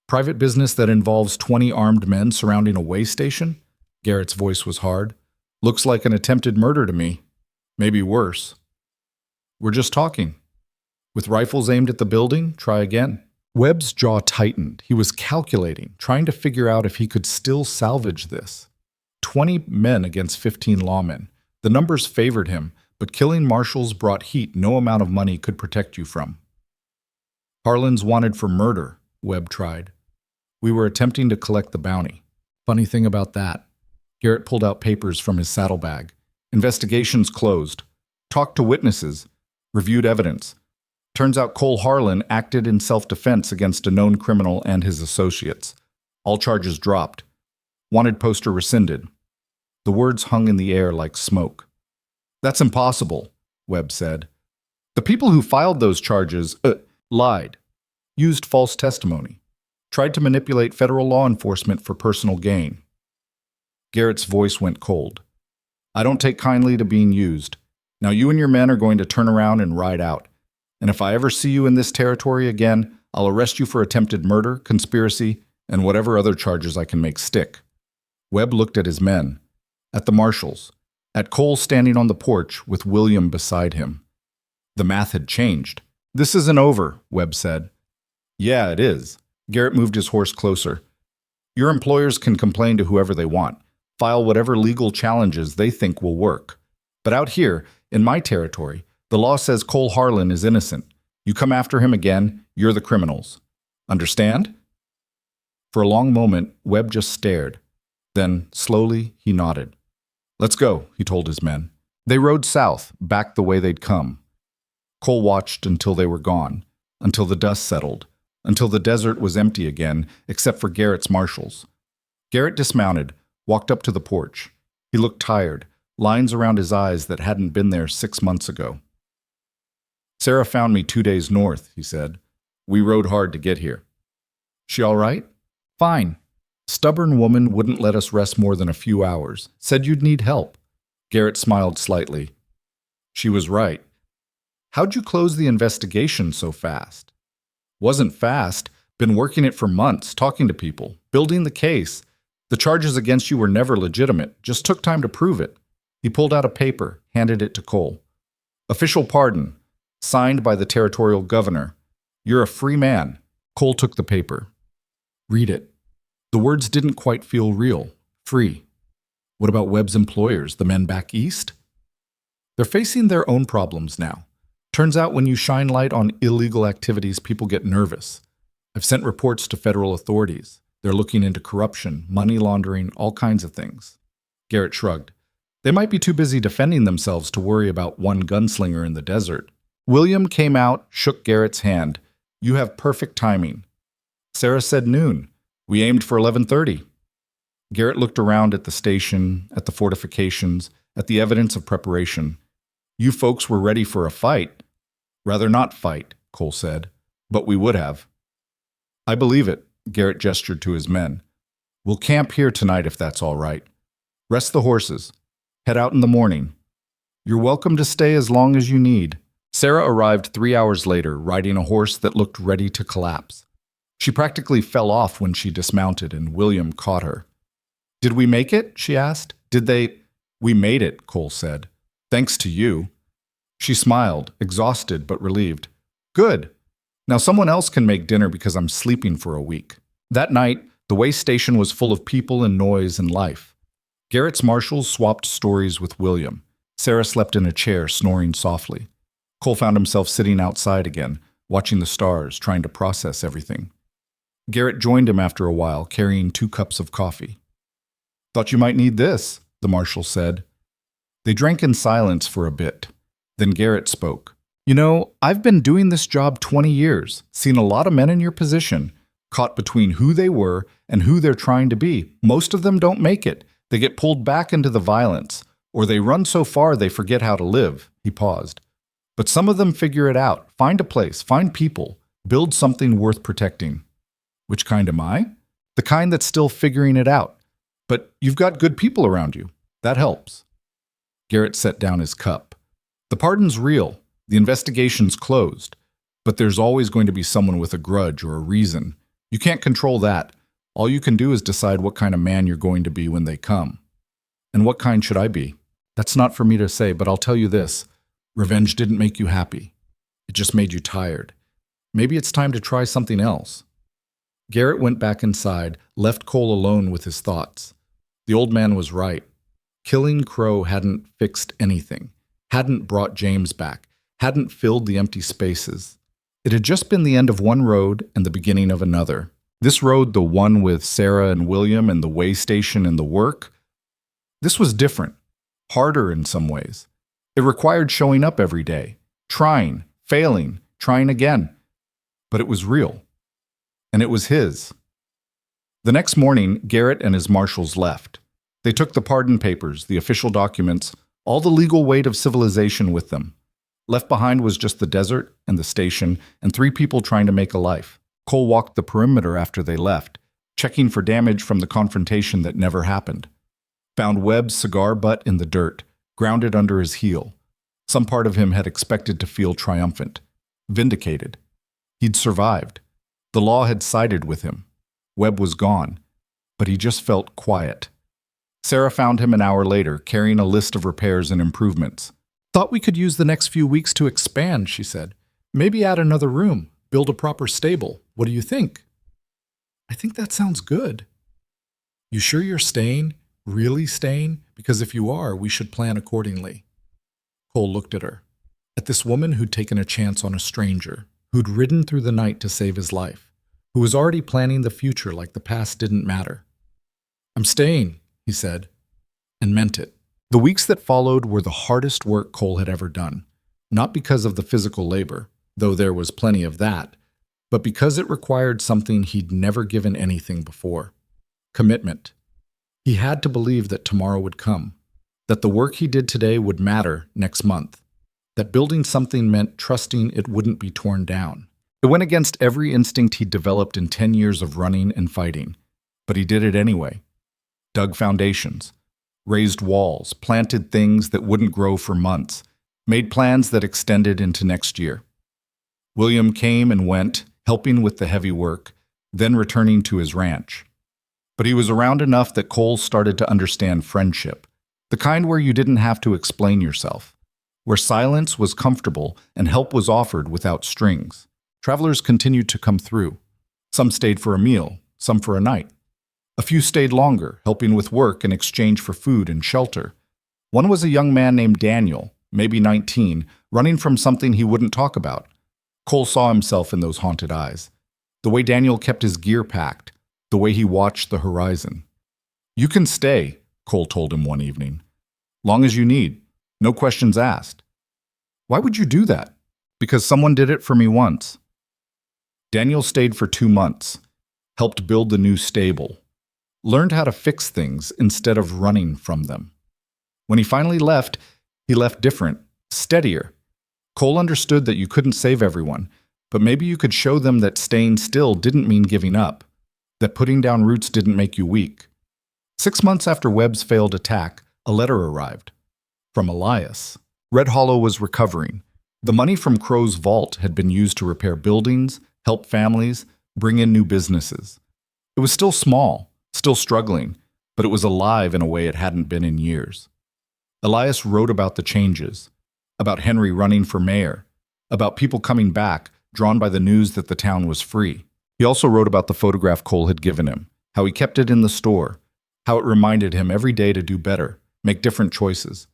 Private business that involves 20 armed men surrounding a way station? Garrett's voice was hard. Looks like an attempted murder to me. Maybe worse. We're just talking. With rifles aimed at the building, try again. Webb's jaw tightened. He was calculating, trying to figure out if he could still salvage this. 20 men against 15 lawmen. The numbers favored him, but killing marshals brought heat no amount of money could protect you from. Harlan's wanted for murder, Webb tried. We were attempting to collect the bounty. Funny thing about that. Garrett pulled out papers from his saddlebag. Investigations closed. Talked to witnesses. Reviewed evidence. Turns out Cole Harlan acted in self-defense against a known criminal and his associates. All charges dropped. Wanted poster rescinded. The words hung in the air like smoke. That's impossible, Webb said. The people who filed those charges lied, used false testimony, tried to manipulate federal law enforcement for personal gain. Garrett's voice went cold. I don't take kindly to being used. Now you and your men are going to turn around and ride out. And if I ever see you in this territory again, I'll arrest you for attempted murder, conspiracy, and whatever other charges I can make stick. Webb looked at his men, at the marshals, at Cole standing on the porch with William beside him. The math had changed. This isn't over, Webb said. Yeah, it is. Garrett moved his horse closer. Your employers can complain to whoever they want, file whatever legal challenges they think will work. But out here, in my territory, the law says Cole Harlan is innocent. You come after him again, you're the criminals. Understand? For a long moment, Webb just stared. Then, slowly, he nodded. Let's go, he told his men. They rode south, back the way they'd come. Cole watched until they were gone, until the dust settled, until the desert was empty again, except for Garrett's marshals. Garrett dismounted, walked up to the porch. He looked tired, lines around his eyes that hadn't been there 6 months ago. Sarah found me 2 days north, he said. We rode hard to get here. She all right? Fine. Stubborn woman wouldn't let us rest more than a few hours. Said you'd need help. Garrett smiled slightly. She was right. How'd you close the investigation so fast? Wasn't fast. Been working it for months, talking to people, building the case. The charges against you were never legitimate. Just took time to prove it. He pulled out a paper, handed it to Cole. Official pardon. Signed by the territorial governor. You're a free man. Cole took the paper. Read it. The words didn't quite feel real. Free. What about Webb's employers, the men back east? They're facing their own problems now. Turns out when you shine light on illegal activities, people get nervous. I've sent reports to federal authorities. They're looking into corruption, money laundering, all kinds of things. Garrett shrugged. They might be too busy defending themselves to worry about one gunslinger in the desert. William came out, shook Garrett's hand. You have perfect timing. Sarah said noon. We aimed for 11:30. Garrett looked around at the station, at the fortifications, at the evidence of preparation. You folks were ready for a fight. Rather not fight, Cole said, but we would have. I believe it, Garrett gestured to his men. We'll camp here tonight if that's all right. Rest the horses. Head out in the morning. You're welcome to stay as long as you need. Sarah arrived 3 hours later, riding a horse that looked ready to collapse. She practically fell off when she dismounted, and William caught her. Did we make it? She asked. Did they? We made it, Cole said. Thanks to you. She smiled, exhausted but relieved. Good. Now someone else can make dinner because I'm sleeping for a week. That night, The way station was full of people and noise and life. Garrett's marshals swapped stories with William. Sarah slept in a chair, snoring softly. Cole found himself sitting outside again, watching the stars, trying to process everything. Garrett joined him after a while, carrying 2 cups of coffee. "Thought you might need this," the marshal said. They drank in silence for a bit. Then Garrett spoke. "You know, I've been doing this job 20 years, seen a lot of men in your position, caught between who they were and who they're trying to be. Most of them don't make it. They get pulled back into the violence, or they run so far they forget how to live." He paused. "But some of them figure it out, find a place, find people, build something worth protecting." "Which kind am I?" "The kind that's still figuring it out. But you've got good people around you. That helps." Garrett set down his cup. "The pardon's real. The investigation's closed. But there's always going to be someone with a grudge or a reason. You can't control that. All you can do is decide what kind of man you're going to be when they come." "And what kind should I be?" "That's not for me to say, but I'll tell you this. Revenge didn't make you happy. It just made you tired. Maybe it's time to try something else." Garrett went back inside, left Cole alone with his thoughts. The old man was right. Killing Crow hadn't fixed anything, hadn't brought James back, hadn't filled the empty spaces. It had just been the end of one road and the beginning of another. This road, the one with Sarah and William and the way station and the work, this was different, harder in some ways. It required showing up every day, trying, failing, trying again. But it was real. And it was his. The next morning, Garrett and his marshals left. They took the pardon papers, the official documents, all the legal weight of civilization with them. Left behind was just the desert and the station and 3 people trying to make a life. Cole walked the perimeter after they left, checking for damage from the confrontation that never happened. Found Webb's cigar butt in the dirt, grounded under his heel. Some part of him had expected to feel triumphant, vindicated. He'd survived. The law had sided with him. Webb was gone, but he just felt quiet. Sarah found him an hour later, carrying a list of repairs and improvements. "Thought we could use the next few weeks to expand," she said. "Maybe add another room, build a proper stable. What do you think?" "I think that sounds good." "You sure you're staying? Really staying? Because if you are, we should plan accordingly." Cole looked at her. At this woman who'd taken a chance on a stranger, who'd ridden through the night to save his life, who was already planning the future like the past didn't matter. "I'm staying," he said, and meant it. The weeks that followed were the hardest work Cole had ever done, not because of the physical labor, though there was plenty of that, but because it required something he'd never given anything before: commitment. He had to believe that tomorrow would come, that the work he did today would matter next month, that building something meant trusting it wouldn't be torn down. It went against every instinct he'd developed in 10 years of running and fighting, but he did it anyway. Dug foundations, raised walls, planted things that wouldn't grow for months, made plans that extended into next year. William came and went, helping with the heavy work, then returning to his ranch. But he was around enough that Cole started to understand friendship, the kind where you didn't have to explain yourself, where silence was comfortable and help was offered without strings. Travelers continued to come through. Some stayed for a meal, some for a night. A few stayed longer, helping with work in exchange for food and shelter. One was a young man named Daniel, maybe 19, running from something he wouldn't talk about. Cole saw himself in those haunted eyes. The way Daniel kept his gear packed, the way he watched the horizon. "You can stay," Cole told him one evening. "Long as you need. No questions asked." "Why would you do that?" "Because someone did it for me once." Daniel stayed for 2 months, helped build the new stable, learned how to fix things instead of running from them. When he finally left, he left different, steadier. Cole understood that you couldn't save everyone, but maybe you could show them that staying still didn't mean giving up, that putting down roots didn't make you weak. 6 months after Webb's failed attack, a letter arrived. From Elias. Red Hollow was recovering. The money from Crow's vault had been used to repair buildings, help families, bring in new businesses. It was still small, still struggling, but it was alive in a way it hadn't been in years. Elias wrote about the changes, about Henry running for mayor, about people coming back, drawn by the news that the town was free. He also wrote about the photograph Cole had given him, how he kept it in the store, how it reminded him every day to do better, make different choices.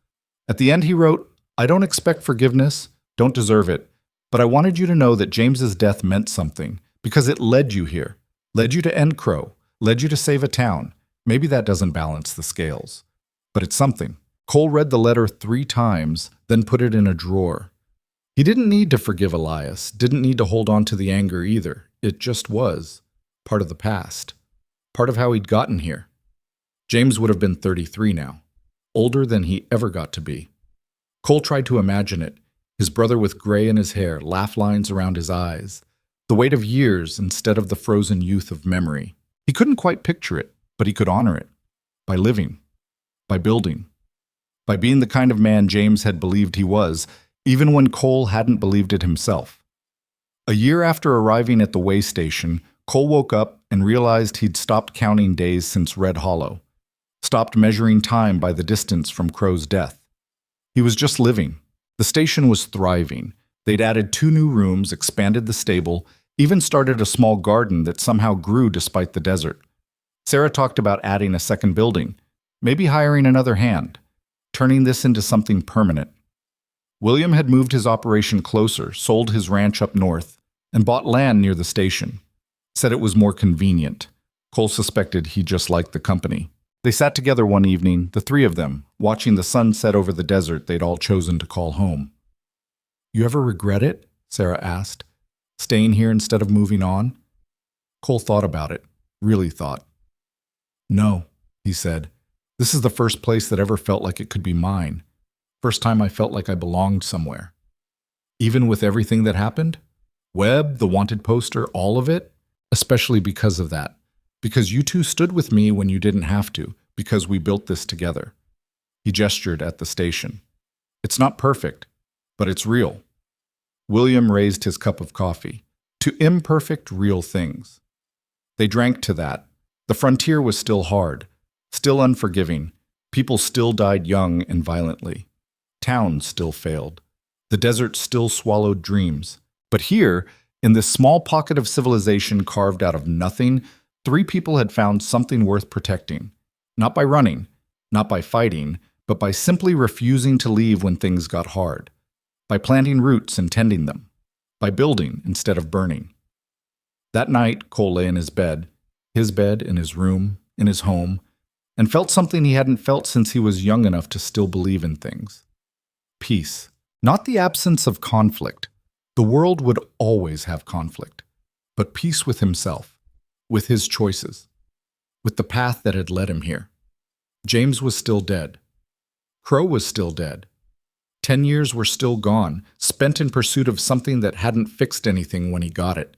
At the end he wrote, "I don't expect forgiveness, don't deserve it, but I wanted you to know that James's death meant something, because it led you here, led you to end Crow, led you to save a town. Maybe that doesn't balance the scales, but it's something." Cole read the letter 3 times, then put it in a drawer. He didn't need to forgive Elias, didn't need to hold on to the anger either. It just was part of the past, part of how he'd gotten here. James would have been 33 now, older than he ever got to be. Cole tried to imagine it, his brother with gray in his hair, laugh lines around his eyes, the weight of years instead of the frozen youth of memory. He couldn't quite picture it, but he could honor it, by living, by building, by being the kind of man James had believed he was, even when Cole hadn't believed it himself. A year after arriving at the way station, Cole woke up and realized he'd stopped counting days since Red Hollow, stopped measuring time by the distance from Crow's death. He was just living. The station was thriving. They'd added 2 new rooms, expanded the stable, even started a small garden that somehow grew despite the desert. Sarah talked about adding a second building, maybe hiring another hand, turning this into something permanent. William had moved his operation closer, sold his ranch up north, and bought land near the station. Said it was more convenient. Cole suspected he just liked the company. They sat together one evening, the 3 of them, watching the sun set over the desert they'd all chosen to call home. "You ever regret it?" Sarah asked. "Staying here instead of moving on?" Cole thought about it, really thought. "No," he said. "This is the first place that ever felt like it could be mine. First time I felt like I belonged somewhere. Even with everything that happened? Webb, the wanted poster, all of it? Especially because of that. Because you 2 stood with me when you didn't have to, because we built this together." He gestured at the station. "It's not perfect, but it's real." William raised his cup of coffee. To imperfect, real things. They drank to that. The frontier was still hard, still unforgiving. People still died young and violently. Towns still failed. The desert still swallowed dreams. But here, in this small pocket of civilization carved out of nothing, 3 people had found something worth protecting. Not by running, not by fighting, but by simply refusing to leave when things got hard. By planting roots and tending them. By building instead of burning. That night, Cole lay in his bed in his room, in his home, and felt something he hadn't felt since he was young enough to still believe in things. Peace. Not the absence of conflict. The world would always have conflict. But peace with himself, with his choices, with the path that had led him here. James was still dead. Crow was still dead. 10 years were still gone, spent in pursuit of something that hadn't fixed anything when he got it.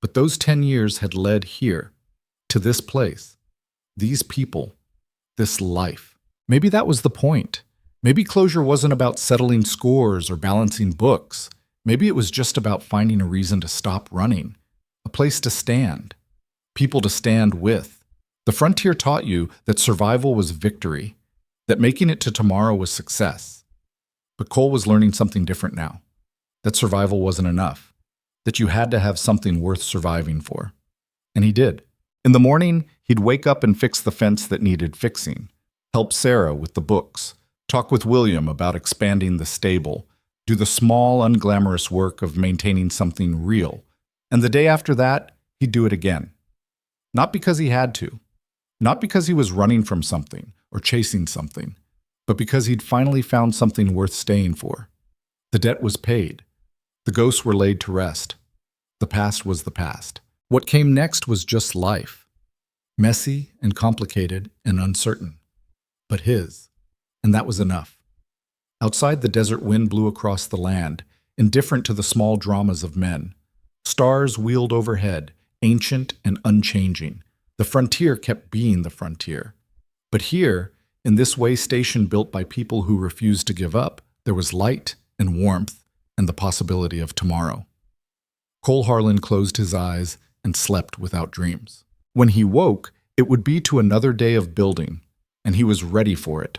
But those 10 years had led here, to this place, these people, this life. Maybe that was the point. Maybe closure wasn't about settling scores or balancing books. Maybe it was just about finding a reason to stop running, a place to stand, people to stand with. The frontier taught you that survival was victory, that making it to tomorrow was success. But Cole was learning something different now, that survival wasn't enough, that you had to have something worth surviving for. And he did. In the morning, he'd wake up and fix the fence that needed fixing, help Sarah with the books, talk with William about expanding the stable, do the small, unglamorous work of maintaining something real. And the day after that, he'd do it again. Not because he had to, not because he was running from something or chasing something, but because he'd finally found something worth staying for. The debt was paid. The ghosts were laid to rest. The past was the past. What came next was just life. Messy and complicated and uncertain. But his. And that was enough. Outside, the desert wind blew across the land, indifferent to the small dramas of men. Stars wheeled overhead, ancient and unchanging. The frontier kept being the frontier. But here, in this way station built by people who refused to give up, there was light and warmth and the possibility of tomorrow. Cole Harlan closed his eyes and slept without dreams. When he woke, it would be to another day of building, and he was ready for it.